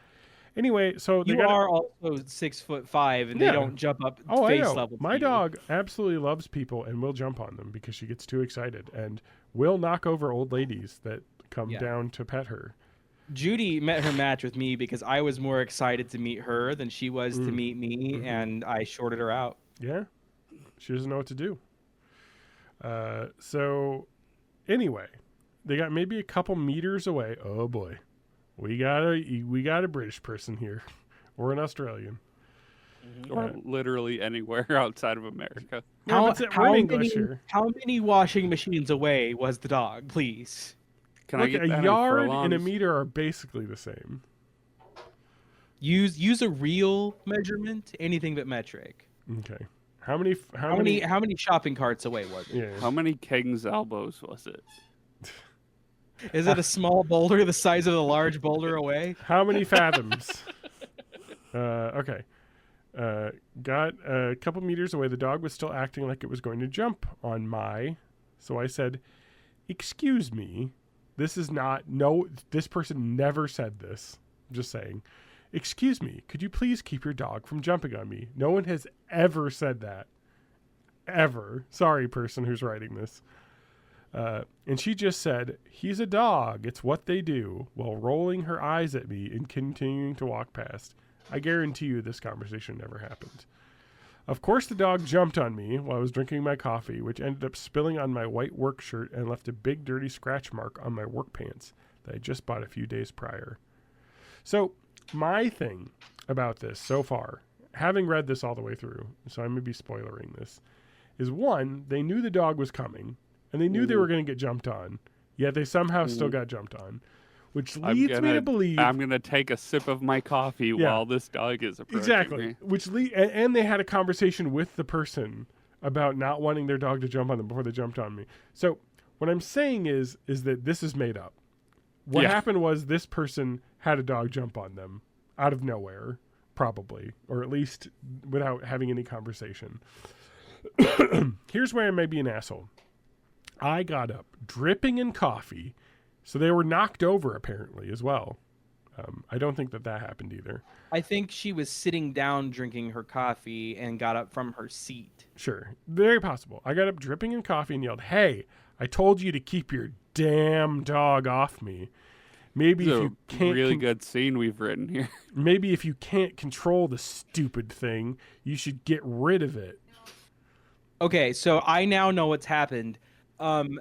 Anyway, so You are also 6'5", and they don't jump up face level. My dog absolutely loves people and will jump on them because she gets too excited and will knock over old ladies that come down to pet her. Judy met her match with me because I was more excited to meet her than she was to meet me, and I shorted her out. Yeah, she doesn't know what to do. So anyway, they got maybe a couple meters away. Oh boy. We got a British person here, or an Australian, or literally anywhere outside of America. How many washing machines away was the dog? Please. Look, a yard and a meter are basically the same. Use a real measurement, anything but metric. Okay. How many shopping carts away was it? Yeah. How many king's elbows was it? Is it a small boulder the size of a large boulder away? How many fathoms? Okay. Got a couple meters away. The dog was still acting like it was going to jump on my. So I said, "Excuse me. This is not. No, this person never said this. I'm just saying. Excuse me. Could you please keep your dog from jumping on me? No one has ever said that. Ever. Sorry, person who's writing this." And she just said, "He's a dog. It's what they do," while rolling her eyes at me and continuing to walk past. I guarantee you this conversation never happened. Of course, the dog jumped on me while I was drinking my coffee, which ended up spilling on my white work shirt and left a big dirty scratch mark on my work pants that I just bought a few days prior. So my thing about this so far, having read this all the way through, so I may be spoilering this, is one, they knew the dog was coming. And they knew they were going to get jumped on, yet they somehow still got jumped on, which leads me to believe I'm going to take a sip of my coffee while this dog is approaching me. And they had a conversation with the person about not wanting their dog to jump on them before they jumped on me. So what I'm saying is that this is made up. What happened was this person had a dog jump on them out of nowhere, probably, or at least without having any conversation. Here's where I may be an asshole. I got up dripping in coffee, so they were knocked over apparently as well. I don't think that happened either. I think she was sitting down drinking her coffee and got up from her seat. Sure, very possible. I got up dripping in coffee and yelled, "Hey, I told you to keep your damn dog off me." Maybe if you can't, really good scene we've written here. Maybe if you can't control the stupid thing, you should get rid of it. Okay, so I now know what's happened.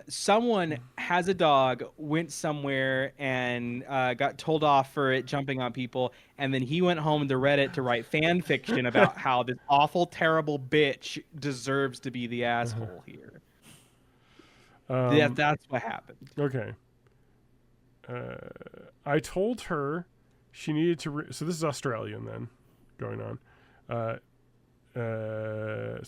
Someone has a dog, went somewhere and got told off for it jumping on people, and then he went home to Reddit to write fan fiction about how this awful, terrible bitch deserves to be the asshole here. That's what happened. Okay. I told her she needed to... so this is Australian then, going on. The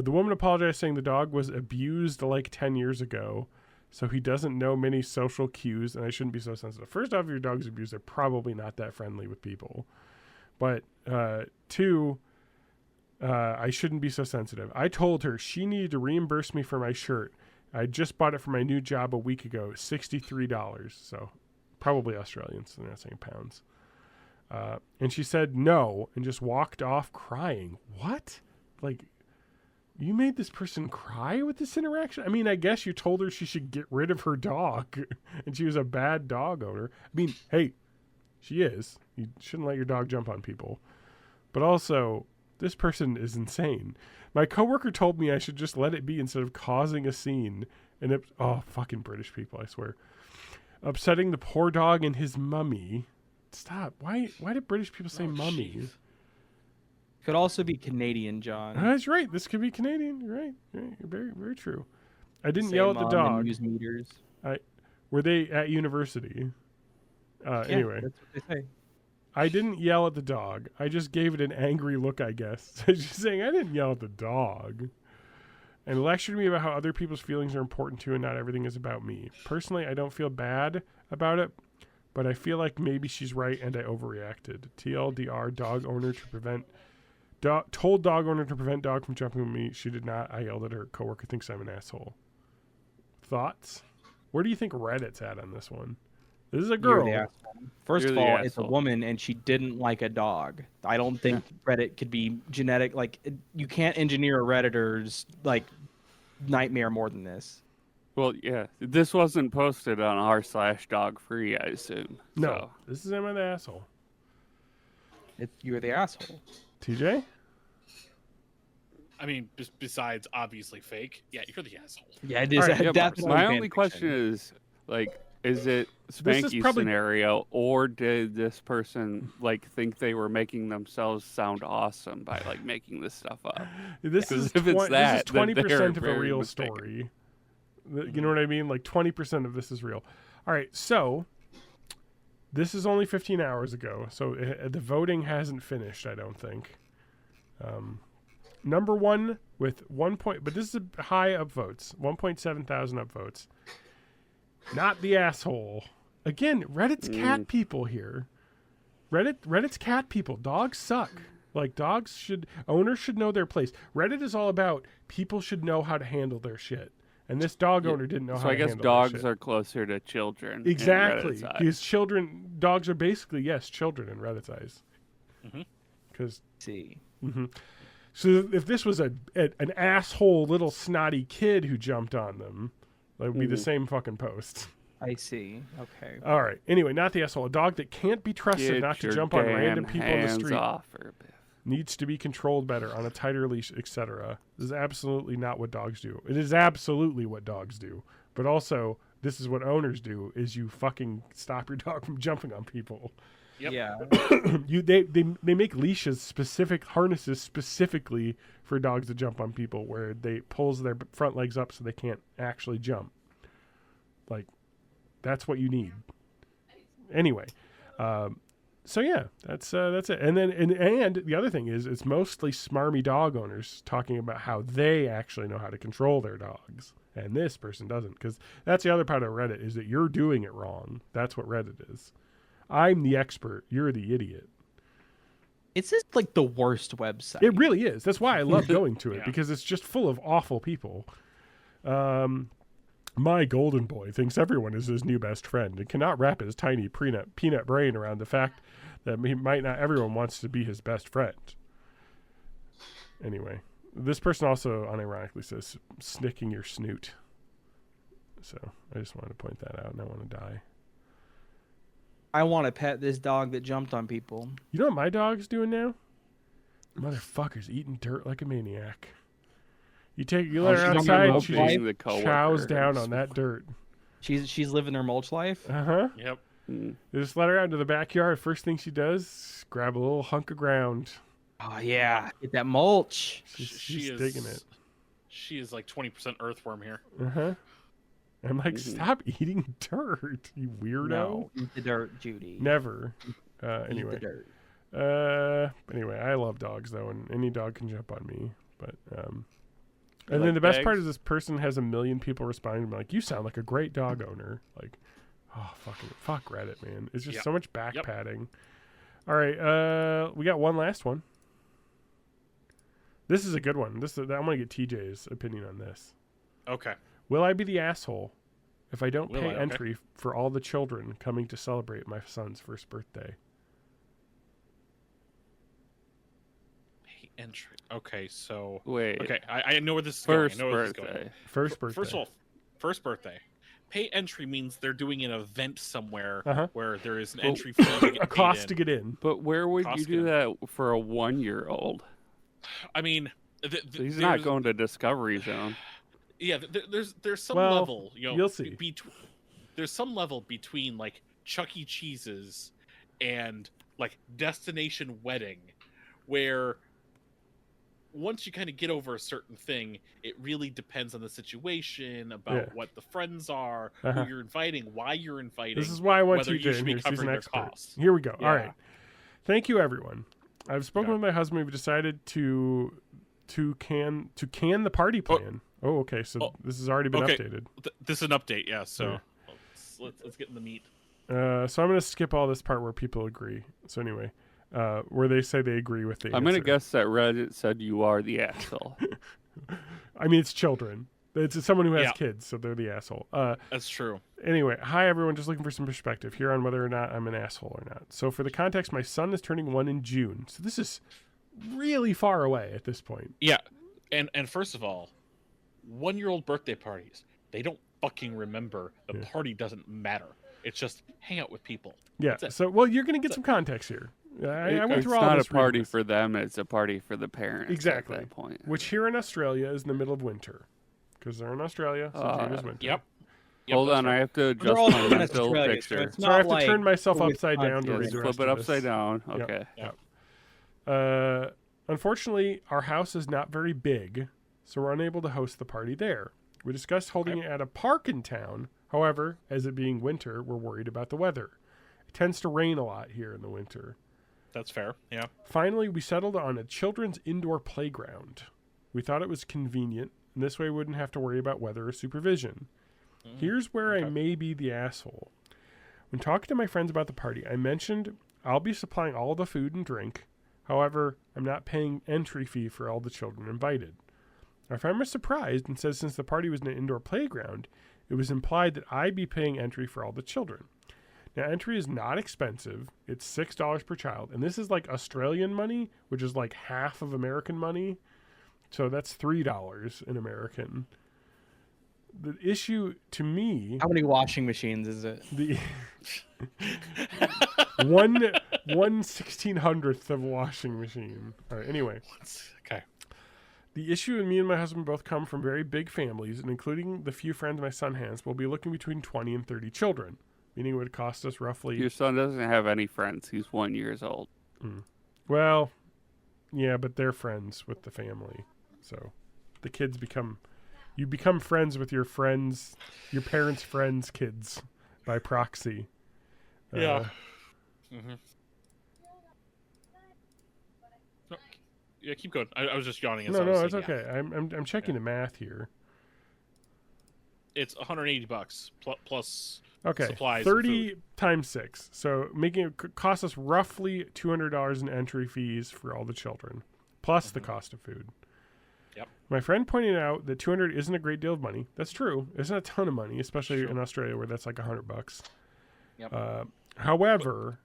woman apologized, saying the dog was abused like 10 years ago, so he doesn't know many social cues, and I shouldn't be so sensitive. First off, if your dog's abused, they're probably not that friendly with people. But two, I shouldn't be so sensitive. I told her she needed to reimburse me for my shirt. I just bought it for my new job a week ago, $63. So probably Australian, so they're not saying pounds. And she said no and just walked off crying. What? Like, you made this person cry with this interaction? I mean, I guess you told her she should get rid of her dog and she was a bad dog owner. I mean, hey, she is. You shouldn't let your dog jump on people. But also, this person is insane. My coworker told me I should just let it be instead of causing a scene. And fucking British people, I swear. Upsetting the poor dog and his mummy. Stop. Why do British people say mummy? Geez. Could also be Canadian, John. That's right. This could be Canadian. You're right. Very, very true. I didn't yell at the dog. Use meters. Were they at university? Anyway. That's what they say. I didn't yell at the dog. I just gave it an angry look, I guess. She's saying I didn't yell at the dog. And lectured me about how other people's feelings are important too and not everything is about me. Personally, I don't feel bad about it, but I feel like maybe she's right and I overreacted. TLDR, dog owner to prevent... told dog owner to prevent dog from jumping on me. She did not. I yelled at her. Coworker thinks I'm an asshole. Thoughts? Where do you think Reddit's at on this one? This is a You're girl. the asshole. First You're of the all, it's a asshole. woman and she didn't like a dog. I don't think Reddit could be genetic. Like, you can't engineer a Redditor's like nightmare more than this. Well, yeah, this wasn't posted on r/dog-free, I assume. No, So. this is Am I the Asshole? You're the asshole. TJ? I mean, besides obviously fake. Yeah, you're the asshole. Yeah, it is All right, Yeah, definitely. my fan only question fiction. is, like, is it This is Spanky's probably- scenario, or did this person like think they were making themselves sound awesome by like making this stuff up? This is If it's this is that, then 20% they're of a very real mistaken. story. You know what I mean? Like 20% of this is real. All right, so this is only 15 hours ago, so the voting hasn't finished, I don't think. Number one with 1 point, but this is a high upvotes, 1.7 thousand upvotes. Not the asshole. Again, Reddit's cat people here. Reddit's cat people. Dogs suck. Like owners should know their place. Reddit is all about people should know how to handle their shit. And this dog owner didn't know how So to I guess handle dogs their shit. are closer to children. in Exactly. Reddit's eyes. Because dogs are basically, yes, children in Reddit's eyes. Because See, so if this was an asshole little snotty kid who jumped on them, that would be the same fucking post. I see. Okay. All right. Anyway, not the asshole. A dog that can't be trusted Get not to your jump on damn random people in the hands street. off her, Biff. Needs to be controlled better on a tighter leash, etc. This is absolutely not what dogs do. It is absolutely what dogs do. But also, this is what owners do, is you fucking stop your dog from jumping on people. Yep. Yeah. They make leashes, harnesses specifically for dogs to jump on people, where they pulls their front legs up so they can't actually jump. Like, that's what you need. Anyway, so yeah, that's it. And then and the other thing is, it's mostly smarmy dog owners talking about how they actually know how to control their dogs, and this person doesn't. Because that's the other part of Reddit, is that you're doing it wrong. That's what Reddit is. I'm the expert. You're the idiot. It's just like the worst website. It really is. That's why I love going to it, Yeah. because it's just full of awful people. My golden boy thinks everyone is his new best friend and cannot wrap his tiny peanut brain around the fact that everyone wants to be his best friend. Anyway, this person also unironically says, snicking your snoot. So I just wanted to point that out, and I want to die. I want to pet this dog that jumped on people. You know what my dog's doing now? Motherfucker's eating dirt like a maniac. You let her she's on outside, your she mulch just the coworker. chows down on that dirt. She's living her mulch life. Uh-huh. Yep. You just let her out into the backyard. First thing she does, grab a little hunk of ground. Oh yeah, get that mulch. She's digging it. She is like 20% earthworm here. Uh-huh. I'm like, stop eating dirt, you weirdo. No, eat the dirt, Judy. Never. Eat the Anyway. dirt. Anyway, I love dogs, though, and any dog can jump on me. But and like then the best part bags? is this person has 1 million people responding to me like, you sound like a great dog owner. Like, fuck Reddit, man. It's just Yep. so much back Yep. padding. All right, we got one last one. This is a good one. I'm going to get TJ's opinion on this. Okay. Will I be the asshole if I don't Will pay I? Okay. entry for all the children coming to celebrate my son's first birthday? Pay entry. Okay, so Wait. okay, I know where this is First going. I know where this is going. birthday. First birthday. First of all, first birthday. Pay entry means they're doing an event somewhere Uh-huh. where there is an Well, entry fee to get a cost to paid in. get in. But where would you Cost do gun. that for a 1-year-old? I mean, He's not going to Discovery Zone. Yeah, there's some Well, level, you'll see. There's some level between like Chuck E. Cheese's and like Destination Wedding, where once you kind of get over a certain thing, it really depends on the situation, about Yeah. what the friends are, Uh-huh. who you're inviting, why you're inviting. This is why I want whether TJ you in should be here. She's an covering their expert. costs. Here we go. All Yeah. right. Thank you, everyone. I've spoken Yeah. with my husband. We've decided to can the party plan. Oh, okay. So this has already been okay. updated. This is an update, yeah. So Yeah. let's get in the meat. So I'm going to skip all this part where people agree. So anyway, where they say they agree with the I'm going to answer. guess that Reddit said you are the asshole. I mean, it's children. It's someone who has Yeah. kids, so they're the asshole. That's true. Anyway, hi everyone. Just looking for some perspective here on whether or not I'm an asshole or not. So for the context, my son is turning 1 in June. So this is really far away at this point. Yeah, and first of all, 1-year-old birthday parties, they don't fucking remember. The party doesn't matter. It's just hang out with people. Yeah. So, well, you're going to get some context here. I went through all it's not this a party reading. for them. It's a party for the parents. Exactly. At that point. Which here in Australia is in the middle of winter. Because they're in Australia, so June is winter. Yep. Hold on, I have to They're adjust all my in mental Australia, picture. so it's So I have not to turn like myself with upside down to context. read the Flip rest it of upside this. down. Yep. Okay. Unfortunately, our house is not very big, so we're unable to host the party there. We discussed holding it at a park in town. However, as it being winter, we're worried about the weather. It tends to rain a lot here in the winter. That's fair. Yeah. Finally, we settled on a children's indoor playground. We thought it was convenient, and this way we wouldn't have to worry about weather or supervision. Here's where I may be the asshole. When talking to my friends about the party, I mentioned I'll be supplying all the food and drink. However, I'm not paying entry fee for all the children invited. Our friend was surprised and said since the party was in an indoor playground, it was implied that I'd be paying entry for all the children. Now, entry is not expensive. It's $6 per child. And this is like Australian money, which is like half of American money. So that's $3 in American. The issue to me... How many washing machines is it? The one 1/1600th of a washing machine. All right, anyway. Okay. The issue and me and my husband both come from very big families, and including the few friends my son has, we'll be looking between 20 and 30 children, meaning it would cost us roughly... Your son doesn't have any friends. He's 1 year old. Well, yeah, but they're friends with the family. So the kids become... You become friends with your friends, your parents' friends' kids by proxy. Yeah. Yeah, keep going. I was just yawning. As I was No, it's saying, okay. I'm checking the math here. It's $180 plus Okay, supplies. 30 times 6. So making it cost us roughly $200 in entry fees for all the children, plus the cost of food. Yep. My friend pointed out that $200 isn't a great deal of money. That's true. It's not a ton of money, especially in Australia where that's like $100. Yep. However,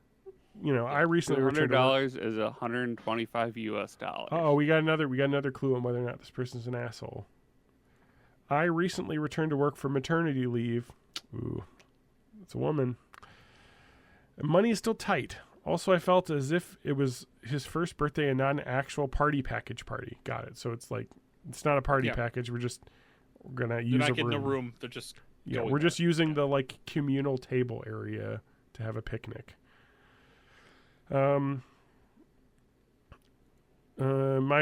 I recently returned to work. $200 is $125 US. Oh, we got another clue on whether or not this person's an asshole. I recently returned to work for maternity leave. Ooh, it's a woman. And money is still tight. Also, I felt as if it was his first birthday and not an actual party package party. Got it. So it's like, it's not a party package. We're going to use They're not a getting room. a room. They're just We're just using the like communal table area to have a picnic. My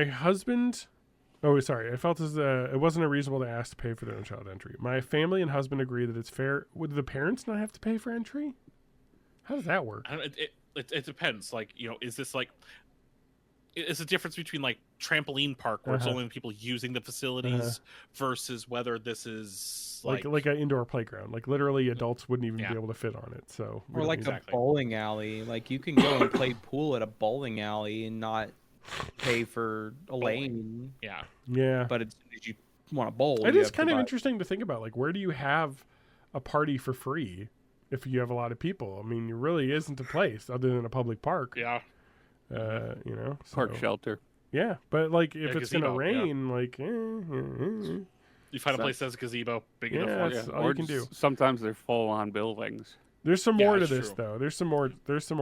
husband... Oh, sorry. I felt as it wasn't unreasonable to ask to pay for their own child entry. My family and husband agree that it's fair. Would the parents not have to pay for entry? How does that work? It depends. Like, is this like... It's a difference between like trampoline park where it's only people using the facilities versus whether this is like an indoor playground. Like literally adults wouldn't even be able to fit on it. So or like a bowling alley. Like you can go and play pool at a bowling alley and not pay for a lane. Yeah. But it's you want to bowl. It is kind of interesting to think about. Like, where do you have a party for free if you have a lot of people? I mean, it really isn't a place other than a public park. Yeah. Park shelter. Yeah, but like if it's gazebo, gonna rain, like you find a place that has a gazebo big enough. That's all you can do. Sometimes they're full on buildings. There's some more to that's this true. though. There's some more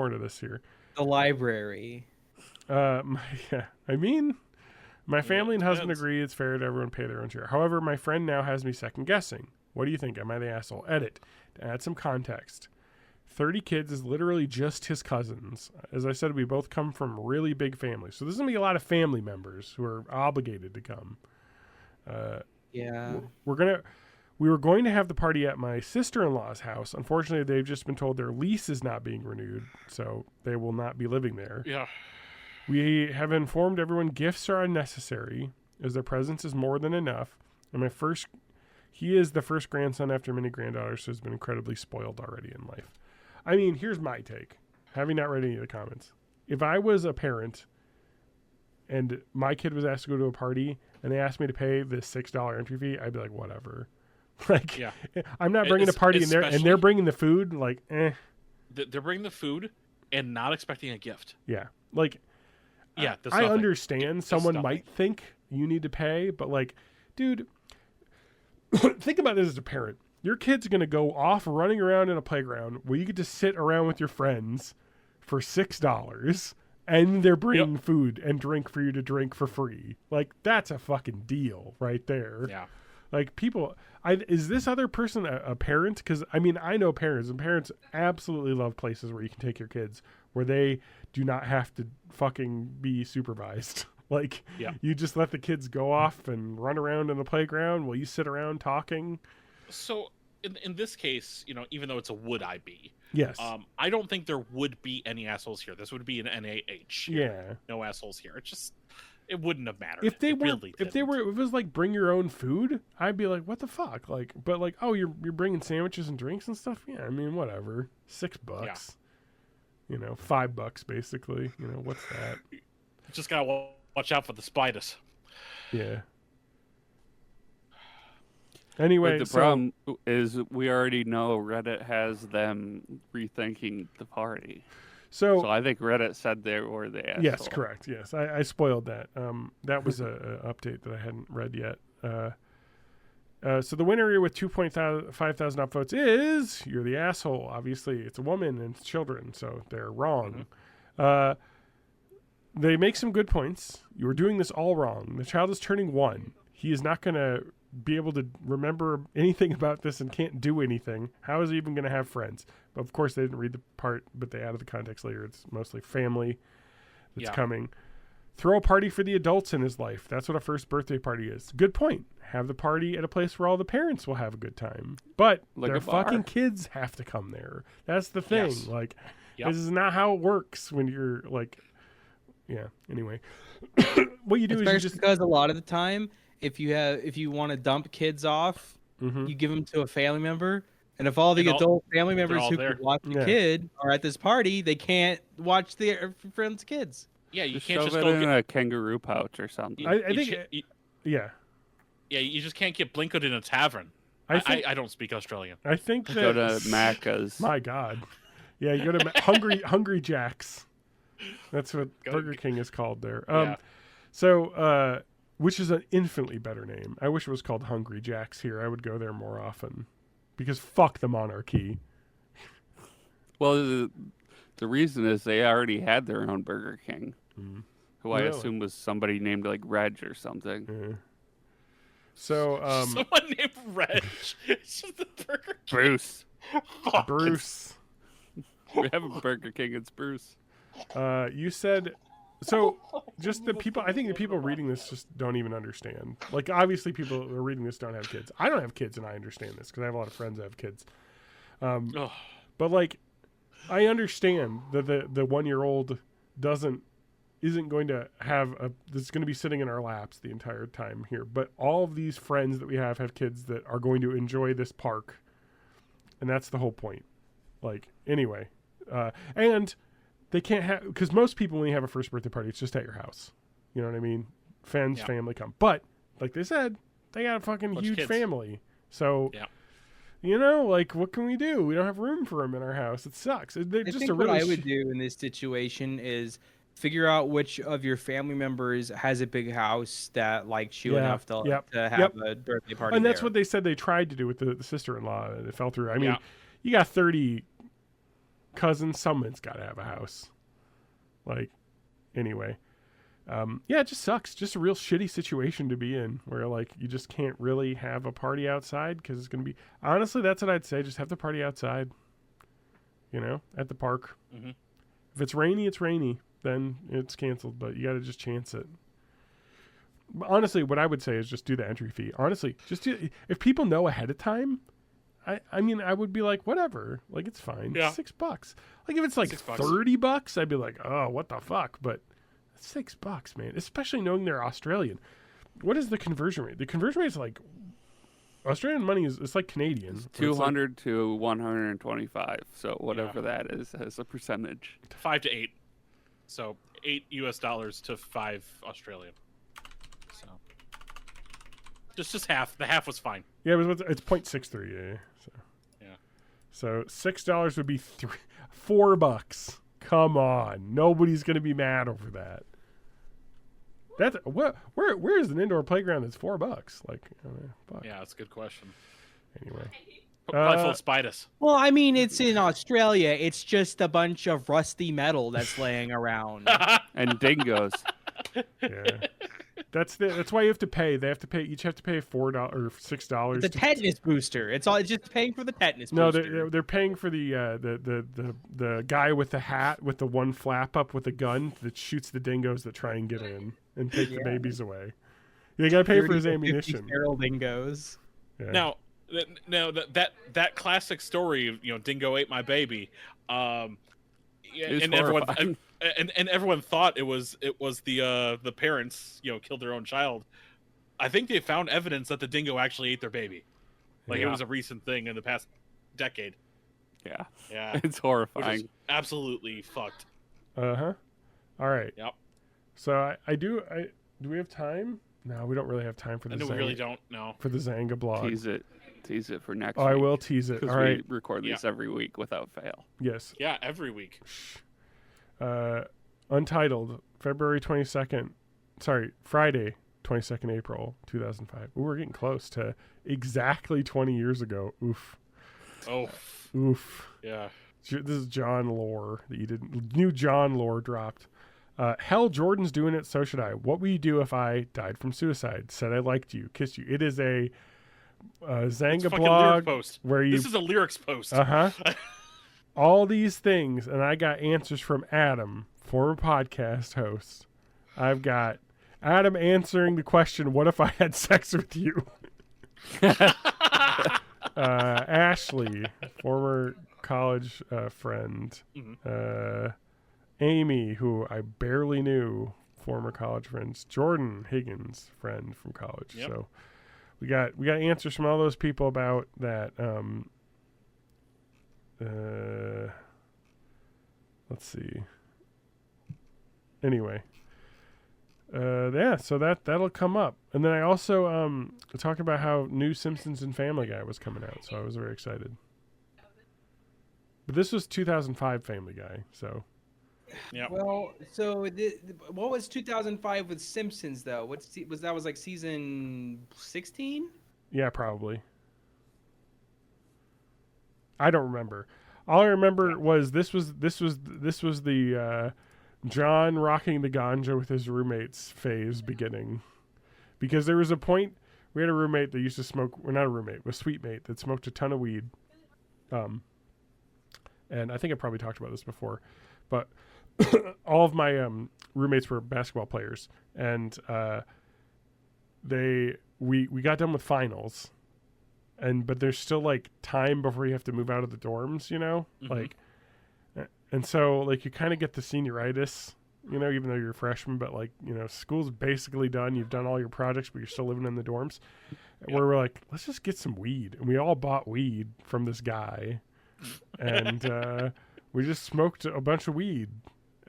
to this here. The library. My family and husband agree it's fair to everyone pay their own share. However, my friend now has me second guessing. What do you think? Am I the asshole? Edit. To add some context. 30 kids is literally just his cousins. As I said, we both come from really big families. So there's going to be a lot of family members who are obligated to come. We were going to have the party at my sister-in-law's house. Unfortunately, they've just been told their lease is not being renewed, so they will not be living there. Yeah. We have informed everyone gifts are unnecessary, as their presence is more than enough. And he is the first grandson after many granddaughters, so has been incredibly spoiled already in life. I mean, here's my take, having not read any of the comments. If I was a parent and my kid was asked to go to a party and they asked me to pay this $6 entry fee, I'd be like, whatever. Like, Yeah. I'm not bringing a party and they're bringing the food. Like, They're bringing the food and not expecting a gift. Yeah. Like, yeah, I understand someone might think you need to pay, but like, dude, think about this as a parent. Your kid's going to go off running around in a playground where you get to sit around with your friends for $6 and they're bringing food and drink for you to drink for free. Like, that's a fucking deal right there. Yeah. Like, people, is this other person a parent? Because, I mean, I know parents, and parents absolutely love places where you can take your kids, where they do not have to fucking be supervised. Like, you just let the kids go off and run around in the playground while you sit around talking. So, in this case, you know, even though it's a would I be, yes, I don't think there would be any assholes here. This would be an NaH. Yeah. No assholes here. It wouldn't have mattered. If if it was like bring your own food, I'd be like, what the fuck? Like, but like, oh, you're bringing sandwiches and drinks and stuff. Yeah, I mean, whatever. $6. Yeah. You know, $5 basically. You know, what's that? You just gotta watch out for the spiders. Yeah. Anyway, but the problem is we already know Reddit has them rethinking the party. So I think Reddit said they were the asshole. Yes, correct. Yes, I spoiled that. That was a update that I hadn't read yet. So the winner with 5,000 upvotes is You're the Asshole. Obviously, it's a woman and it's children, so they're wrong. Mm-hmm. They make some good points. You are doing this all wrong. The child is turning 1. He is not going to be able to remember anything about this and can't do anything. How is he even going to have friends? But of course, they didn't read the part, but they added the context later. It's mostly family that's coming. Throw a party for the adults in his life. That's what a first birthday party is. Good point. Have the party at a place where all the parents will have a good time. But like their fucking kids have to come there. That's the thing. Yes. Like, this is not how it works when you're like, anyway. What you do is you just... because a lot of the time, if you want to dump kids off, you give them to a family member. And if all the adult family members who can watch the kid are at this party, they can't watch their friends' kids. Yeah, you just can't shove just it go in get a kangaroo pouch or something. I think, yeah, you just can't get blinkoed in a tavern. I don't speak Australian. I think that go to Macca's. My God, yeah, you go to Hungry Jack's. That's what Burger King is called there. So, which is an infinitely better name. I wish it was called Hungry Jack's here. I would go there more often. Because fuck the monarchy. Well, the reason is they already had their own Burger King, who I assume was somebody named like Reg or something. Yeah. So, someone named Reg. It's just the Burger King. Bruce. Fuck. Bruce. We have a Burger King. It's Bruce. You said. So, just the people, I think the people reading this just don't even understand. Like, obviously, people who are reading this don't have kids. I don't have kids, and I understand this because I have a lot of friends that have kids. But, like, I understand that the 1-year-old isn't going to have that's going to be sitting in our laps the entire time here. But all of these friends that we have kids that are going to enjoy this park, and that's the whole point. Like, anyway, and. They can't have, because most people, when you have a first birthday party, it's just at your house. You know what I mean? Friends, family come. But, like they said, they got a fucking huge family. So, you know, like, what can we do? We don't have room for them in our house. It sucks. I think what I would do in this situation is figure out which of your family members has a big house that likes you enough to have a birthday party. And that's what they said they tried to do with the sister-in-law, and it fell through. I mean, you got 30 cousins, someone's got to have a house. Like, anyway, it just sucks. Just a real shitty situation to be in, where like you just can't really have a party outside because it's going to be. Honestly, that's what I'd say. Just have the party outside. You know, at the park. Mm-hmm. If it's rainy, it's rainy. Then it's canceled. But you got to just chance it. But honestly, what I would say is just do the entry fee. Honestly, just if people know ahead of time. I mean, I would be like, whatever. Like, it's fine. Yeah. $6. Like, if it's like $30, I'd be like, oh, what the fuck? But $6, man. Especially knowing they're Australian. What is the conversion rate? The conversion rate is like Australian money it's like Canadian. It's 200 to 125. So whatever that is as a percentage. 5 to 8. So $8 to 5 Australian. So just half. The half was fine. Yeah, it's 0.63. Yeah. So. Yeah. So $6 would be $4. Come on, nobody's gonna be mad over that. That's what? Where is an indoor playground that's $4? Like, fuck. Yeah, that's a good question. Anyway, Probably full of spiders. Well, I mean, it's in Australia. It's just a bunch of rusty metal that's laying around. And dingoes. yeah, that's why you have to pay. They have to pay. Each have to pay $4 or $6. The tetanus booster. It's just paying for the tetanus No, booster. they're paying for the guy with the hat with the one flap up with the gun that shoots the dingoes that try and get in and take the babies away. They gotta pay for his ammunition. Feral dingoes. Yeah. Now that classic story of Dingo ate my baby, and everyone thought it was the parents killed their own child. I think they found evidence that the dingo actually ate their baby. It was a recent thing in the past decade. Yeah. Yeah. It's horrifying. Absolutely fucked. All right. Yep. So do we have time? No, we don't really have time for the We really don't know. For the Zanga blog. Tease it for next week. I will tease it. All right. We record these every week without fail. Yes. Yeah, every week. Untitled, February 22nd. Sorry, Friday, 22nd April 2005. Ooh, we're getting close to exactly 20 years ago. Oof. Oh. Oof. Yeah. This is John lore that you didn't. New John lore dropped. Hell, Jordan's doing it, so should I. What would you do if I died from suicide? Said I liked you, kissed you. It is a Zanga blog post. Where you. This is a lyrics post. All these things, and I got answers from Adam, former podcast host. I've got Adam answering the question, "What if I had sex with you?" Ashley, former college friend. Mm-hmm. Amy, who I barely knew, former college friends. Jordan Higgins, friend from college. Yep. So we got answers from all those people about that. Let's see. Anyway, so that'll come up, and then I also talked about how new Simpsons and Family Guy was coming out, so I was very excited. But this was 2005 Family Guy, so. Yeah. Well, so what was 2005 with Simpsons though? That was like season 16? Yeah, probably. I don't remember. All I remember was this was the John rocking the ganja with his roommates phase beginning, because there was a point we had a roommate that used to smoke. Well, not a roommate, a sweet mate that smoked a ton of weed. And I think I probably talked about this before, but all of my roommates were basketball players, and we got done with finals, but there's still like time before you have to move out of the dorms, Mm-hmm. And so like you kind of get the senioritis, even though you're a freshman, but like, school's basically done. You've done all your projects, but you're still living in the dorms. Yep. Where we're like, let's just get some weed, and we all bought weed from this guy, and we just smoked a bunch of weed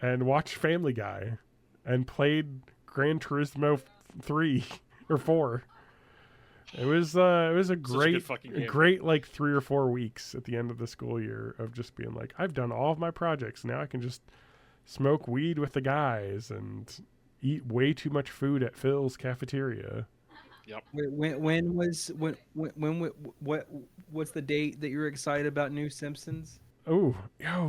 and watched Family Guy and played Gran Turismo 3 or 4. It was a great like 3 or 4 weeks at the end of the school year of just being like, I've done all of my projects. Now I can just smoke weed with the guys and eat way too much food at Phil's cafeteria. Yep. What's the date that you're excited about new Simpsons? Oh,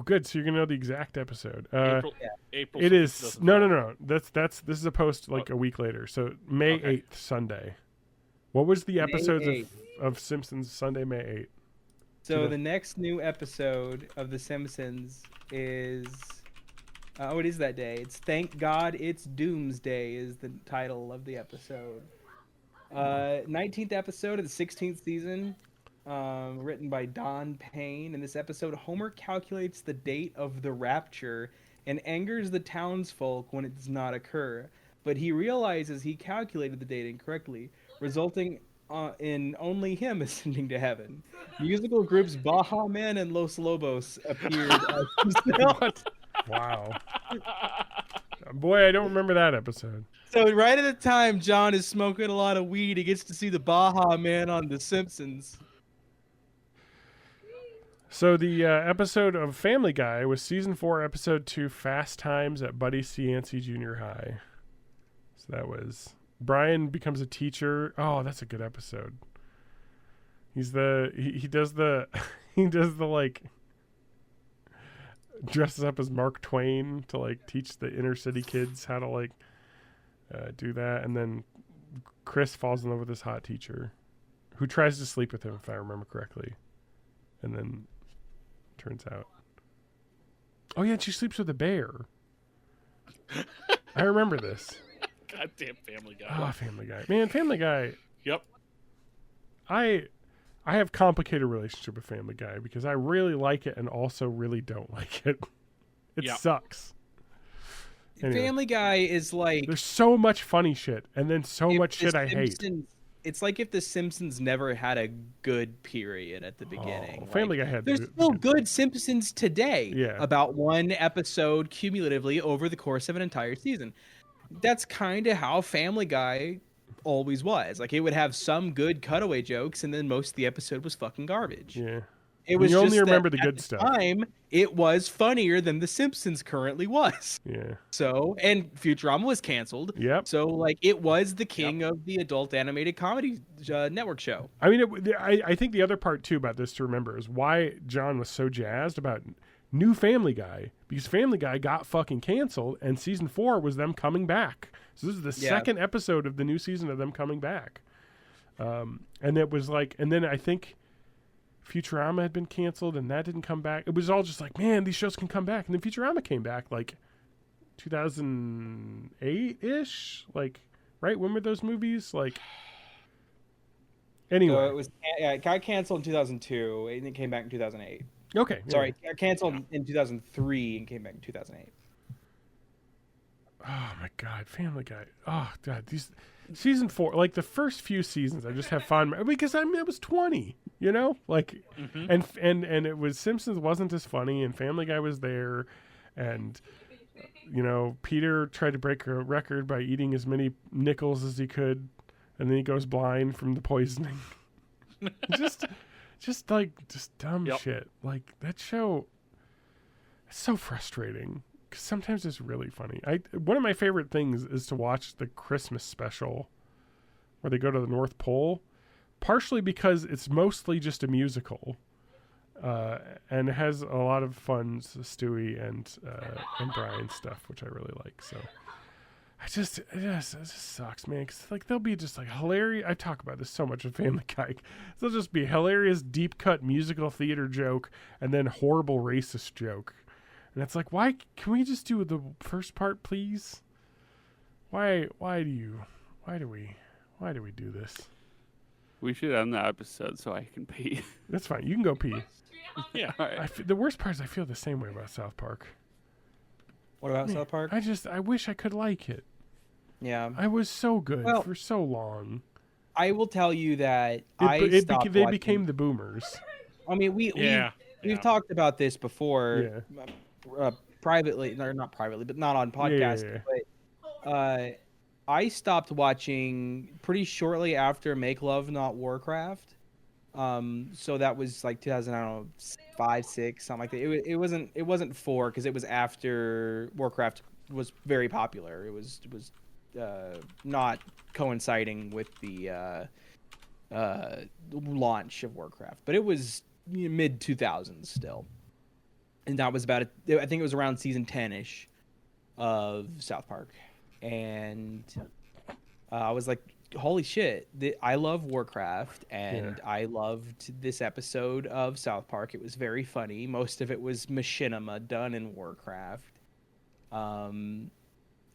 good. So you're gonna know the exact episode. April. It is no. This is a post like a week later. So May 8th, Sunday. What was the episodes of Simpsons Sunday, May 8th? So the next new episode of The Simpsons is it is that day. It's Thank God It's Doomsday is the title of the episode. 19th episode of the 16th season. Written by Don Payne. In this episode, Homer calculates the date of the rapture and angers the townsfolk when it does not occur. But he realizes he calculated the date incorrectly, resulting in only him ascending to heaven. Musical groups Baha Men and Los Lobos appeared as Wow. Boy, I don't remember that episode. So right at the time John is smoking a lot of weed, he gets to see the Baja Man on The Simpsons. So the episode of Family Guy was season 4, episode 2, Fast Times at Buddy Cianci Junior High. So that was Brian becomes a teacher. Oh, that's a good episode. He does the he does the like dresses up as Mark Twain to like teach the inner city kids how to like do that, and then Chris falls in love with his hot teacher, who tries to sleep with him, if I remember correctly, and then turns out, oh yeah, she sleeps with a bear. I remember this. Goddamn Family Guy. Oh, Family Guy, man, Family Guy. Yep. I have complicated relationship with Family Guy because I really like it and also really don't like it. It sucks. Anyway, Family Guy is like, there's so much funny shit and then so much shit I hate. It's like if The Simpsons never had a good period at the beginning. Family Guy had. There's still good Simpsons today. Yeah. About one episode cumulatively over the course of an entire season. That's kind of how Family Guy always was. Like, it would have some good cutaway jokes, and then most of the episode was fucking garbage. Yeah. It was you just only remember the at good the stuff. time, it was funnier than The Simpsons currently was. Yeah. So, and Futurama was canceled. Yep. So, like, it was the king of the adult animated comedy network show. I mean, I think the other part too about this to remember is why John was so jazzed about new Family Guy, because Family Guy got fucking canceled, and season 4 was them coming back. So this is the second episode of the new season of them coming back. And it was like, and then I think Futurama had been canceled and that didn't come back. It was all just like, man, these shows can come back. And then Futurama came back like 2008-ish. Like, right? When were those movies? Like, anyway. So it got canceled in 2002 and it came back in 2008. Okay. Sorry, it got canceled in 2003 and came back in 2008. Oh my God, Family Guy. Oh God, these season 4, like the first few seasons, I just have fun because I was 20, you know, like, and it was Simpsons wasn't as funny, and Family Guy was there, and you know, Peter tried to break a record by eating as many nickels as he could, and then he goes blind from the poisoning. just dumb shit. Like that show. It's so frustrating. Sometimes it's really funny. One of my favorite things is to watch the Christmas special where they go to the North Pole, partially because it's mostly just a musical, and it has a lot of fun Stewie and Brian stuff, which I really like. So it just sucks, man. Cause like they'll be just like hilarious. I talk about this so much with Family Guy. They'll just be hilarious, deep cut musical theater joke, and then horrible racist joke. And it's like, why can we just do the first part, please? Why do we do this? We should end the episode so I can pee. That's fine. You can go pee. Yeah. All right. The worst part is I feel the same way about South Park. What about South Park? I wish I could like it. Yeah. I was so good for so long. I will tell you that they became the boomers. I mean, we've talked about this before. Yeah. Privately, or not privately, but not on podcast. But I stopped watching pretty shortly after Make Love Not Warcraft. So that was like 2005, 6, something like that. It wasn't 4 because it was after Warcraft was very popular. It was not coinciding with the launch of Warcraft, but it was mid 2000s still. And that was I think it was around season 10-ish of South Park. And I was like, holy shit, I love Warcraft, and I loved this episode of South Park. It was very funny. Most of it was machinima done in Warcraft.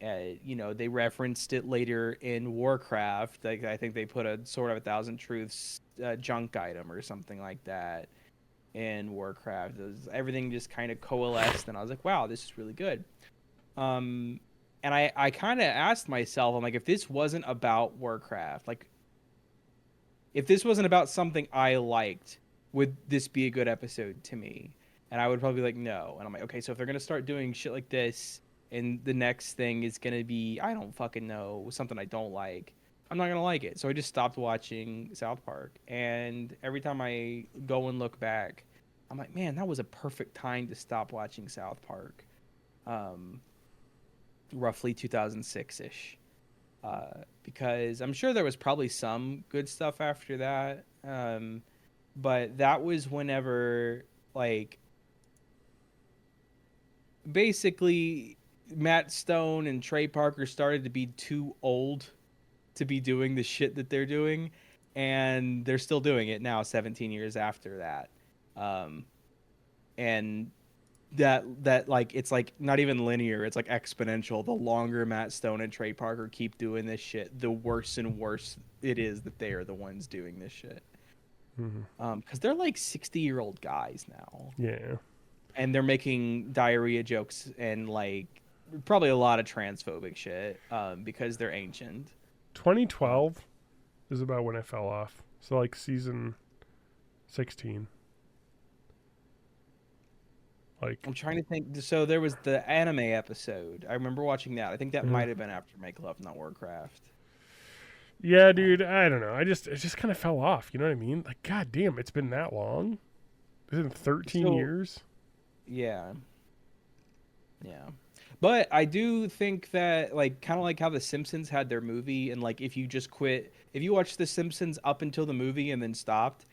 They referenced it later in Warcraft. Like, I think they put a Sword of a Thousand Truths junk item or something like that in Warcraft. Everything just kind of coalesced, and I was like, wow, this is really good. And I kind of asked myself, I'm like, if this wasn't about Warcraft, like, if this wasn't about something I liked, would this be a good episode to me? And I would probably be like, no. And I'm like, okay, so if they're going to start doing shit like this, and the next thing is gonna be, I don't fucking know, something I don't like, I'm not gonna like it. So I just stopped watching South Park. And every time I go and look back, I'm like, man, that was a perfect time to stop watching South Park. Roughly 2006-ish. Because I'm sure there was probably some good stuff after that. But that was whenever, like, basically Matt Stone and Trey Parker started to be too old to be doing the shit that they're doing, and they're still doing it now 17 years after that. And that like, it's like not even linear, it's like exponential. The longer Matt Stone and Trey Parker keep doing this shit, the worse and worse it is that they are the ones doing this shit. Because they're like 60-year-old guys now. Yeah. And they're making diarrhea jokes and like probably a lot of transphobic shit because they're ancient. 2012 is about when I fell off. So like season 16. Like, I'm trying to think. So there was the anime episode. I remember watching that. I think that might have been after Make Love Not Warcraft. Yeah, dude. I don't know. It just kind of fell off. You know what I mean? Like, god damn, it's been that long. It's been 13 years. Yeah. Yeah. But I do think that, like, kind of like how The Simpsons had their movie, and like if you just quit, if you watched The Simpsons up until the movie and then stopped,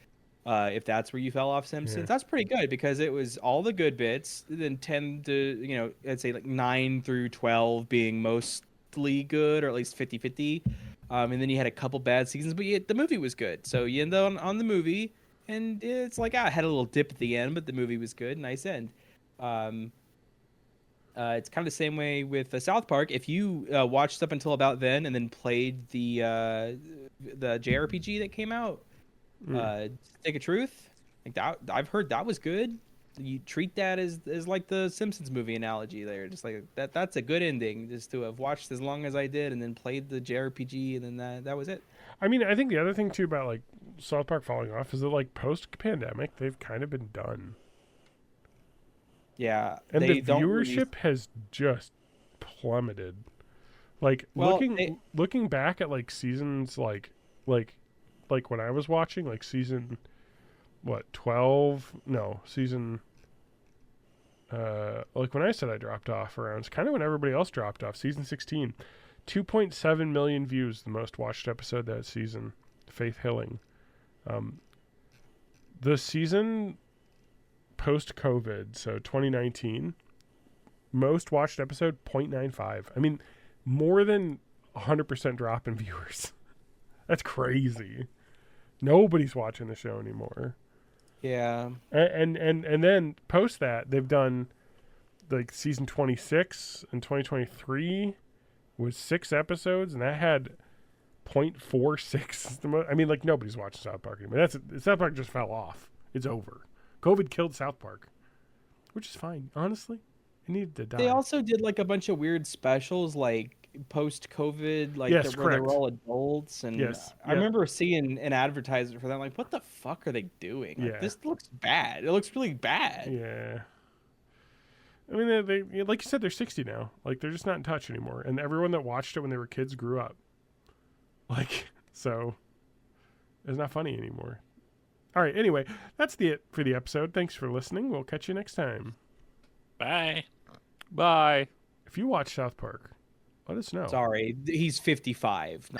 if that's where you fell off Simpsons, that's pretty good because it was all the good bits, then 10 to, I'd say like 9 through 12 being mostly good, or at least 50-50. And then you had a couple bad seasons, but the movie was good. So you end on the movie, and it's like, I had a little dip at the end, but the movie was good. Nice end. It's kind of the same way with South Park. If you watched up until about then and then played the JRPG that came out, Stick of Truth, like that, I've heard that was good. You treat that as like the Simpsons movie analogy there, just like that's a good ending, just to have watched as long as I did and then played the JRPG, and then that was it. I mean, I think the other thing too about like South Park falling off is that like post-pandemic they've kind of been done. Yeah, and the viewership has just plummeted. Like, looking back at like seasons like when I was watching, like season 12, no, season like when I said I dropped off around, it's kind of when everybody else dropped off, season 16, 2.7 million views, the most watched episode that season, Faith Hilling. The season post-COVID, so 2019, most watched episode 0.95. I mean, more than 100% drop in viewers. That's crazy. Nobody's watching the show anymore. Yeah. And then post that, they've done like season 26 in 2023 was 6 episodes, and that had 0.46. I mean, like, nobody's watching South Park anymore. South Park just fell off. It's over. COVID killed South Park, which is fine. Honestly, it needed to die. They also did like a bunch of weird specials, like post-COVID, like where they were all adults, and I remember seeing an advertisement for that. Like, what the fuck are they doing? Like, this looks bad. It looks really bad. Yeah. I mean, they like you said, they're 60 now. Like, they're just not in touch anymore. And everyone that watched it when they were kids grew up. Like, so it's not funny anymore. All right. Anyway, that's it for the episode. Thanks for listening. We'll catch you next time. Bye. Bye. If you watch South Park, let us know. Sorry, he's 55.